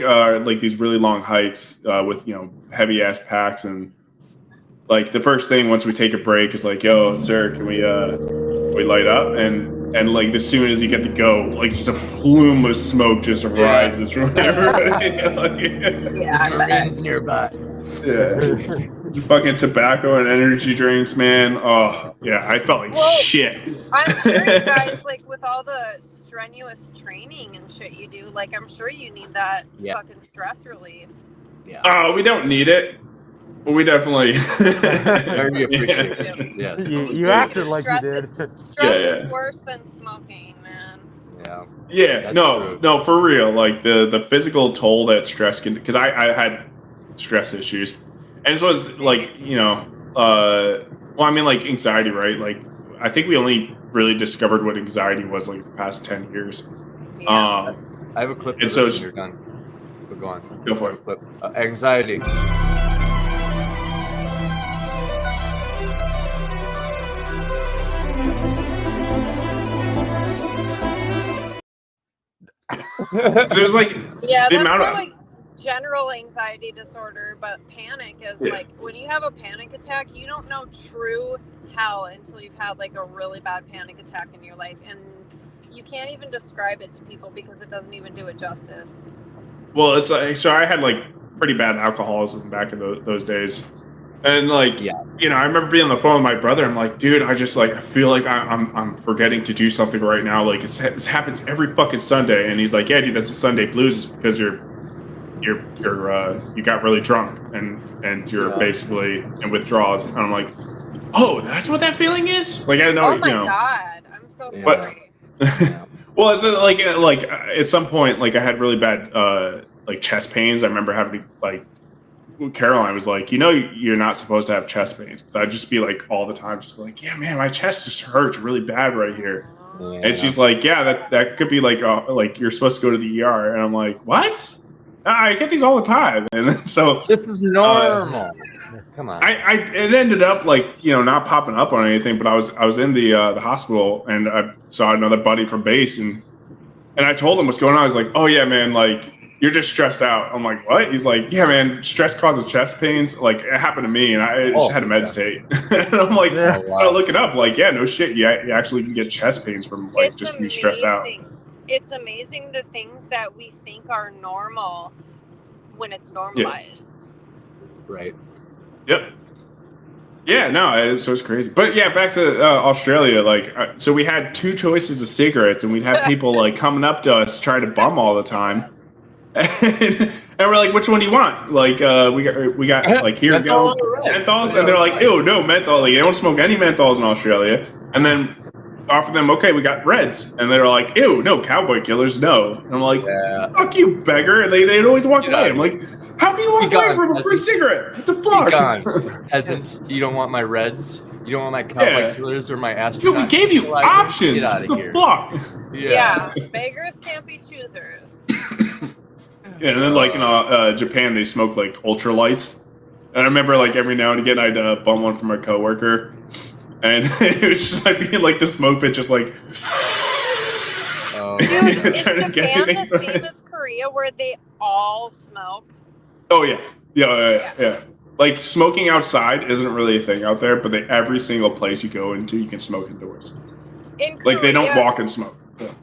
these really long hikes with heavy ass packs, and like the first thing once we take a break is like, yo, sir, can we light up? And like as soon as you get to go, like just a plume of smoke just rises from everybody. Marines nearby. Yeah. Fucking tobacco and energy drinks, man. Oh yeah, I felt like shit. I'm sure you guys, like with all the strenuous training and shit you do, like I'm sure you need that fucking stress relief. Yeah. Oh, we don't need it. But we definitely very appreciate it. Yes. You acted like you did. Stress is worse than smoking, man. Yeah. Yeah. That's no, for real. Like the physical toll that stress can, because I had stress issues, and so it's like well, I mean like anxiety, right? Like I think we only really discovered what anxiety was like the past 10 years. Yeah. I have a clip. And so you're done. But go on. Go for it. Clip. Anxiety. There's like that's more like general anxiety disorder, but panic is like when you have a panic attack, you don't know true hell until you've had like a really bad panic attack in your life, and you can't even describe it to people because it doesn't even do it justice. Well, it's like, so I had like pretty bad alcoholism back in those days. And like, I remember being on the phone with my brother. I'm like, dude, I just like, I feel like I'm forgetting to do something right now. Like this happens every fucking Sunday. And he's like, yeah, dude, that's the Sunday blues. It's because you got really drunk and you're basically in withdrawals. And I'm like, oh, that's what that feeling is? Like, I know, oh my God, I'm so sorry. Well, it's like at some point, like I had really bad like chest pains. I remember having to like, Caroline was like, you're not supposed to have chest pains, because I'd just be like all the time, just be like, yeah, man, my chest just hurts really bad right here. Yeah. And she's like, yeah, that could be like you're supposed to go to the ER. And I'm like, what? I get these all the time. And then, so this is normal. Come on. It ended up like not popping up on anything, but I was in the hospital, and I saw another buddy from base, and And I told him what's going on. I was like, oh yeah, man, like you're just stressed out. I'm like, what? He's like, yeah, man, stress causes chest pains. Like it happened to me, and I just had to meditate. And I'm like, Yeah. Oh, wow. gotta look it up. Like, yeah, no shit. You actually can get chest pains from like It's just being stressed out. It's amazing the things that we think are normal when it's normalized. Right. Yep. Yeah, no, so it's crazy. But yeah, back to Australia. Like, so we had 2 choices of cigarettes, and we'd have people like coming up to us trying to bum all the time. And we're like, which one do you want? Like, we got like, here you go, menthols. And they're like, ew, no menthol. Like, they don't smoke any menthols in Australia. And then offer them, okay, we got reds. And they're like, ew, no, cowboy killers, no. And I'm like, fuck you, beggar. And they'd always walk away. I'm like, how can you walk away from a free cigarette? What the fuck? Be gone, peasant. You don't want my reds? You don't want my cowboy killers or my astronauts? Dude, we gave you options. Get out of what here. The fuck? Yeah, beggars can't be choosers. Yeah, and then like in Japan, they smoke like ultralights. And I remember like every now and again, I'd bum one from my coworker, and it was just like being like the smoke pit, just like. Dude, is Japan the same as Korea, where they all smoke? Oh yeah. Like smoking outside isn't really a thing out there, but every single place you go into, you can smoke indoors. In Korea, like they don't walk and smoke. Yeah.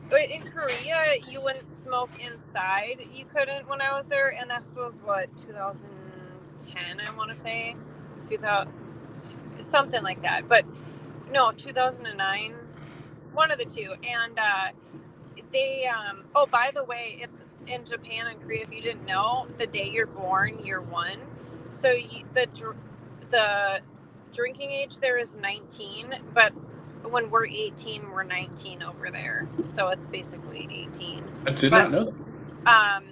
But in Korea, you wouldn't smoke inside. You couldn't when I was there, and that was what 2010, I want to say, 2000, something like that. But no, 2009, one of the two. And they, oh, by the way, it's in Japan and Korea. If you didn't know, the day you're born, you're 1. So the drinking age there is 19, but when we're 18, we're 19 over there. So it's basically 18. I did not know that.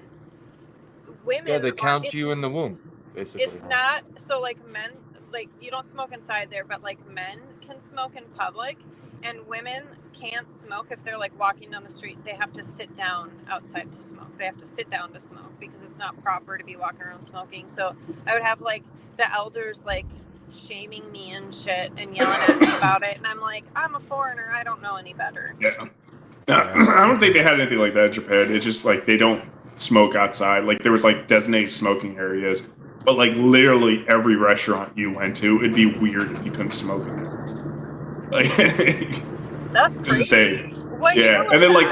Women. Yeah, they count you in the womb, basically. It's not so like men, like you don't smoke inside there, but like men can smoke in public, and women can't smoke if they're like walking down the street. They have to sit down outside to smoke. They have to sit down to smoke because it's not proper to be walking around smoking. So I would have like the elders like shaming me and shit and yelling at me about it, and I'm like, I'm a foreigner, I don't know any better. Yeah. No, I don't think they had anything like that in Japan. It's just like they don't smoke outside. Like there was like designated smoking areas, but like literally every restaurant you went to, it'd be weird if you couldn't smoke in there. Like that's crazy. Insane. What yeah, and then like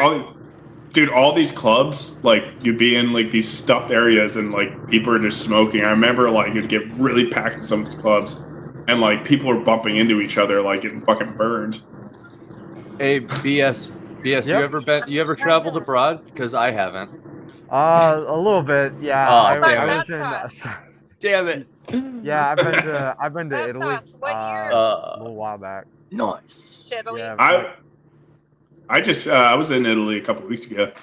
all these clubs, like you'd be in like these stuffed areas and like people are just smoking. I remember like it'd get really packed in some of these clubs, and like people are bumping into each other, like getting fucking burned. Hey, BS, yep. You ever traveled abroad? Because I haven't. A little bit, yeah. Oh, I was in. Damn it. Yeah, I've been to Italy. What year? A little while back. Nice. Shittily. Yeah, I was in Italy a couple of weeks ago.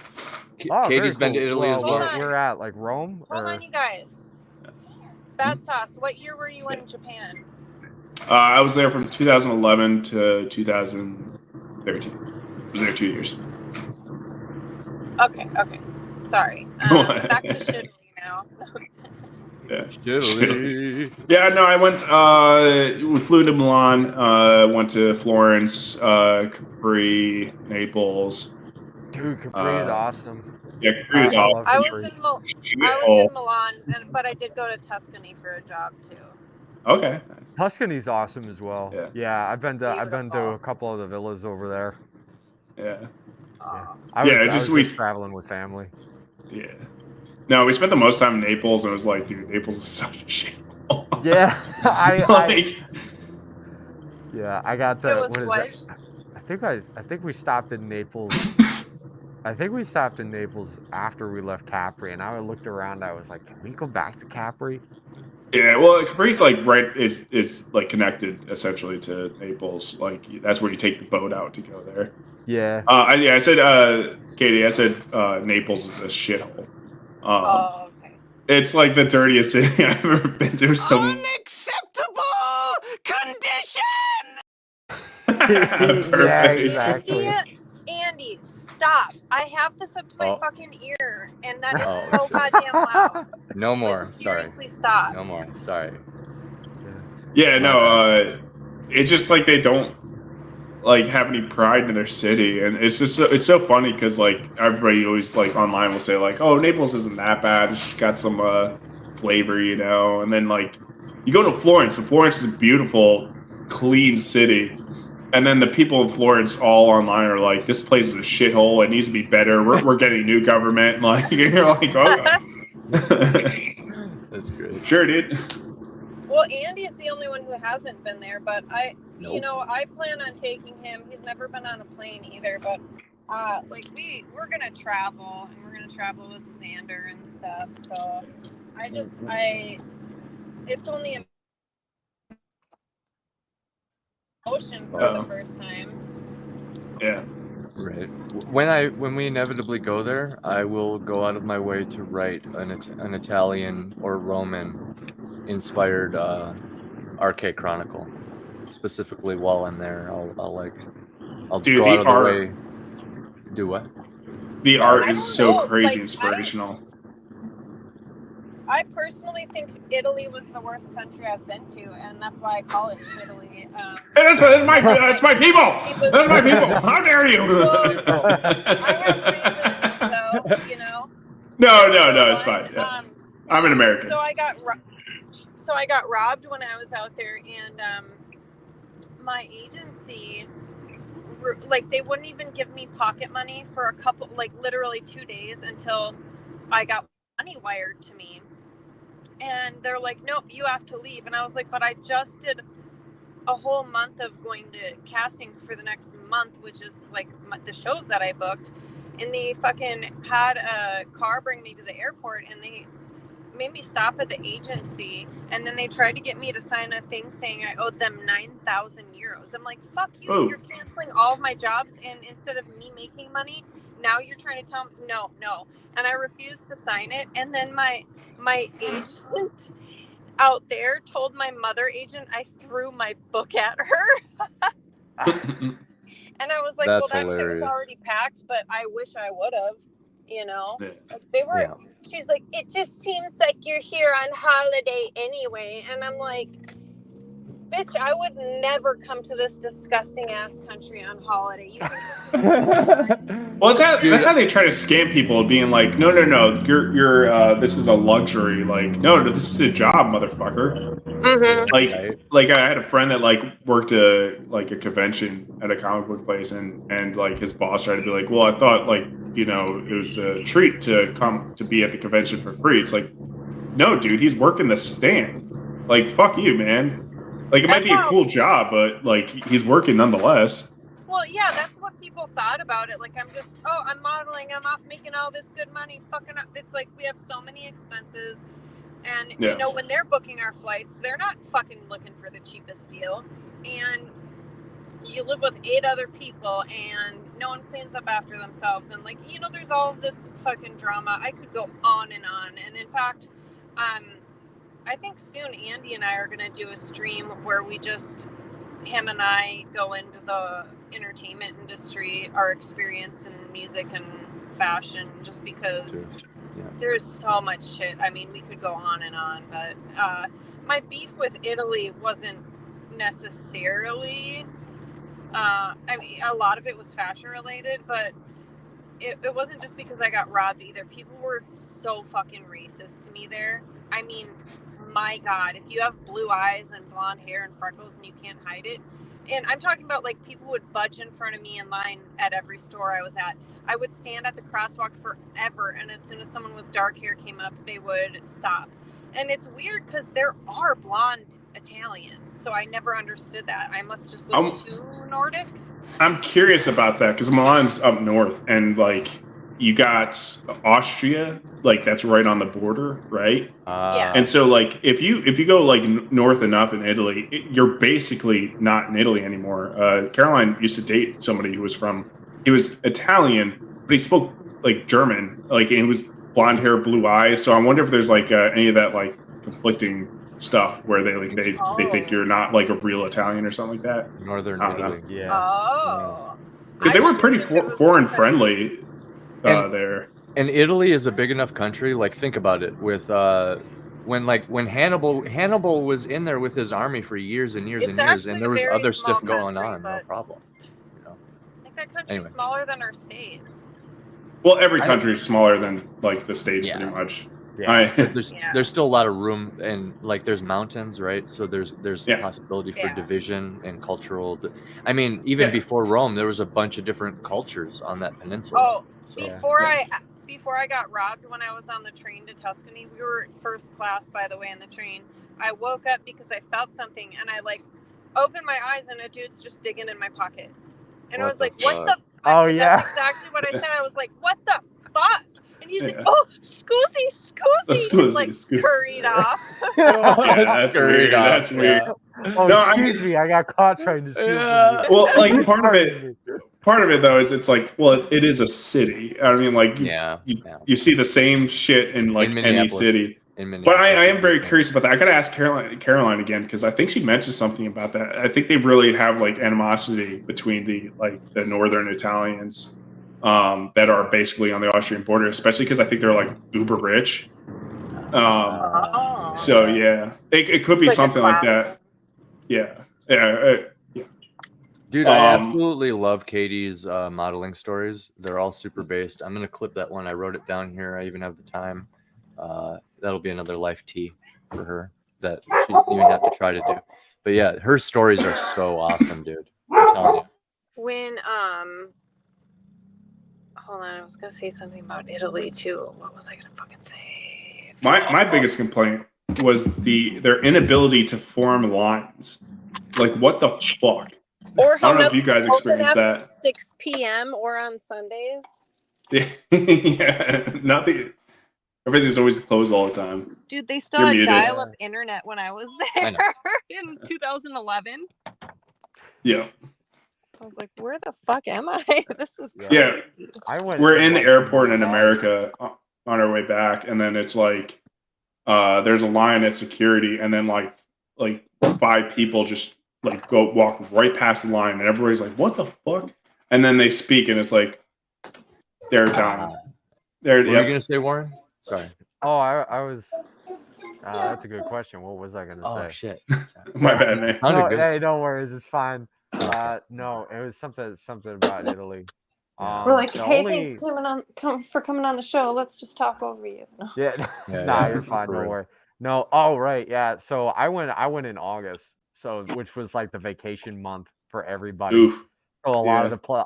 Oh, Katie's been to Italy as well. We're at like Rome. Hold on, you guys. Battsauce, what year were you in Japan? I was there from 2011 to 2013. I was there 2 years. Okay. Sorry. Back to Shittily now. Yeah. Shittily. Yeah, no, I went, we flew to Milan, went to Florence, Capri, Naples. Dude, Capri is awesome. Yeah, Capri is awesome. I was in Milan, but I did go to Tuscany for a job too. Okay. Nice. Tuscany's awesome as well. Yeah. I've been to a couple of the villas over there. Yeah. I was just traveling with family. Yeah. No, we spent the most time in Naples, and it was like, dude, Naples is such a shit. Yeah, I got to. It was what? I think we stopped in Naples. I think we stopped in Naples after we left Capri, and I looked around. I was like, "Can we go back to Capri?" Yeah, well, Capri's like it's like connected essentially to Naples. Like that's where you take the boat out to go there. Yeah. I said, Katie, I said Naples is a shithole. Okay. It's like the dirtiest city I've ever been to. Unacceptable condition. Perfect. Yeah, exactly. Andy, stop! I have this up to my fucking ear, and that is so goddamn loud. No more. Like, Sorry. seriously, stop. No more. Sorry. Yeah, no. It's just like they don't. like have any pride in their city, and it's just it's so funny because like everybody always like online will say like, oh, Naples isn't that bad, it's just got some flavor, you know, and then like you go to Florence, and Florence is a beautiful, clean city. And then the people in Florence all online are like, this place is a shithole. It needs to be better. We're getting a new government. Like, you're like, oh. That's great. Sure, dude. Well, Andy is the only one who hasn't been there, but you know, I plan on taking him. He's never been on a plane either, but like we're gonna travel, and we're gonna travel with Xander and stuff. So it's only a ocean for the first time. Yeah. Right. When we inevitably go there, I will go out of my way to write an Italian or Roman inspired arcade chronicle. Specifically, while I'm there, I'll Dude, go the out of the art- way. Do what? The art I is don't so know, crazy like, inspirational. I personally think Italy was the worst country I've been to, and that's why I call it Italy. That's my people. That's my people. How dare you? Well, I have reasons, though, you know. No, it's fine. Yeah. I'm an American. So I got robbed when I was out there, and my agency, like, they wouldn't even give me pocket money for a couple, like, literally 2 days until I got money wired to me. And they're like, nope, you have to leave. And I was like, but I just did a whole month of going to castings for the next month, which is like the shows that I booked. And they fucking had a car bring me to the airport, and they made me stop at the agency. And then they tried to get me to sign a thing saying I owed them 9,000 euros. I'm like, fuck you. Oh. You're canceling all of my jobs. And instead of me making money, now you're trying to tell me, no. And I refused to sign it. And then my agent out there told my mother agent I threw my book at her. And I was like, That's well, that shit hilarious. was already packed, but I wish I would have, you know. Yeah. Like, they were. Yeah. She's like, it just seems like you're here on holiday anyway. And I'm like, bitch, I would never come to this disgusting ass country on holiday. You Well, that's how they try to scam people, being like, no, you're this is a luxury. Like, no, this is a job, motherfucker. Mm-hmm. Like I had a friend that like worked a convention at a comic book place, and like his boss tried to be like, well, I thought like, you know, it was a treat to come to be at the convention for free. It's like, no, dude, he's working the stand. Like, fuck you, man. Like, it might be a cool job, but like he's working nonetheless. Well, yeah, that's what people thought about it. Like, I'm modeling, I'm off making all this good money, fucking up. It's like we have so many expenses. And, you know, when they're booking our flights, they're not fucking looking for the cheapest deal. And you live with 8 other people, and no one cleans up after themselves. And, like, you know, there's all of this fucking drama. I could go on and on. And, in fact, I think soon Andy and I are going to do a stream where we just, him and I go into the entertainment industry, our experience in music and fashion, just because there's so much shit. I mean, we could go on and on, but my beef with Italy wasn't necessarily, I mean, a lot of it was fashion related, but it wasn't just because I got robbed either. People were so fucking racist to me there. I mean, my God, if you have blue eyes and blonde hair and freckles and you can't hide it. And I'm talking about, like, people would budge in front of me in line at every store I was at. I would stand at the crosswalk forever, and as soon as someone with dark hair came up, they would stop. And it's weird because there are blonde Italians, so I never understood that. I must just look too Nordic. I'm curious about that because Milan's up north, and like you got Austria, like that's right on the border, right? Yeah. And so like if you go like north enough in Italy, you're basically not in Italy anymore. Caroline used to date somebody who was Italian, but he spoke like German, like, and it was blonde hair, blue eyes. So I wonder if there's like any of that like conflicting stuff where they think you're not like a real Italian or something like that. Northern Italy. Yeah. Oh. Because they were pretty foreign friendly there. And Italy is a big enough country. Like, think about it. With when Hannibal was in there with his army for years and years It's and years, actually and there a was very other small stuff going country, on, no but- problem. You know? I think that country's Anyway. smaller than our state. Well, every country is smaller than like the states, Yeah. pretty much. Yeah. There's still a lot of room, and like there's mountains, right? So there's Yeah. possibility for Yeah. division and cultural. I mean, even before Rome, there was a bunch of different cultures on that peninsula. Oh, So, before I got robbed when I was on the train to Tuscany, we were first class, by the way, in the train. I woke up because I felt something, and I like opened my eyes, and a dude's just digging in my pocket, and I What was the like, "What fuck? the?" Oh, That's yeah. exactly what I said. I was like, "What the fuck?" And he's like, Yeah. "Oh, scusi," Scusi, and like scusi. scurried off. Yeah, that's weird. That's weird. Oh, No, I excuse mean- me, I got caught trying to steal Yeah. from you. Well, like part of Pardon it, me. though, is it's like, well, it is a city. I mean, like, you see the same shit in like In any Minneapolis. city. in But Minneapolis, I am very yeah. curious about that. I gotta ask Caroline again, because I think she mentioned something about that. I think they really have like animosity between the northern Italians that are basically on the Austrian border, especially because I think they're like uber rich. Oh. So yeah, it could be Like a something like class. that. Yeah. Dude, I Um, absolutely love Katie's modeling stories. They're all super based. I'm gonna clip that one. I wrote it down here. I even have the time. That'll be another life tea for her that she didn't even have to try to do. But yeah, her stories are so awesome, dude. I'm telling you. When hold on, I was gonna say something about Italy too. What was I gonna fucking say? My biggest complaint was their inability to form lines. Like, what the fuck? Or I don't know if you guys nothing's open experienced after that. 6 p.m. or on Sundays. Yeah, nothing. Everything's always closed all the time. Dude, they still You're had muted. dial-up internet when I was I know. there in 2011. Yeah, I was like, where the fuck am I? This is crazy. Yeah. I went. we're in the like, airport in Mumbai. America on our way back, and then it's like there's a line at security, and then like 5 people just like walk right past the line, and everybody's like, "What the fuck?" And then they speak, and it's like their time. What were you gonna say, Warren? Sorry. Oh, I was. That's a good question. What was I gonna Oh say? shit. My bad, man. Sounded No, good. hey, don't worry, it's fine. Okay. No, it was something about Italy. We're like, the hey, only- thanks for coming on the show. Let's just talk over you. No. Yeah, Yeah, nah, yeah, you're fine. for Don't real. worry. No, oh right, yeah. So I went in August, so which was like the vacation month for everybody. Oof. So a Yeah.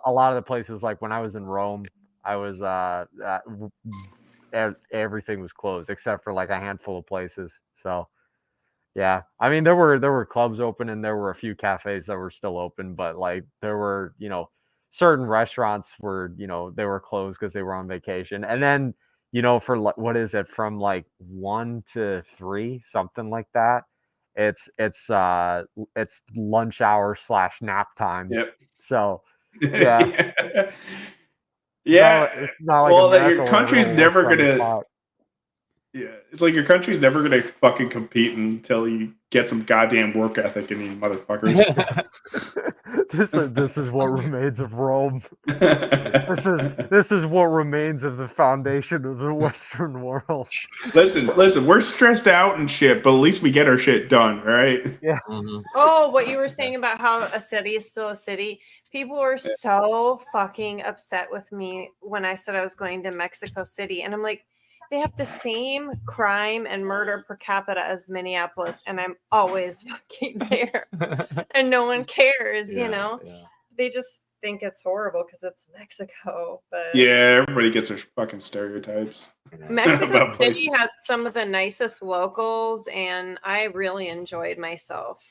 lot of the places, like when I was in Rome, I was everything was closed except for like a handful of places. So yeah, I mean there were clubs open and there were a few cafes that were still open, but like there were certain restaurants were they were closed because they were on vacation, and then for like what is it from like 1 to 3 something like that. It's lunch hour / nap time. Yep. So yeah. Yeah. It's not like Well, that America your where country's everyone never works around the gonna. clock. Yeah, it's like your country's never gonna fucking compete until you get some goddamn work ethic in you, motherfuckers. This is what remains of Rome. This is what remains of the foundation of the Western world. Listen, we're stressed out and shit, but at least we get our shit done, right? Yeah. Mhm. Oh, what you were saying about how a city is still a city. People were so fucking upset with me when I said I was going to Mexico City. And I'm like, they have the same crime and murder per capita as Minneapolis. And I'm always fucking there. And no one cares, Yeah. They just think it's horrible because it's Mexico. But Yeah, everybody gets their fucking stereotypes. Mexico About City places. had some of the nicest locals, and I really enjoyed myself.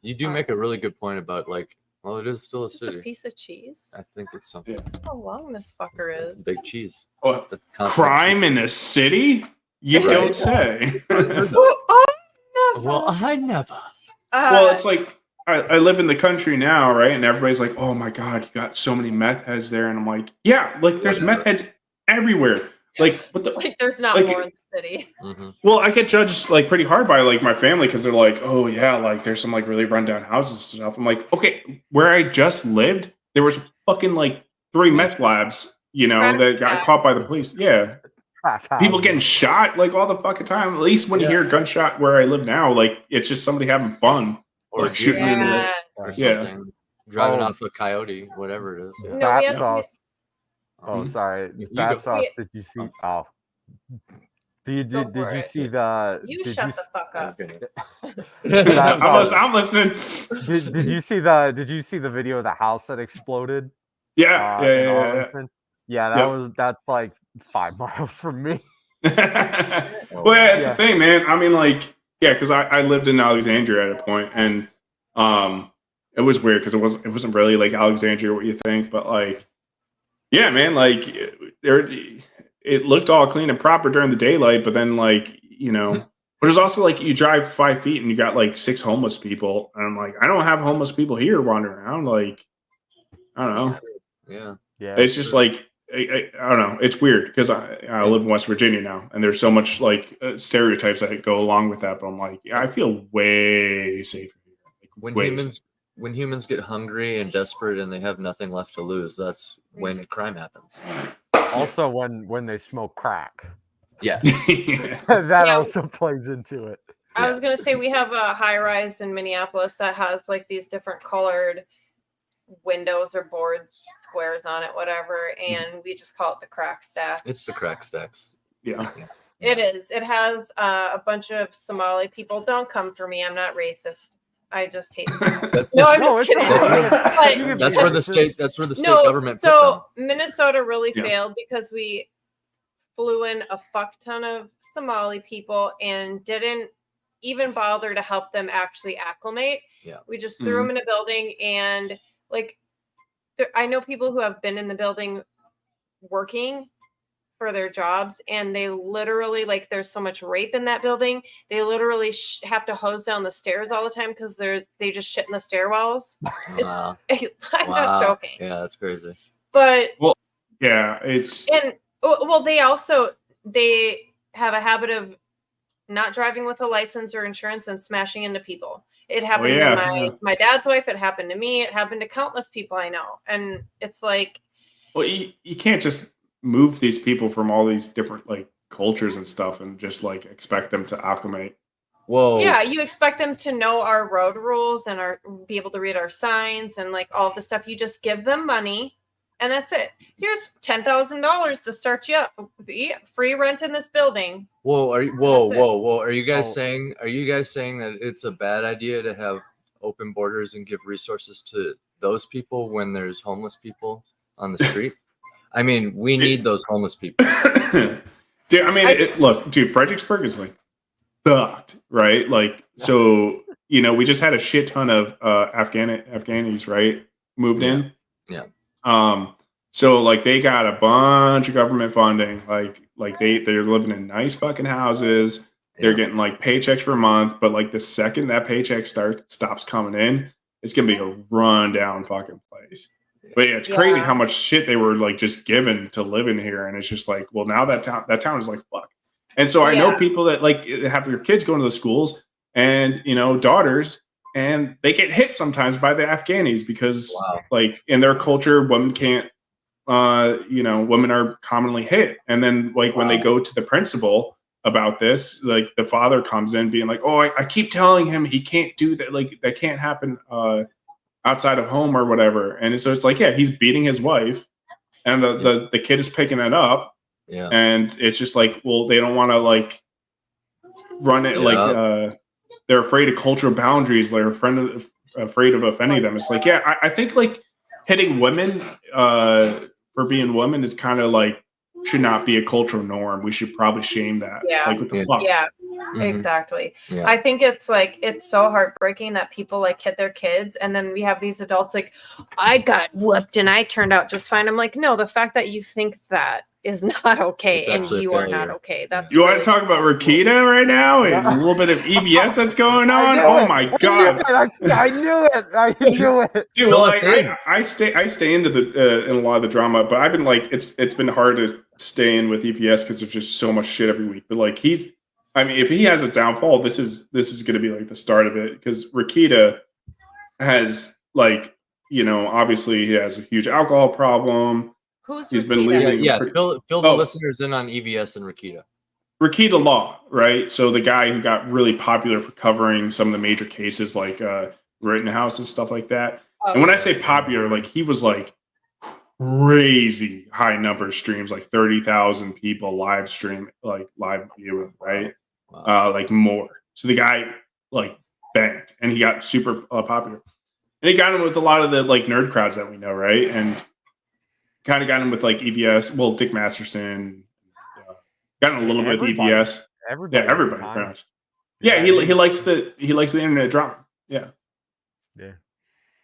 You do make a really good point about like, well, it is still a Is this a city. piece of cheese? I think it's something. Yeah. How long this fucker It's is? big cheese. Oh, That's constant crime in a city? You Right. don't say. Oh, never. Well, I never. Well, it's like I live in the country now, right? And everybody's like, "Oh my god, you got so many meth heads there," and I'm like, "Yeah, like there's meth heads everywhere." Like, what the? like there's not like- more in the city. Mhm. Well, I get judged like pretty hard by like my family because they're like, "Oh yeah, like there's some like really rundown houses and stuff." I'm like, "Okay, where I just lived, there was fucking like 3 meth labs, that got Yeah. caught by the police." Yeah, people getting shot like all the fucking time. At least when you hear a gunshot where I live now, like it's just somebody having fun Or like shooting in the or Yeah. something. Driving off a coyote, whatever it is. Yeah. No, we have- Battsauce. Oh, sorry. You go. Battsauce. Did you see? Oh. Did Go for you it. see the? You did shut you, the fuck up. Battsauce, I'm listening. did you see the? Did you see the video of the house that exploded? Yeah, In Arlington? Yeah, Yep. that's like 5 miles from me. Well, yeah, it's the thing, man. I mean, like, yeah, because I lived in Alexandria at a point, and it was weird because it wasn't really like Alexandria what you think, but like, yeah, man, like it looked all clean and proper during the daylight, but then like but it's also like you drive 5 feet and you got like 6 homeless people, and I'm like, I don't have homeless people here wandering around. Like, I don't know. Yeah. It's just like I don't know. It's weird because I live in West Virginia now, and there's so much like stereotypes that go along with that. But I'm like, I feel way safer here. Like, when humans get hungry and desperate and they have nothing left to lose, that's when crime happens. Also, when they smoke crack, Yeah, that also plays into it. I was gonna say we have a high rise in Minneapolis that has like these different colored windows or board squares on it, whatever, and we just call it the crack stack. It's the crack stacks. Yeah. It is. It has a bunch of Somali people. Don't come for me. I'm not racist. I just hate them. I'm just kidding. That's where the state government put them. So Minnesota really failed because we flew in a fuck ton of Somali people and didn't even bother to help them actually acclimate. Yeah. We just threw them in a building, and like I know people who have been in the building working for their jobs, and they literally, like, there's so much rape in that building, they literally have to hose down the stairs all the time because they just shit in the stairwells. Wow. I'm not joking. Yeah, that's crazy. But yeah, it's they have a habit of not driving with a license or insurance and smashing into people. It happened to my dad's wife. It happened to me. It happened to countless people I know. And it's like, well, you can't just move these people from all these different like cultures and stuff and just like expect them to acclimate. Whoa. Yeah, you expect them to know our road rules and be able to read our signs and like all of the stuff. You just give them money and that's it. Here's $10,000 to start you up. Free rent in this building. Whoa, are you guys saying that it's a bad idea to have open borders and give resources to those people when there's homeless people on the street? I mean, we need those homeless people. Dude, I mean, look, dude, Fredericksburg is like fucked, right? Like, so, we just had a shit ton of Afghanis, right? Moved in. Yeah. So like they got a bunch of government funding, like they're living in nice fucking houses. They're getting like paychecks for a month, but like the second that paycheck stops coming in, it's gonna be a rundown fucking place. But yeah, it's crazy how much shit they were like just given to live in here, and it's just like, well, now that town is like fuck. And so I know people that like have your kids going to the schools and daughters, and they get hit sometimes by the Afghanis because like in their culture, women can't, women are commonly hit. And then like when they go to the principal about this, like the father comes in being like, oh, I keep telling him he can't do that. Like that can't happen outside of home or whatever. And so it's like, yeah, he's beating his wife and the kid is picking that up. Yeah. And it's just like, well, they don't want to like run it like they're afraid of cultural boundaries. They're afraid of offending them. It's like, yeah, I think like hitting women for being women is kind of like should not be a cultural norm. We should probably shame that. Yeah. Like what the fuck? Yeah. Mm-hmm. Exactly. Yeah. I think it's so heartbreaking that people like hit their kids, and then we have these adults like, I got whooped and I turned out just fine. I'm like, no, the fact that you think that is not okay, and you are not okay. That's you want to talk about Rakita right now and a little bit of EBS that's going on. Oh my god! I knew it. Dude, well, I stay into the in a lot of the drama, but I've been like, it's been hard to stay in with EBS because there's just so much shit every week. But like if he has a downfall, this is going to be like the start of it, because Rakita has like, obviously he has a huge alcohol problem. Who's He's been Rakita? leading. Yeah, fill the Oh. listeners in on EVS and Rakita. Rakita Law, right? So the guy who got really popular for covering some of the major cases like Rittenhouse and stuff like that. Oh, And when I say popular, like he was like crazy high number streams, like 30,000 people live stream, like live viewing, right? Wow. Like more. So the guy like banged and he got super popular. And he got him with a lot of the like nerd crowds that we know, right? And kind of got him with like EVS, well, Dick Masterson, got him a little bit with Everybody. EVS. Everybody. Yeah, at the everybody. time. Pretty much. Yeah, he likes the internet drama. Yeah. Yeah.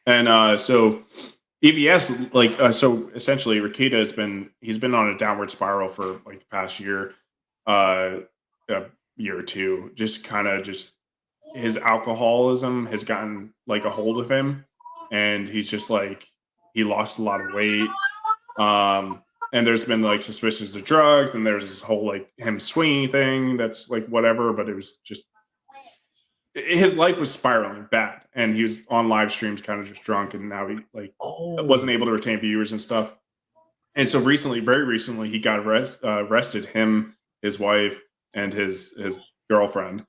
And so EVS, like so essentially Rakita he's been on a downward spiral for like the past year, a year or two. Just his alcoholism has gotten like a hold of him, and he's just like he lost a lot of weight. And there's been like suspicions of drugs, and there's this whole like him swinging thing that's like whatever, but it was just his life was spiraling bad, and he was on live streams kind of just drunk, and now he like wasn't able to retain viewers and stuff. And so very recently, he got arrested, him, his wife, and his girlfriend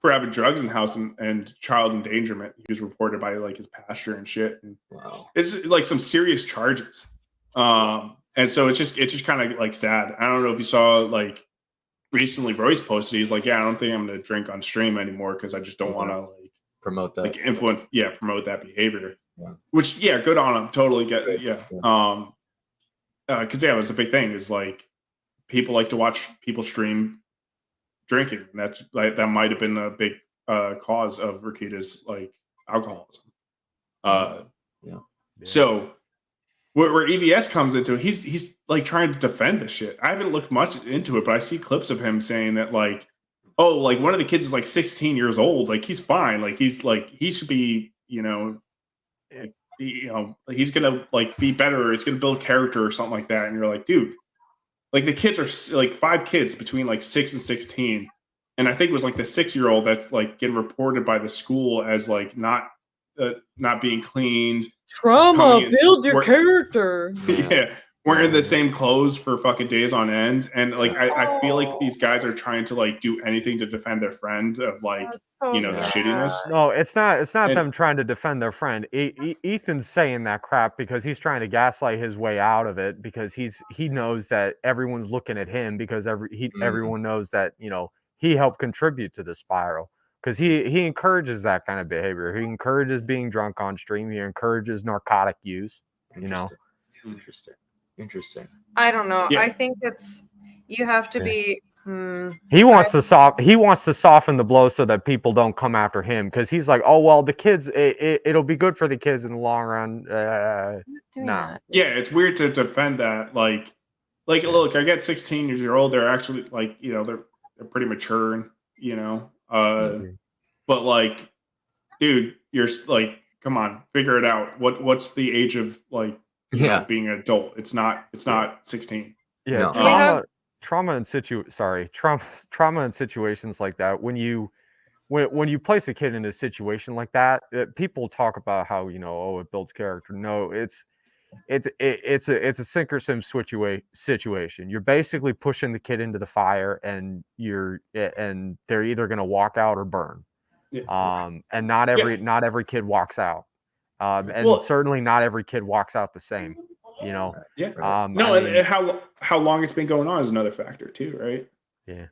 for having drugs in the house and child endangerment. He was reported by like his pastor and shit. And Wow. it's like some serious charges. And so it's just kind of like sad. I don't know if you saw like recently Royce posted, he's like, yeah, I don't think I'm going to drink on stream anymore because I just don't want to like Promote that. like promote that behavior. Yeah. Which, yeah, good on him. Totally get it. Yeah. Because it was a big thing is like people like to watch people stream drinking. And that's like that might have been a big cause of Rakita's like alcoholism. So where EVS comes into it, he's like trying to defend this shit. I haven't looked much into it, but I see clips of him saying that like, oh, like one of the kids is like 16 years old, like he's fine, like he's like he should be, he's gonna like be better, it's gonna build character or something like that. And you're like, dude, like the kids are like 5 kids between like 6 and 16, and I think it was like the 6-year-old that's like getting reported by the school as like not being cleaned. Trauma, build your character. Yeah, wearing the same clothes for fucking days on end, and like I feel like these guys are trying to like do anything to defend their friend of like So the shittiness. No, it's not And- them trying to defend their friend. Ethan's saying that crap because he's trying to gaslight his way out of it, because he knows that everyone's looking at him, because everyone knows that he helped contribute to the spiral, because he encourages that kind of behavior. He encourages being drunk on stream. He encourages narcotic use. Interesting. I don't know. Yeah. I think you have to be. He wants to soften the blow so that people don't come after him, because he's like, oh well, the kids, it'll be good for the kids in the long run. Nah. Yeah, it's weird to defend that. Like look, I get 16 years old. They're actually like they're pretty mature, and but like, dude, you're like, come on, figure it out. What's the age of like being an adult? It's not 16. Yeah, No. trauma in situations like that, when you place a kid in a situation like that, people talk about how it builds character. No, it's a sink or swim situation. You're basically pushing the kid into the fire, and they're either going to walk out or burn. And not every kid walks out, and certainly not every kid walks out the same. Yeah. And how long it's been going on is another factor too, right? Yeah.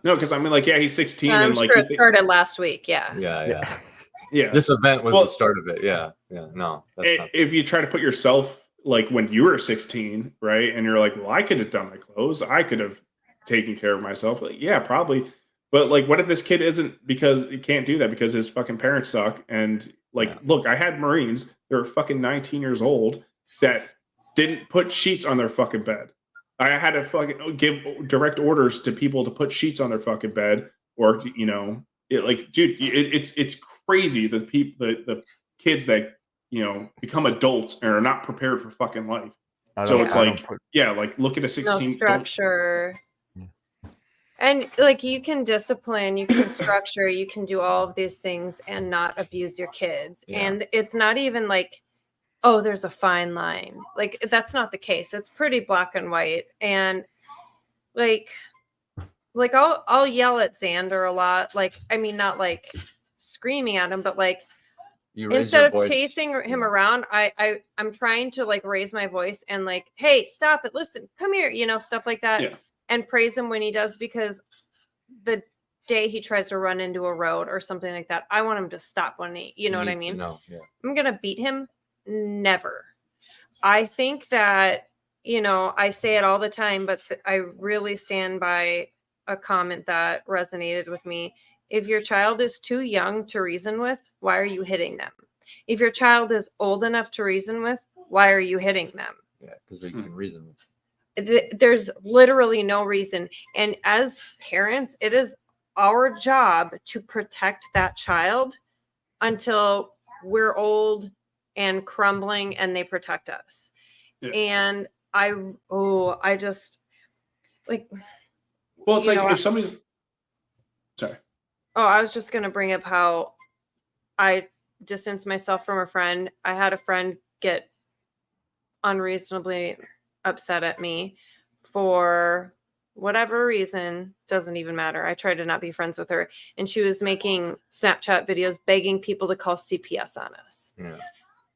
No, because I mean, like, yeah, he's 16, I'm and like, sure it started last week. Yeah. Yeah. This event was the start of it. Yeah. No, that's not. If you try to put yourself like when you were 16, right, and you're like, well, I could have done my clothes, I could have taken care of myself. Like, yeah, probably. But like, what if this kid isn't, because he can't do that because his fucking parents suck? And like, look, I had Marines, they were fucking 19 years old that didn't put sheets on their fucking bed. I had to fucking give direct orders to people to put sheets on their fucking bed, or dude, it's crazy the kids that become adults and are not prepared for fucking life. So it's like, like look at a 16. No structure. And like, you can discipline, you can structure, you can do all of these things and not abuse your kids. And it's not even like oh, there's a fine line. Like, that's not the case. It's pretty black and white. And like I'll yell at Xander a lot. Like, I mean, not like screaming at him, but like You raise instead your of voice. chasing him around, I'm trying to like raise my voice and like, hey, stop it, listen, come here, you know, stuff like that. Yeah. And praise him when he does, because the day he tries to run into a road or something like that, I want him to stop when you know what I mean? No, yeah. I'm gonna beat him? Never. I think that, you know, I say it all the time, but I really stand by a comment that resonated with me. If your child is too young to reason with, why are you hitting them? If your child is old enough to reason with, why are you hitting them? Yeah, because they can reason with. There's literally no reason. And as parents, it is our job to protect that child until we're old and crumbling and they protect us. Yeah. And I just like, Well, it's you like know, if somebody's sorry. oh, I was just going to bring up how I distanced myself from a friend. I had a friend get unreasonably upset at me for whatever reason, doesn't even matter. I tried to not be friends with her, and she was making Snapchat videos begging people to call CPS on us. Yeah.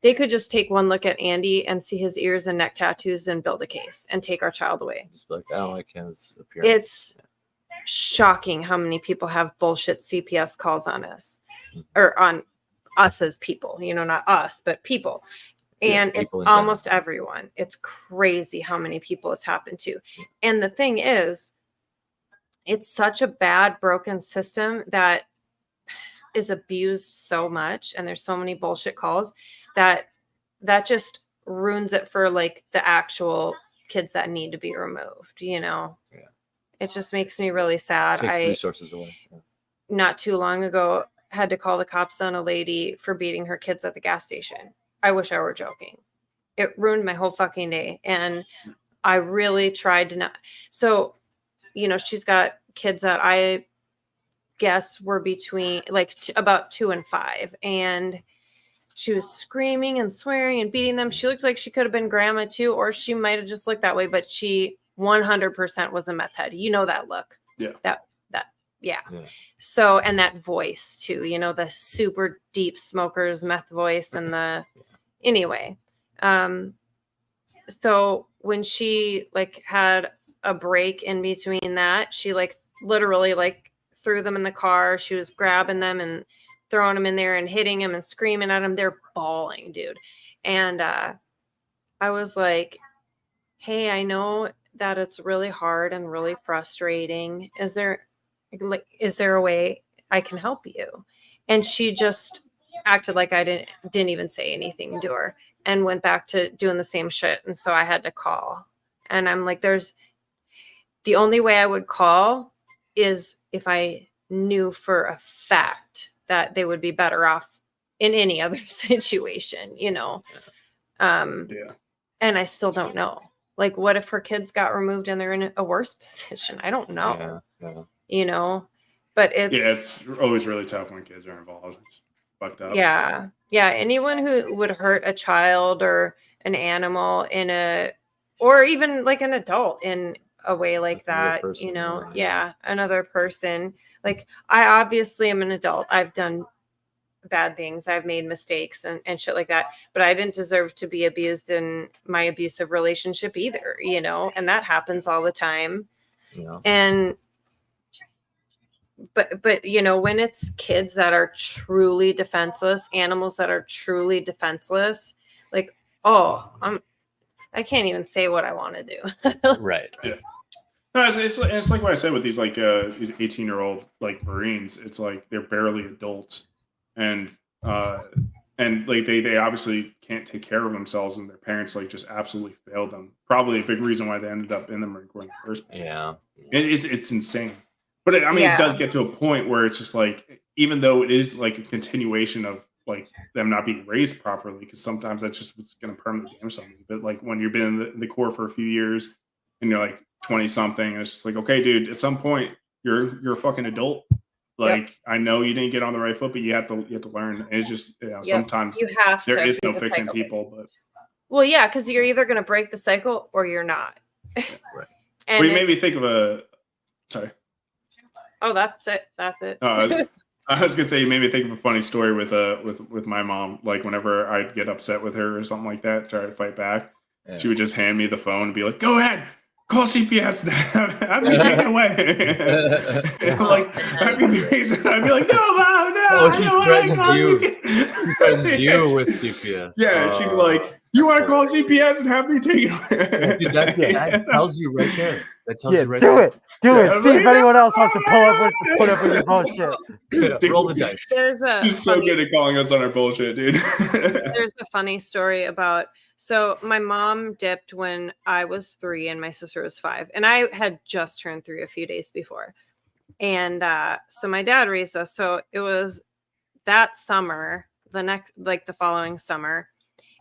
They could just take one look at Andy and see his ears and neck tattoos and build a case and take our child away. Just be like, I don't like his appearance. It's shocking how many people have bullshit CPS calls on us, or on us as people, you know, not us, but people. And Yeah, it's people in general. almost everyone. It's crazy how many people it's happened to. And the thing is, it's such a bad, broken system that is abused so much. And there's so many bullshit calls that just ruins it for like the actual kids that need to be removed, you know? Yeah. It just makes me really sad. Takes resources away. Yeah. Not too long ago, had to call the cops on a lady for beating her kids at the gas station. I wish I were joking. It ruined my whole fucking day. And I really tried to not. So, you know, she's got kids that I guess were between like about 2 and 5. And she was screaming and swearing and beating them. She looked like she could have been grandma too, or she might have just looked that way, but she 100% was a meth head. You know that look. Yeah. Yeah. Yeah. So, and that voice too, you know, the super deep smoker's meth voice and the, anyway. So when she like had a break in between that, she like literally like threw them in the car. She was grabbing them and throwing them in there and hitting them and screaming at them. They're bawling, dude. And, I was like, hey, I know that it's really hard and really frustrating. Is there a way I can help you? And she just acted like I didn't even say anything to her and went back to doing the same shit. And so I had to call. And I'm like, the only way I would call is if I knew for a fact that they would be better off in any other situation, you know? Yeah. And I still don't know. Like, what if her kids got removed and they're in a worse position? I don't know. Yeah. You know, but It's always really tough when kids are involved. It's fucked up. Yeah. Anyone who would hurt a child or an animal or even like an adult in a way like that, person, you know, yeah. Another person. Like, I obviously am an adult. I've done bad things. I've made mistakes and shit like that, but I didn't deserve to be abused in my abusive relationship either, you know, and that happens all the time. Yeah. And but you know, when it's kids that are truly defenseless, animals that are truly defenseless, like, I can't even say what I want to do. Right. Yeah. No, it's like what I said with these like these 18-year-old like Marines. It's like they're barely adults, and like they obviously can't take care of themselves, and their parents like just absolutely failed them. Probably a big reason why they ended up in the Marine Corps in the first place. Yeah. It's insane. But it does get to a point where it's just like, even though it is like a continuation of like them not being raised properly, because sometimes that's just what's going to permanently damage something. But like when you've been in the Corps for a few years and you're like 20 something, it's just like, okay, dude, at some point you're a fucking adult. Like I know you didn't get on the right foot, but you have to learn. And it's just sometimes you have there to is no break the fixing cycle. people. But Well, yeah, because you're either going to break the cycle or you're not. Right. And we made me think of a. Sorry. Oh, that's it. That's it. I was gonna say you made me think of a funny story with my mom. Like whenever I'd get upset with her or something like that, try to fight back, she would just hand me the phone and be like, "Go ahead, call CPS, have me taken away." Like I'd be like, "No, Mom, no." Oh, she threatens you. CPS. She threatens you with CPS. Yeah, she'd be like, "You want to call CPS and have me taken away?" Dude, that tells you right there. That tells you right do there. it. Do it. Yeah, See if like, anyone else wants to put up with your bullshit. Yeah, roll the dice. There's a She's so good at calling us on our bullshit, dude. there's a funny story about. So my mom dipped when I was 3 and my sister was 5, and I had just turned 3 a few days before. And so my dad raised us. So it was that summer, the following summer.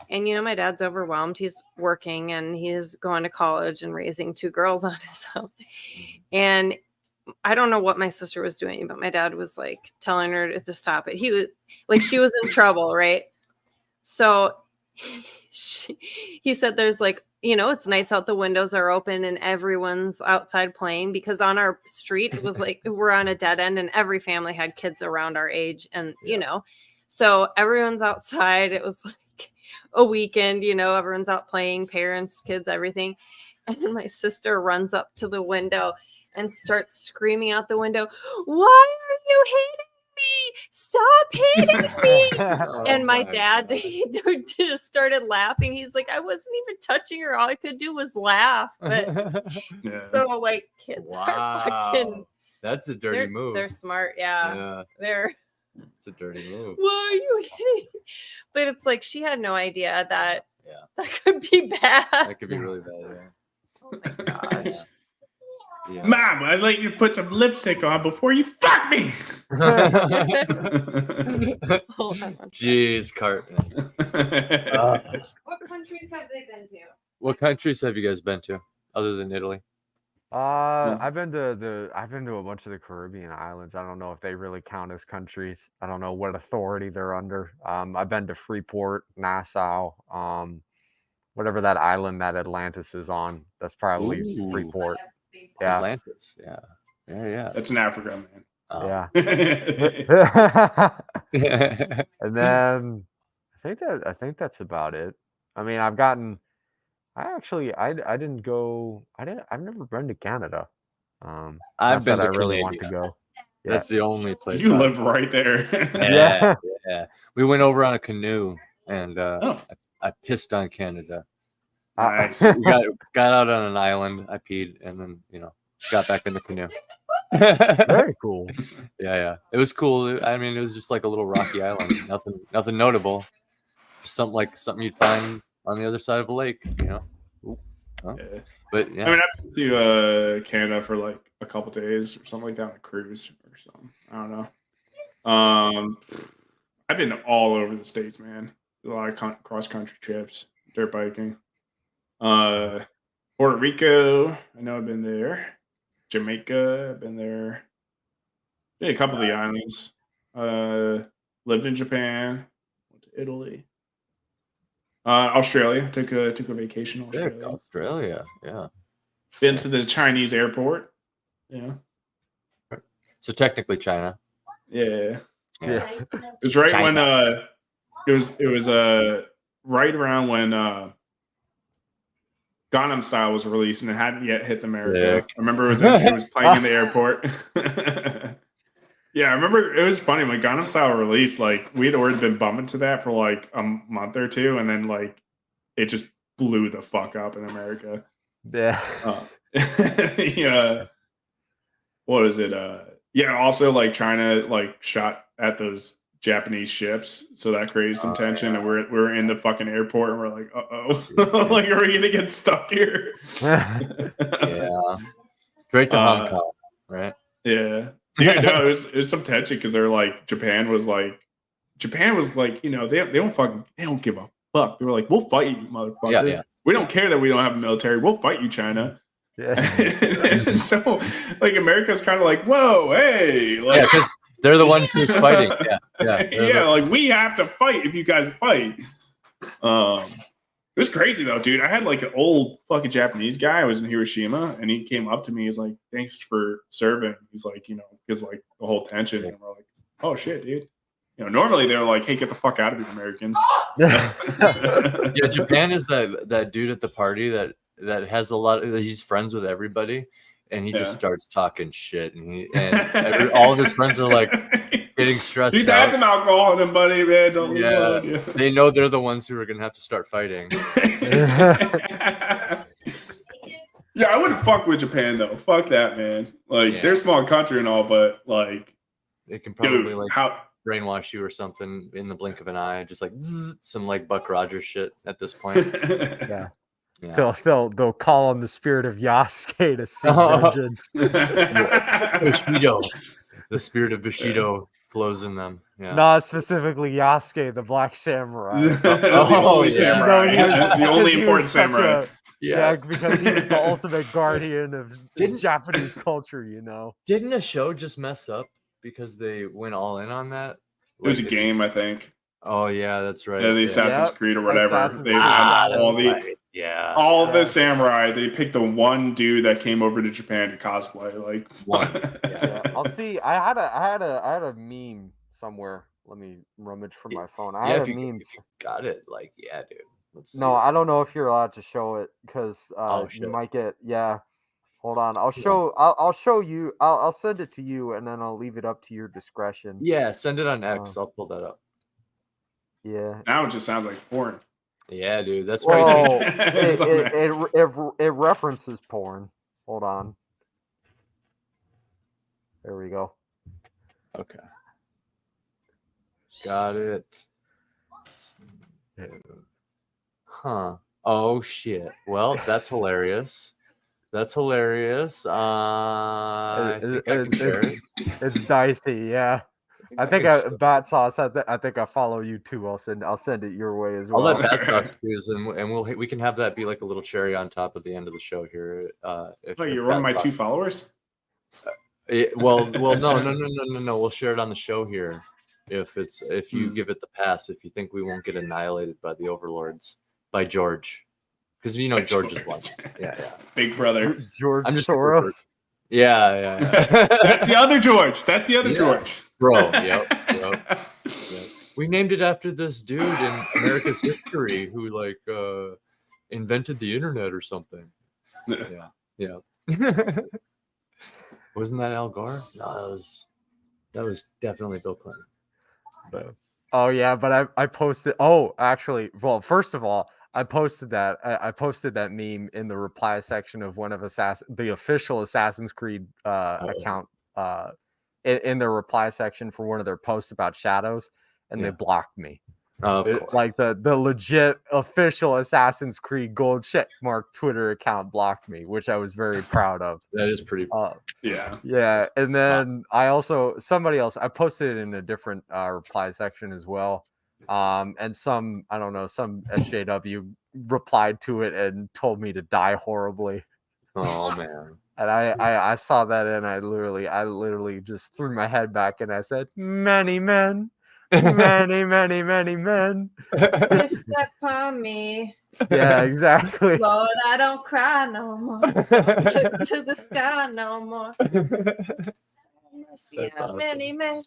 And, my dad's overwhelmed. He's working and he's going to college and raising 2 girls on his own. And I don't know what my sister was doing, but my dad was like telling her to stop it. He was like, she was in trouble, right? So he said there's like, it's nice out, the windows are open and everyone's outside playing, because on our street, it was like we're on a dead end and every family had kids around our age. And, so everyone's outside. It was like a weekend, everyone's out playing, parents, kids, everything. And then my sister runs up to the window and starts screaming out the window, "Why are you hitting me? Stop hitting me!" And my dad just started laughing. He's like, "I wasn't even touching her. All I could do was laugh." But so like kids are fucking, that's a dirty move. They're smart. Yeah. It's a dirty move. Why are you hitting? But it's like she had no idea that that could be bad. That could be really bad. Yeah. Oh my gosh. Yeah. Mom, I'd like you to put some lipstick on before you fuck me. Jeez, Cartman. What countries have they been to? What countries have you guys been to other than Italy? I've been to a bunch of the Caribbean islands. I don't know if they really count as countries. I don't know what authority they're under. I've been to Freeport, Nassau, whatever that island that Atlantis is on. That's probably Freeport. Yeah. Atlantis. Yeah. That's in Africa, man. Yeah. And then I think that's about it. I mean, I've never been to Canada. I've been to I really Canada. want to go. Yeah. That's the only place. You live right there. Yeah. We went over on a canoe and I pissed on Canada. Nice. We got out on an island. I peed and then got back in the canoe. Very cool. Yeah. It was cool. I mean, it was just like a little rocky island. Nothing notable. Just something you'd find on the other side of a lake. But yeah. I mean, I've been to Canada for like a couple days or something like that on a cruise or something. I don't know. I've been all over the States, man. A lot of cross country trips, dirt biking. Puerto Rico, I know I've been there. Jamaica, I've been there. Did a couple of the islands. Lived in Japan. Went to Italy. Australia. Took a vacation in Australia. Yeah. Been to the Chinese airport. Yeah. So technically China. Yeah. It was right when it was right around when Gangnam Style was released and it hadn't yet hit America. Sick. I remember it was playing in the airport. Yeah, I remember it was funny when Gangnam Style released. Like we had already been bumping to that for like a month or two, and then like it just blew the fuck up in America. Yeah. Yeah. What is it? Yeah. Also, like China like shot at those Japanese ships, so that created some tension. And we're in the fucking airport, and we're like, like, are we gonna get stuck here? Yeah. Straight to Hong Kong, right? Yeah. Dude, no, it was some tension because they're like Japan was like, they don't give a fuck. They were like, we'll fight you, motherfucker. Yeah. We don't care that we don't have a military. We'll fight you, China. Yeah. So like America's kind of like, whoa, hey, like, They're the ones who's fighting. Yeah. Yeah, like we have to fight if you guys fight. It was crazy though, dude. I had like an old fucking Japanese guy. I was in Hiroshima, and he came up to me. He's like, "Thanks for serving." He's like, because like the whole tension, and we're like, "Oh shit, dude." Normally they're like, "Hey, get the fuck out of here, Americans." Yeah, Japan is that dude at the party that has a lot of, he's friends with everybody, and he just starts talking shit, and all of his friends are like getting stressed He's out. had some alcohol in him, buddy, man. Don't leave him alone. They know they're the ones who are gonna have to start fighting. Yeah, I wouldn't fuck with Japan though. Fuck that, man. Like they're a small country and all, but like they can probably dude, brainwash you or something in the blink of an eye, just like some like Buck Rogers shit at this point. Yeah. They'll call on the spirit of Yasuke to seek vengeance. Bushido. The spirit of Bushido flows in them. Yeah. Not specifically Yasuke, the Black Samurai. The only samurai. The only important samurai. Yeah, because he was the ultimate guardian of Japanese culture, Didn't a show just mess up because they went all in on that? It was a game, I think. Oh yeah, that's right. Yeah, the Assassin's Creed or whatever. They had all the samurai. They picked the one dude that came over to Japan to cosplay. Like one. I'll see. I had a meme somewhere. Let me rummage for my phone. I had a meme. Got it. Like, yeah, dude. Let's see. No, I don't know if you're allowed to show it because you might get. Yeah, hold on. I'll show you. I'll send it to you, and then I'll leave it up to your discretion. Yeah, send it on X. I'll pull that up. Yeah. Now it just sounds like porn. Yeah, dude. That's right. Well, it references porn. Hold on. There we go. Okay. Got it. Huh. Oh shit. Well, that's hilarious. That's hilarious. It's dicey, yeah. I think Battsauce. I think I follow you too. I'll send it your way as well. I'll let Battsauce choose, and we can have that be like a little cherry on top at the end of the show here. You're one of my 2 followers. Well, no. We'll share it on the show here. If you give it the pass, if you think we won't get annihilated by the overlords, by George, because George is one. Yeah. Big brother. George Soros. Yeah. That's the other George. George. Bro, yep. We named it after this dude in America's history who invented the internet or something. Yeah. Wasn't that Al Gore? No, that was definitely Bill Clinton. But oh yeah, but I posted. Oh, actually, well, first of all, I posted that. I posted that meme in the reply section of one of the official Assassin's Creed account in their reply section for one of their posts about shadows, and they blocked me. Like the legit official Assassin's Creed gold check mark Twitter account blocked me, which I was very proud of. That is pretty. Yeah. And then I posted it in a different reply section as well. And some SJW replied to it and told me to die horribly. Oh man. And I saw that and I literally just threw my head back and I said, many men. Many men. Wish that upon me. Yeah, exactly. Lord, I don't cry no more. Look to the sky no more. Yeah, awesome. Many men.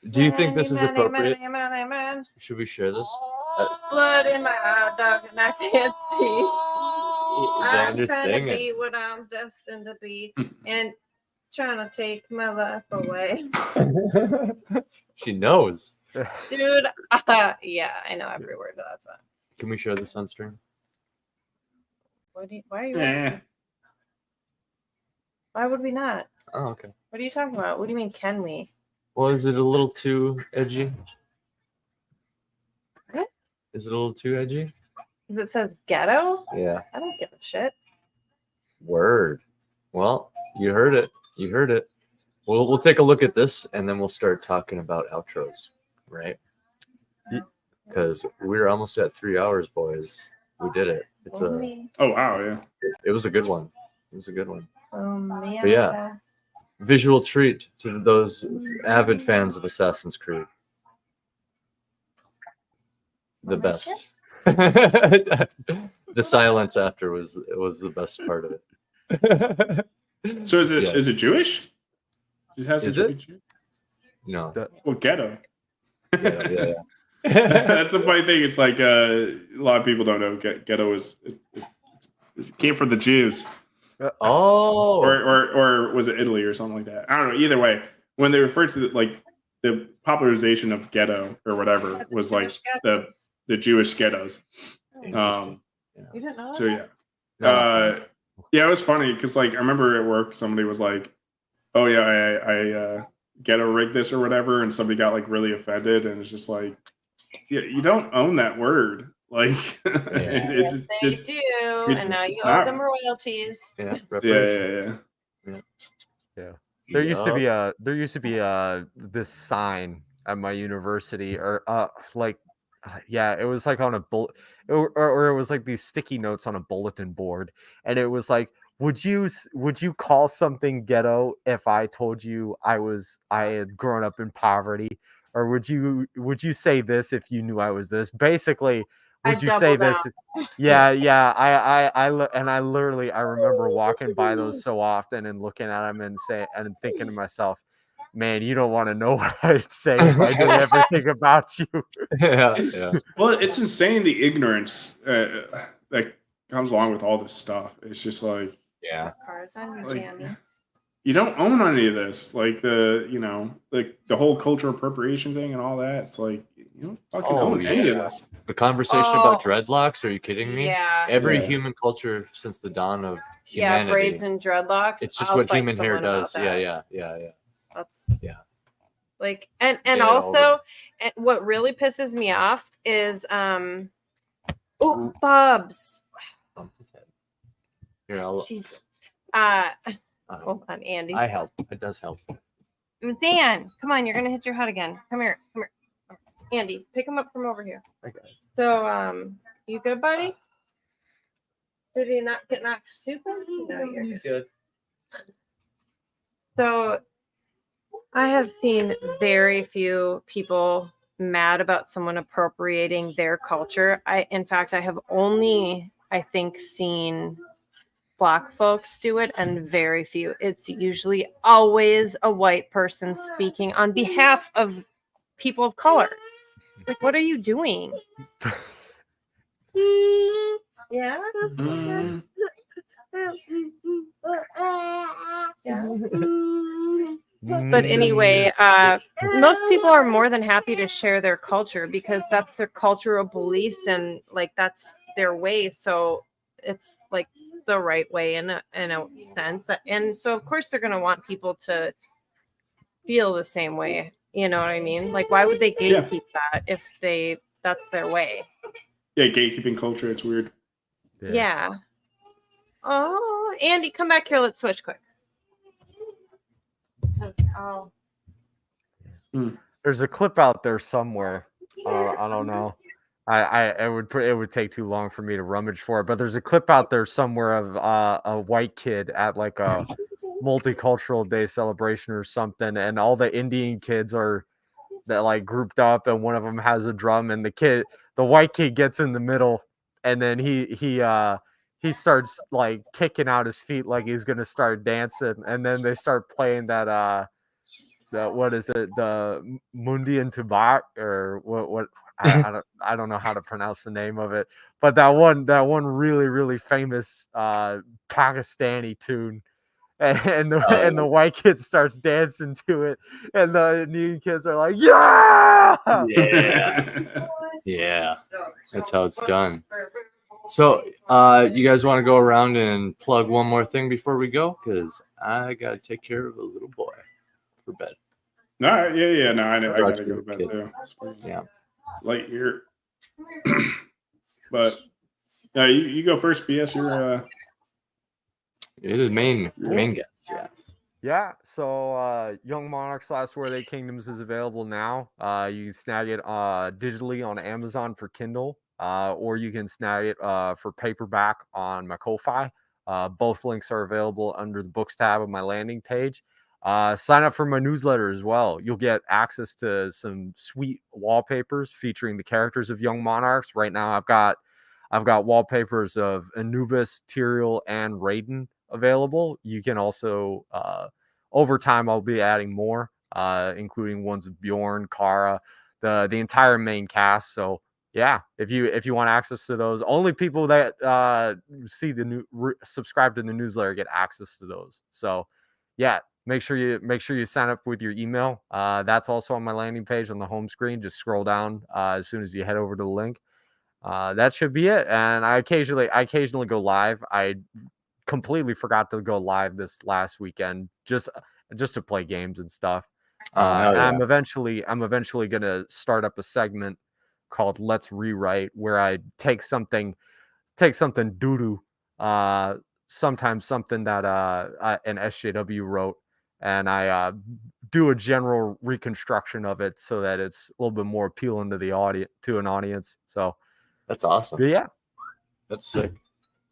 Do you think this is appropriate? Many. Should we share this? Blood in my eye, dog, and I can't see. I'm trying to be what I'm destined to be, and trying to take my life away. She knows. Dude, yeah, I know every word of that song. Can we share this on stream? Why are you? Why would we not? Oh, okay. What are you talking about? What do you mean, can we? Well, is it a little too edgy? What? Is it a little too edgy? Because it says ghetto? Yeah. I don't give a shit. Word. Well, you heard it. We'll take a look at this and then we'll start talking about outros, right? Because we're almost at 3 hours, boys. We did it. Oh wow, yeah. It was a good one. But yeah. visual treat to those avid fans of Assassin's Creed. The best. The silence after was the best part of it. So is it Yeah. is it Jewish? Is it? No. Well, ghetto. Yeah. That's the funny thing. It's like a lot of people don't know ghetto is it came from the Jews. Oh. Or was it Italy or something like that? I don't know. Either way, when they refer to the popularization of ghetto or whatever was like the Jewish ghettos. You didn't know So that? yeah. Yeah, it was funny because like I remember at work somebody was like, "Oh yeah, I ghetto rigged this or whatever," and somebody got like really offended, and it's just like, yeah, you don't own that word. Like, Yes, they do, and now you owe them royalties. Yeah. There used to be this sign at my university, or it was like on a bullet, or it was like these sticky notes on a bulletin board, and it was like, would you call something ghetto if I told you I had grown up in poverty, or would you say this if you knew I was this? Basically, would you say this? Yeah. I remember walking by those so often and looking at them and thinking to myself, man, you don't want to know what I'd say if I knew everything about you. Well, it's insane the ignorance that comes along with all this stuff. It's just like, Cars on like, jammies. you don't own any of this, like the whole cultural appropriation thing and all that. It's like you don't fucking own any of this. The conversation about dreadlocks? Are you kidding me? Yeah. Every human culture since the dawn of humanity. Yeah, braids and dreadlocks. It's just what human hair does. Yeah. That's like, and also, what really pisses me off is Bubs. Here, Jeez. Hold on, Andy. I help. It does help. Dan, come on, you're gonna hit your head again. Come here. Andy, pick him up from over here. Okay. So, you good, buddy? Did he not get knocked stupid? No, you're good. So, I have seen very few people mad about someone appropriating their culture. In fact, I have only, I think, seen Black folks do it, and very few. It's usually always a white person speaking on behalf of people of color. It's like, what are you doing? Yeah. But anyway, most people are more than happy to share their culture because that's their cultural beliefs and like that's their way. So it's like the right way in a sense. And so of course they're going to want people to feel the same way. You know what I mean? Like, why would they gatekeep that if that's their way? Yeah, gatekeeping culture. It's weird. Yeah. Oh, Andy, come back here. Let's switch quick. Oh. There's a clip out there somewhere. I don't know. It would take too long for me to rummage for it, but there's a clip out there somewhere of a white kid at like a multicultural day celebration or something, and all the Indian kids are that like grouped up, and one of them has a drum, and the white kid gets in the middle, and then he starts like kicking out his feet like he's gonna start dancing, and then they start playing that what is it, the Mundi and Tubac, or what I don't know how to pronounce the name of it, but that one really, really famous Pakistani tune, and the white kid starts dancing to it, and the Indian kids are like, yeah, that's how it's done. So you guys want to go around and plug one more thing before we go, because I gotta take care of a little boy for bed. No, yeah, no, I know. I gotta go to bed too. Yeah, late here. But you go first, BS. You're it is main guest. Yeah. So Young Monarchs Last Worthy Kingdoms is available now. You can snag it digitally on Amazon for Kindle, or you can snag it for paperback on my Ko-Fi. Both links are available under the books tab of my landing page. Sign up for my newsletter as well. You'll get access to some sweet wallpapers featuring the characters of Young Monarchs. Right now, I've got wallpapers of Anubis, Tyrael, and Raiden available. You can also, over time, I'll be adding more, including ones of Bjorn, Kara, the entire main cast. So yeah, if you want access to those, only people that subscribe to the newsletter get access to those. So yeah, make sure you sign up with your email. That's also on my landing page on the home screen. Just scroll down as soon as you head over to the link. That should be it. And I occasionally go live. I completely forgot to go live this last weekend just to play games and stuff. Hell yeah. I'm eventually gonna start up a segment called Let's Rewrite, where I take something doo-doo, sometimes something that an SJW wrote, and I do a general reconstruction of it so that it's a little bit more appealing to the an audience. So That's awesome. but yeah, That's sick.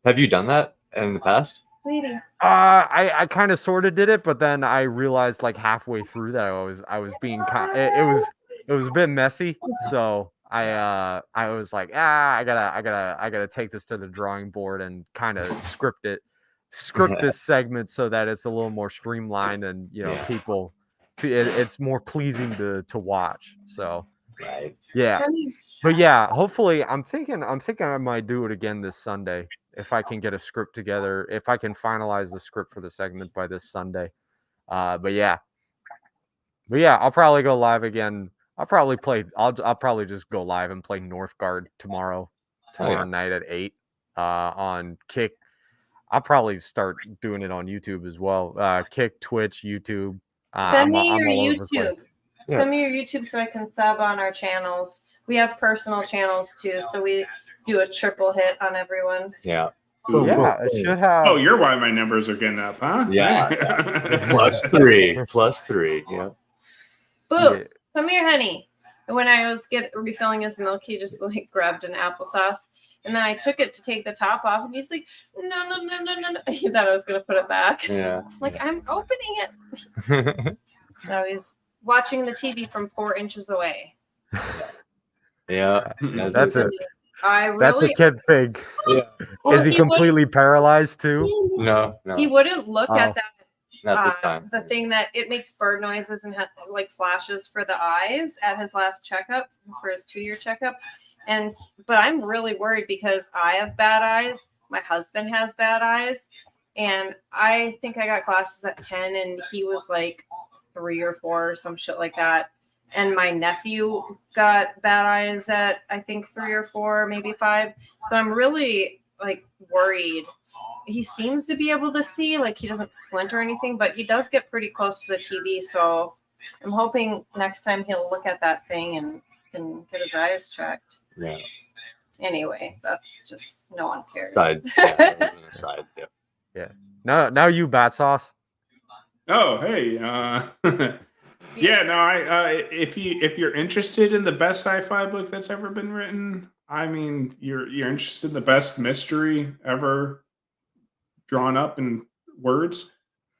Have you done that in the past? I kind of sort of did it, but then I realized like halfway through that I was being it was a bit messy, so I was like, I gotta take this to the drawing board and kind of script this segment so that it's a little more streamlined and people it's more pleasing to watch. So Right. yeah, but yeah, hopefully I'm thinking I might do it again this Sunday if I can get a script together, if I can finalize the script for the segment by this Sunday. But yeah, I'll probably go live again. I'll probably just go live and play Northgard tomorrow night at 8 on Kick. I'll probably start doing it on YouTube as well. Kick, Twitch, YouTube. Send me your all over the YouTube. place. Yeah. Send me your YouTube so I can sub on our channels. We have personal channels too, so we do a triple hit on everyone. Yeah. Ooh. Yeah, it should have. Oh, you're why my numbers are getting up, huh? Yeah. +3. Yeah. Boo! Yeah. Come here, honey. And when I was refilling his milk, he just like grabbed an applesauce, and then I took it to take the top off, and he's like, "No." He thought I was gonna put it back. Yeah. Like, I'm opening it. No, he's watching the TV from 4 inches away. Yeah. That's it. That's a kid thing. Yeah. Well, Is he completely paralyzed too? No. He wouldn't look at that. Not this time. The thing that it makes bird noises and like flashes for the eyes at his last checkup, for his 2-year checkup. But I'm really worried because I have bad eyes. My husband has bad eyes. And I think I got glasses at 10 and he was like 3 or 4 or some shit like that. And my nephew got bad eyes at, I think, 3 or 4, maybe 5. So I'm really like worried. He seems to be able to see, like he doesn't squint or anything, but he does get pretty close to the TV. So I'm hoping next time he'll look at that thing and can get his eyes checked. Yeah. Anyway, that's just, no one cares. Side. Yeah, that was an aside. Yeah. Now you Battsauce. Oh, hey. Yeah, no, if you're interested in the best sci-fi book that's ever been written, I mean, you're interested in the best mystery ever drawn up in words.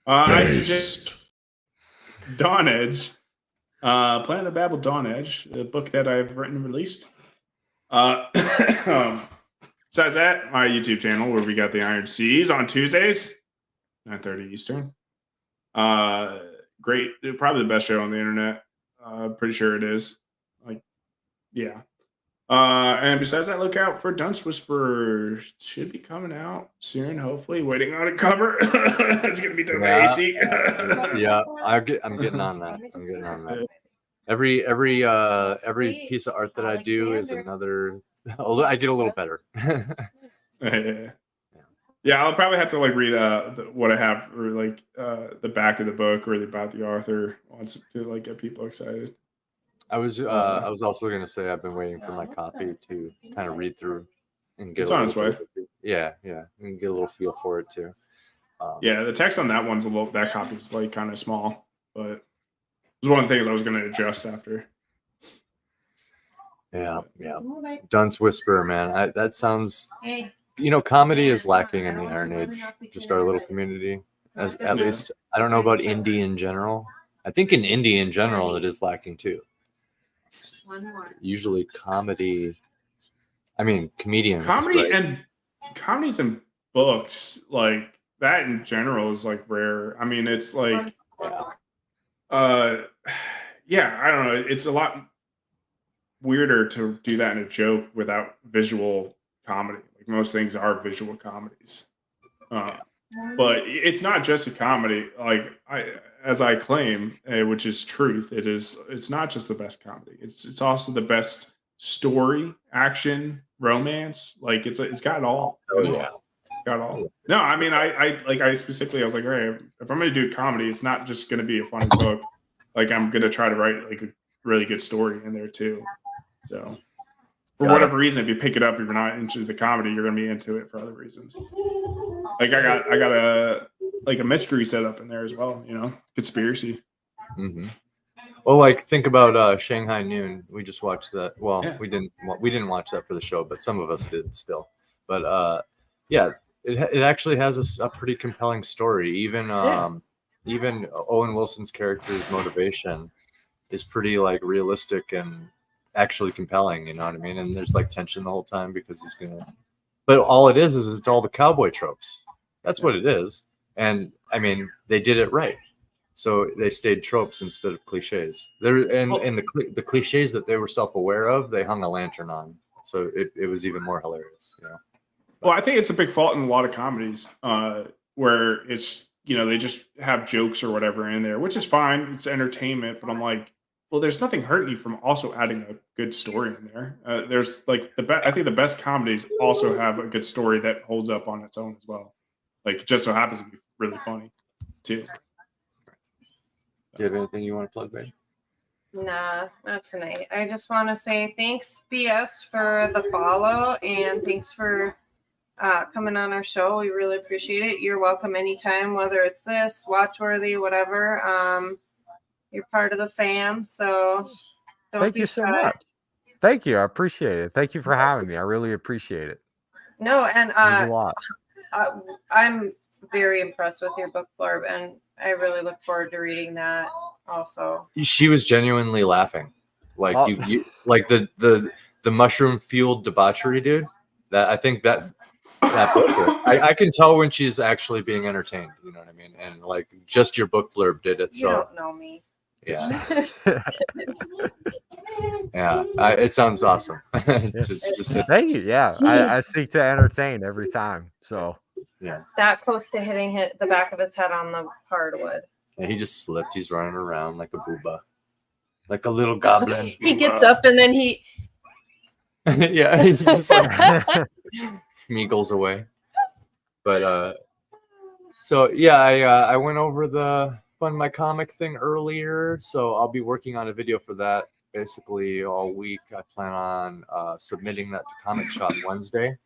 I suggest Dawn Edge, Planet of Babel Dawn Edge, the book that I've written and released. Besides that, my YouTube channel where we got the Iron Seas on Tuesdays, 9:30 Eastern. Great, probably the best show on the internet. Pretty sure it is. Like, yeah. And besides that, look out for Dunce Whisperer. Should be coming out soon, hopefully. Waiting on a cover. It's gonna be too AC. Yeah, I'm getting on that. I'm getting on that. Every piece of art that I do is another. I get a little better. Yeah, I'll probably have to like read what I have, or like the back of the book, or about the author wants to like get people excited. I was also gonna say I've been waiting for my copy to kind of read through and get. It's on its way. Yeah, and get a little feel for it too. Yeah, the text on that one's a little. That copy's like kind of small, but it was one of the things I was gonna adjust after. Yeah. Dunce Whisperer, man. That sounds. Comedy is lacking in the Iron Age. Just our little community. At Yeah. least I don't know about indie in general. I think in indie in general it is lacking too. One more. Usually comedy. I mean comedians. Comedy right? and comedies and books like that in general is like rare. I mean, it's like, yeah, I don't know. It's a lot weirder to do that in a joke without visual comedy. Like most things are visual comedies. But it's not just a comedy. Like as I claim, which is truth, it's not just the best comedy. It's also the best story, action, romance. Like it's got it all. Oh yeah. Got it all. No, I mean I specifically I was like, all right, if I'm gonna do comedy, it's not just gonna be a funny book. Like I'm gonna try to write like a really good story in there too. So for whatever reason, if you pick it up, if you're not into the comedy, you're gonna be into it for other reasons. Like I got a mystery set up in there as well, you know, conspiracy. Mm-hmm. Well, like think about Shanghai Noon. We just watched that. Well, Yeah. we didn't watch that for the show, but some of us did still. But yeah, it actually has a pretty compelling story. Even Owen Wilson's character's motivation is pretty like realistic and actually compelling. You know what I mean? And there's like tension the whole time because he's gonna. But all it is it's all the cowboy tropes. That's what it is. And I mean, they did it right. So they stayed tropes instead of cliches. The cliches that they were self-aware of, they hung a lantern on. So it was even more hilarious. You know? Well, I think it's a big fault in a lot of comedies where it's, you know, they just have jokes or whatever in there, which is fine. It's entertainment. But I'm like, well, there's nothing hurting you from also adding a good story in there. There's like I think the best comedies also have a good story that holds up on its own as well. Like, it just so happens to be really funny too. Do you have anything you want to plug, babe? Nah, not tonight. I just want to say thanks, BS, for the follow, and thanks for coming on our show. We really appreciate it. You're welcome anytime, whether it's this, Watchworthy, whatever. You're part of the fam, so Thank you so much. Thank you. I appreciate it. Thank you for having me. I really appreciate it. No, and It was a lot. I'm very impressed with your book blurb, and I really look forward to reading that also. She was genuinely laughing, like you like the mushroom fueled debauchery, dude. That I think that book, I can tell when she's actually being entertained. You know what I mean? And like just your book blurb did it. You So don't know me. yeah, yeah. It sounds awesome. Thank you. Yeah, I seek to entertain every time. So. Yeah. That close to hitting the back of his head on the hardwood. Yeah, he just slipped. He's running around like a booba, like a little goblin. He gets up and then he. Yeah, he just like smeagles away. But so yeah, I went over the Fund My Comic thing earlier, so I'll be working on a video for that basically all week. I plan on submitting that to Comic Shop Wednesday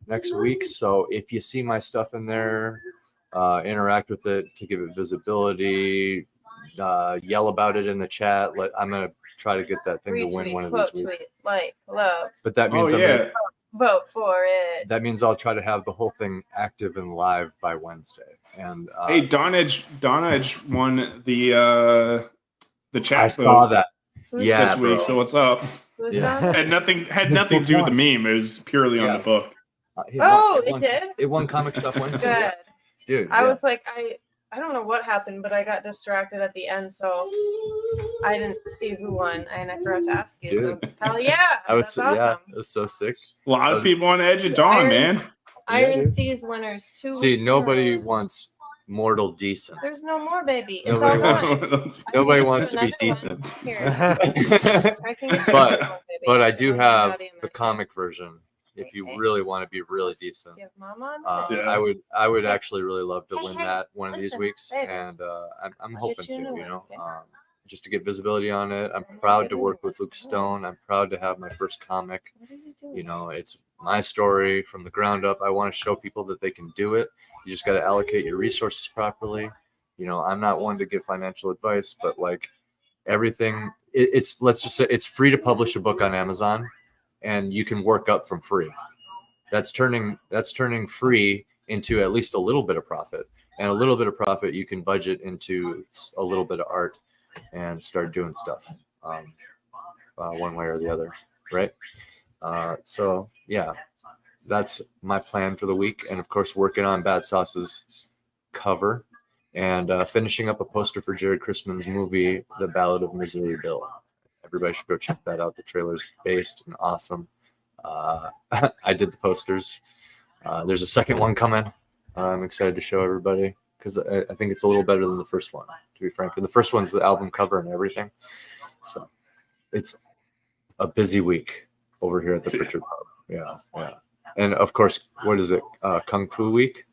next week. So if you see my stuff in there, interact with it to give it visibility, yell about it in the chat. I'm gonna try to get that thing to win one of these weeks. Like, love. But that means vote for it. That means I'll try to have the whole thing active and live by Wednesday. And hey, Don Edge won the chat. I saw that. This week. So what's up? Yeah. Had nothing to do with the meme. It was purely on the book. It did? It won Comic Shop Wednesday. Good. Dude. I was like, I don't know what happened, but I got distracted at the end, so I didn't see who won, and I forgot to ask you. So, hell yeah. That's awesome. Yeah, it was so sick. A lot of people on the edge of Dawn, man. Iron Seas winners 2 weeks. See, nobody wants mortal decent. There's no more, baby. It's Nobody all wants. Nobody wants to be decent. But I do have the comic version. If you really want to be really decent, I would actually really love to win that one of these weeks, and I'm hoping to, you know, just to get visibility on it. I'm proud to work with Luke Stone. I'm proud to have my first comic. You know, it's my story from the ground up. I want to show people that they can do it. You just got to allocate your resources properly. You know, I'm not one to give financial advice, but like everything, it's let's just say it's free to publish a book on Amazon. And you can work up from free. That's turning free into at least a little bit of profit. and a little bit of profit you can budget into a little bit of art and start doing stuff, one way or the other, right? So yeah, that's my plan for the week, and of course working on Battsauce's cover and finishing up a poster for Jared Christman's movie, The Ballad of Missouri Bill. Everybody should go check that out. The trailer's based and awesome. I did the posters. There's a second one coming. I'm excited to show everybody because I think it's a little better than the first one, to be frank. And the first one's the album cover and everything. So it's a busy week over here at the Pritchard Pub. Yeah. And of course, what is it? Kung Fu Week?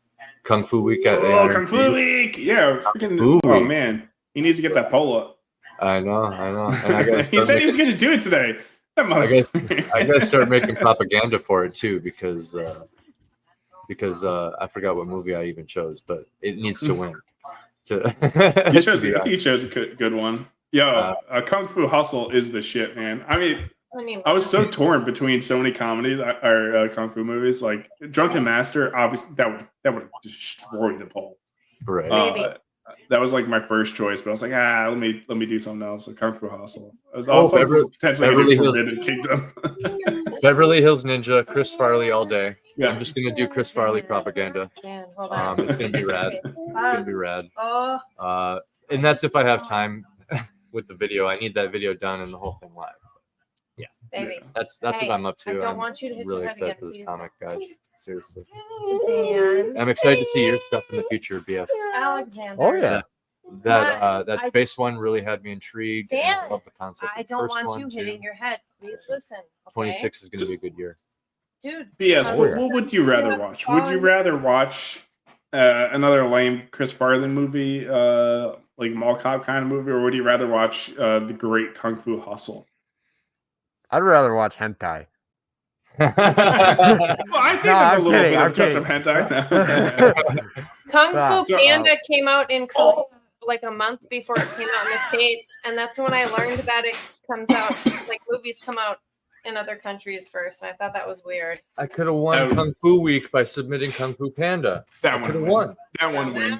Kung Fu Week at Kung Fu Week. Yeah. Freaking, oh, man. He needs to get that pole up. I know. And I gotta he said he was going to do it today. I gotta start making propaganda for it too, because I forgot what movie I even chose, but it needs to win. You chose a good one. Yo, Kung Fu Hustle is the shit, man. I mean, I was so torn between so many comedies or Kung Fu movies. Like Drunken Master, obviously that would destroy the poll. Right. Maybe. That was like my first choice, but I was like, let me do something else. Like Kung Fu Hustle. I was also potentially Beverly Forbidden Kingdom. Beverly Hills Ninja, Chris Farley all day. Yeah. I'm just gonna do Chris Farley propaganda. Man, hold on. It's gonna be rad. It's gonna be rad. Oh. And that's if I have time with the video. I need that video done and the whole thing live. Yeah. Baby. That's Hey, what I'm up to. I don't I'm want you to hit really your head excited again, for this please. comic, guys. Seriously. Dan. I'm excited to see your stuff in the future, BS. Alexander. Oh yeah. That space one really had me intrigued. And I Dan, love the concept. I of the don't first want one, you too. hitting your head. Please listen. Okay? 26 is gonna be a good year. Dude. BS, what would you rather watch? Would you rather watch another lame Chris Farley movie, like Mall Cop kind of movie, or would you rather watch the great Kung Fu Hustle? I'd rather watch hentai. Well, I think there's a little bit of touch of hentai. Kung Stop. Fu Panda came out in Korea like a month before it came out in the States, and that's when I learned that it comes out, like movies come out in other countries first, and I thought that was weird. I could have won Kung Fu Week by submitting Kung Fu Panda. That one could have win. won. That one win.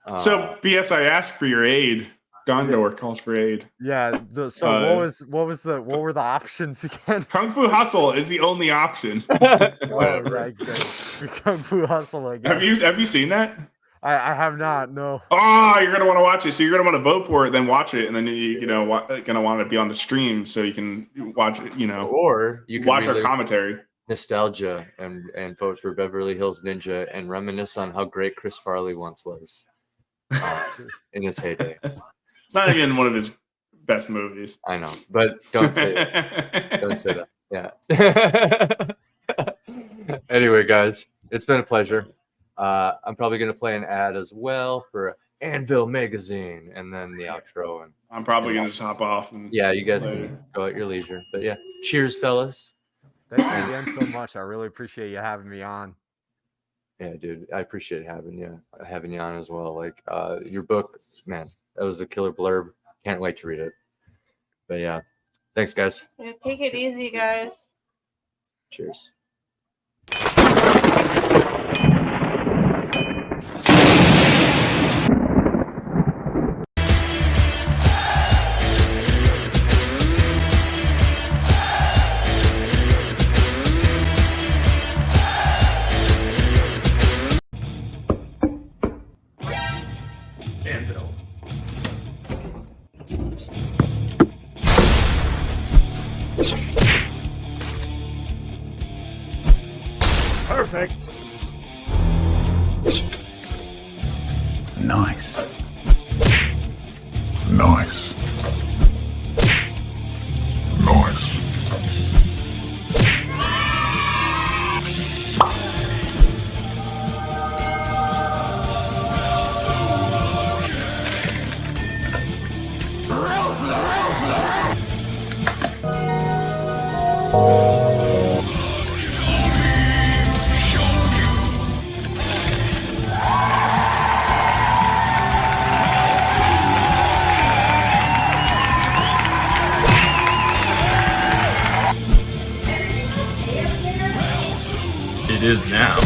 Uh, So, BS, I asked for your aid. Gondor calls for aid. Yeah. What were the options again? Kung Fu Hustle is the only option. Oh, right. Kung Fu Hustle again. Have you seen that? I have not. No. Oh, you're gonna want to watch it. So you're gonna want to vote for it, then watch it, and then gonna want to be on the stream so you can watch it. or you can watch our relive commentary. nostalgia and vote for Beverly Hills Ninja and reminisce on how great Chris Farley once was in his heyday. It's not even one of his best movies. I know, but don't say that. Don't say that. Yeah. Anyway, guys, it's been a pleasure. I'm probably going to play an ad as well for Anvil Magazine and then the outro. And I'm probably going to just hop off. And yeah, you guys can go at your leisure. But yeah, cheers, fellas. Thank you again so much. I really appreciate you having me on. Yeah, dude, I appreciate having you on as well. Like your book, man, that was a killer blurb. Can't wait to read it. But yeah, thanks, guys. Yeah, take it easy, guys. Cheers. Perfect. Nice. Nice. Nice. It is now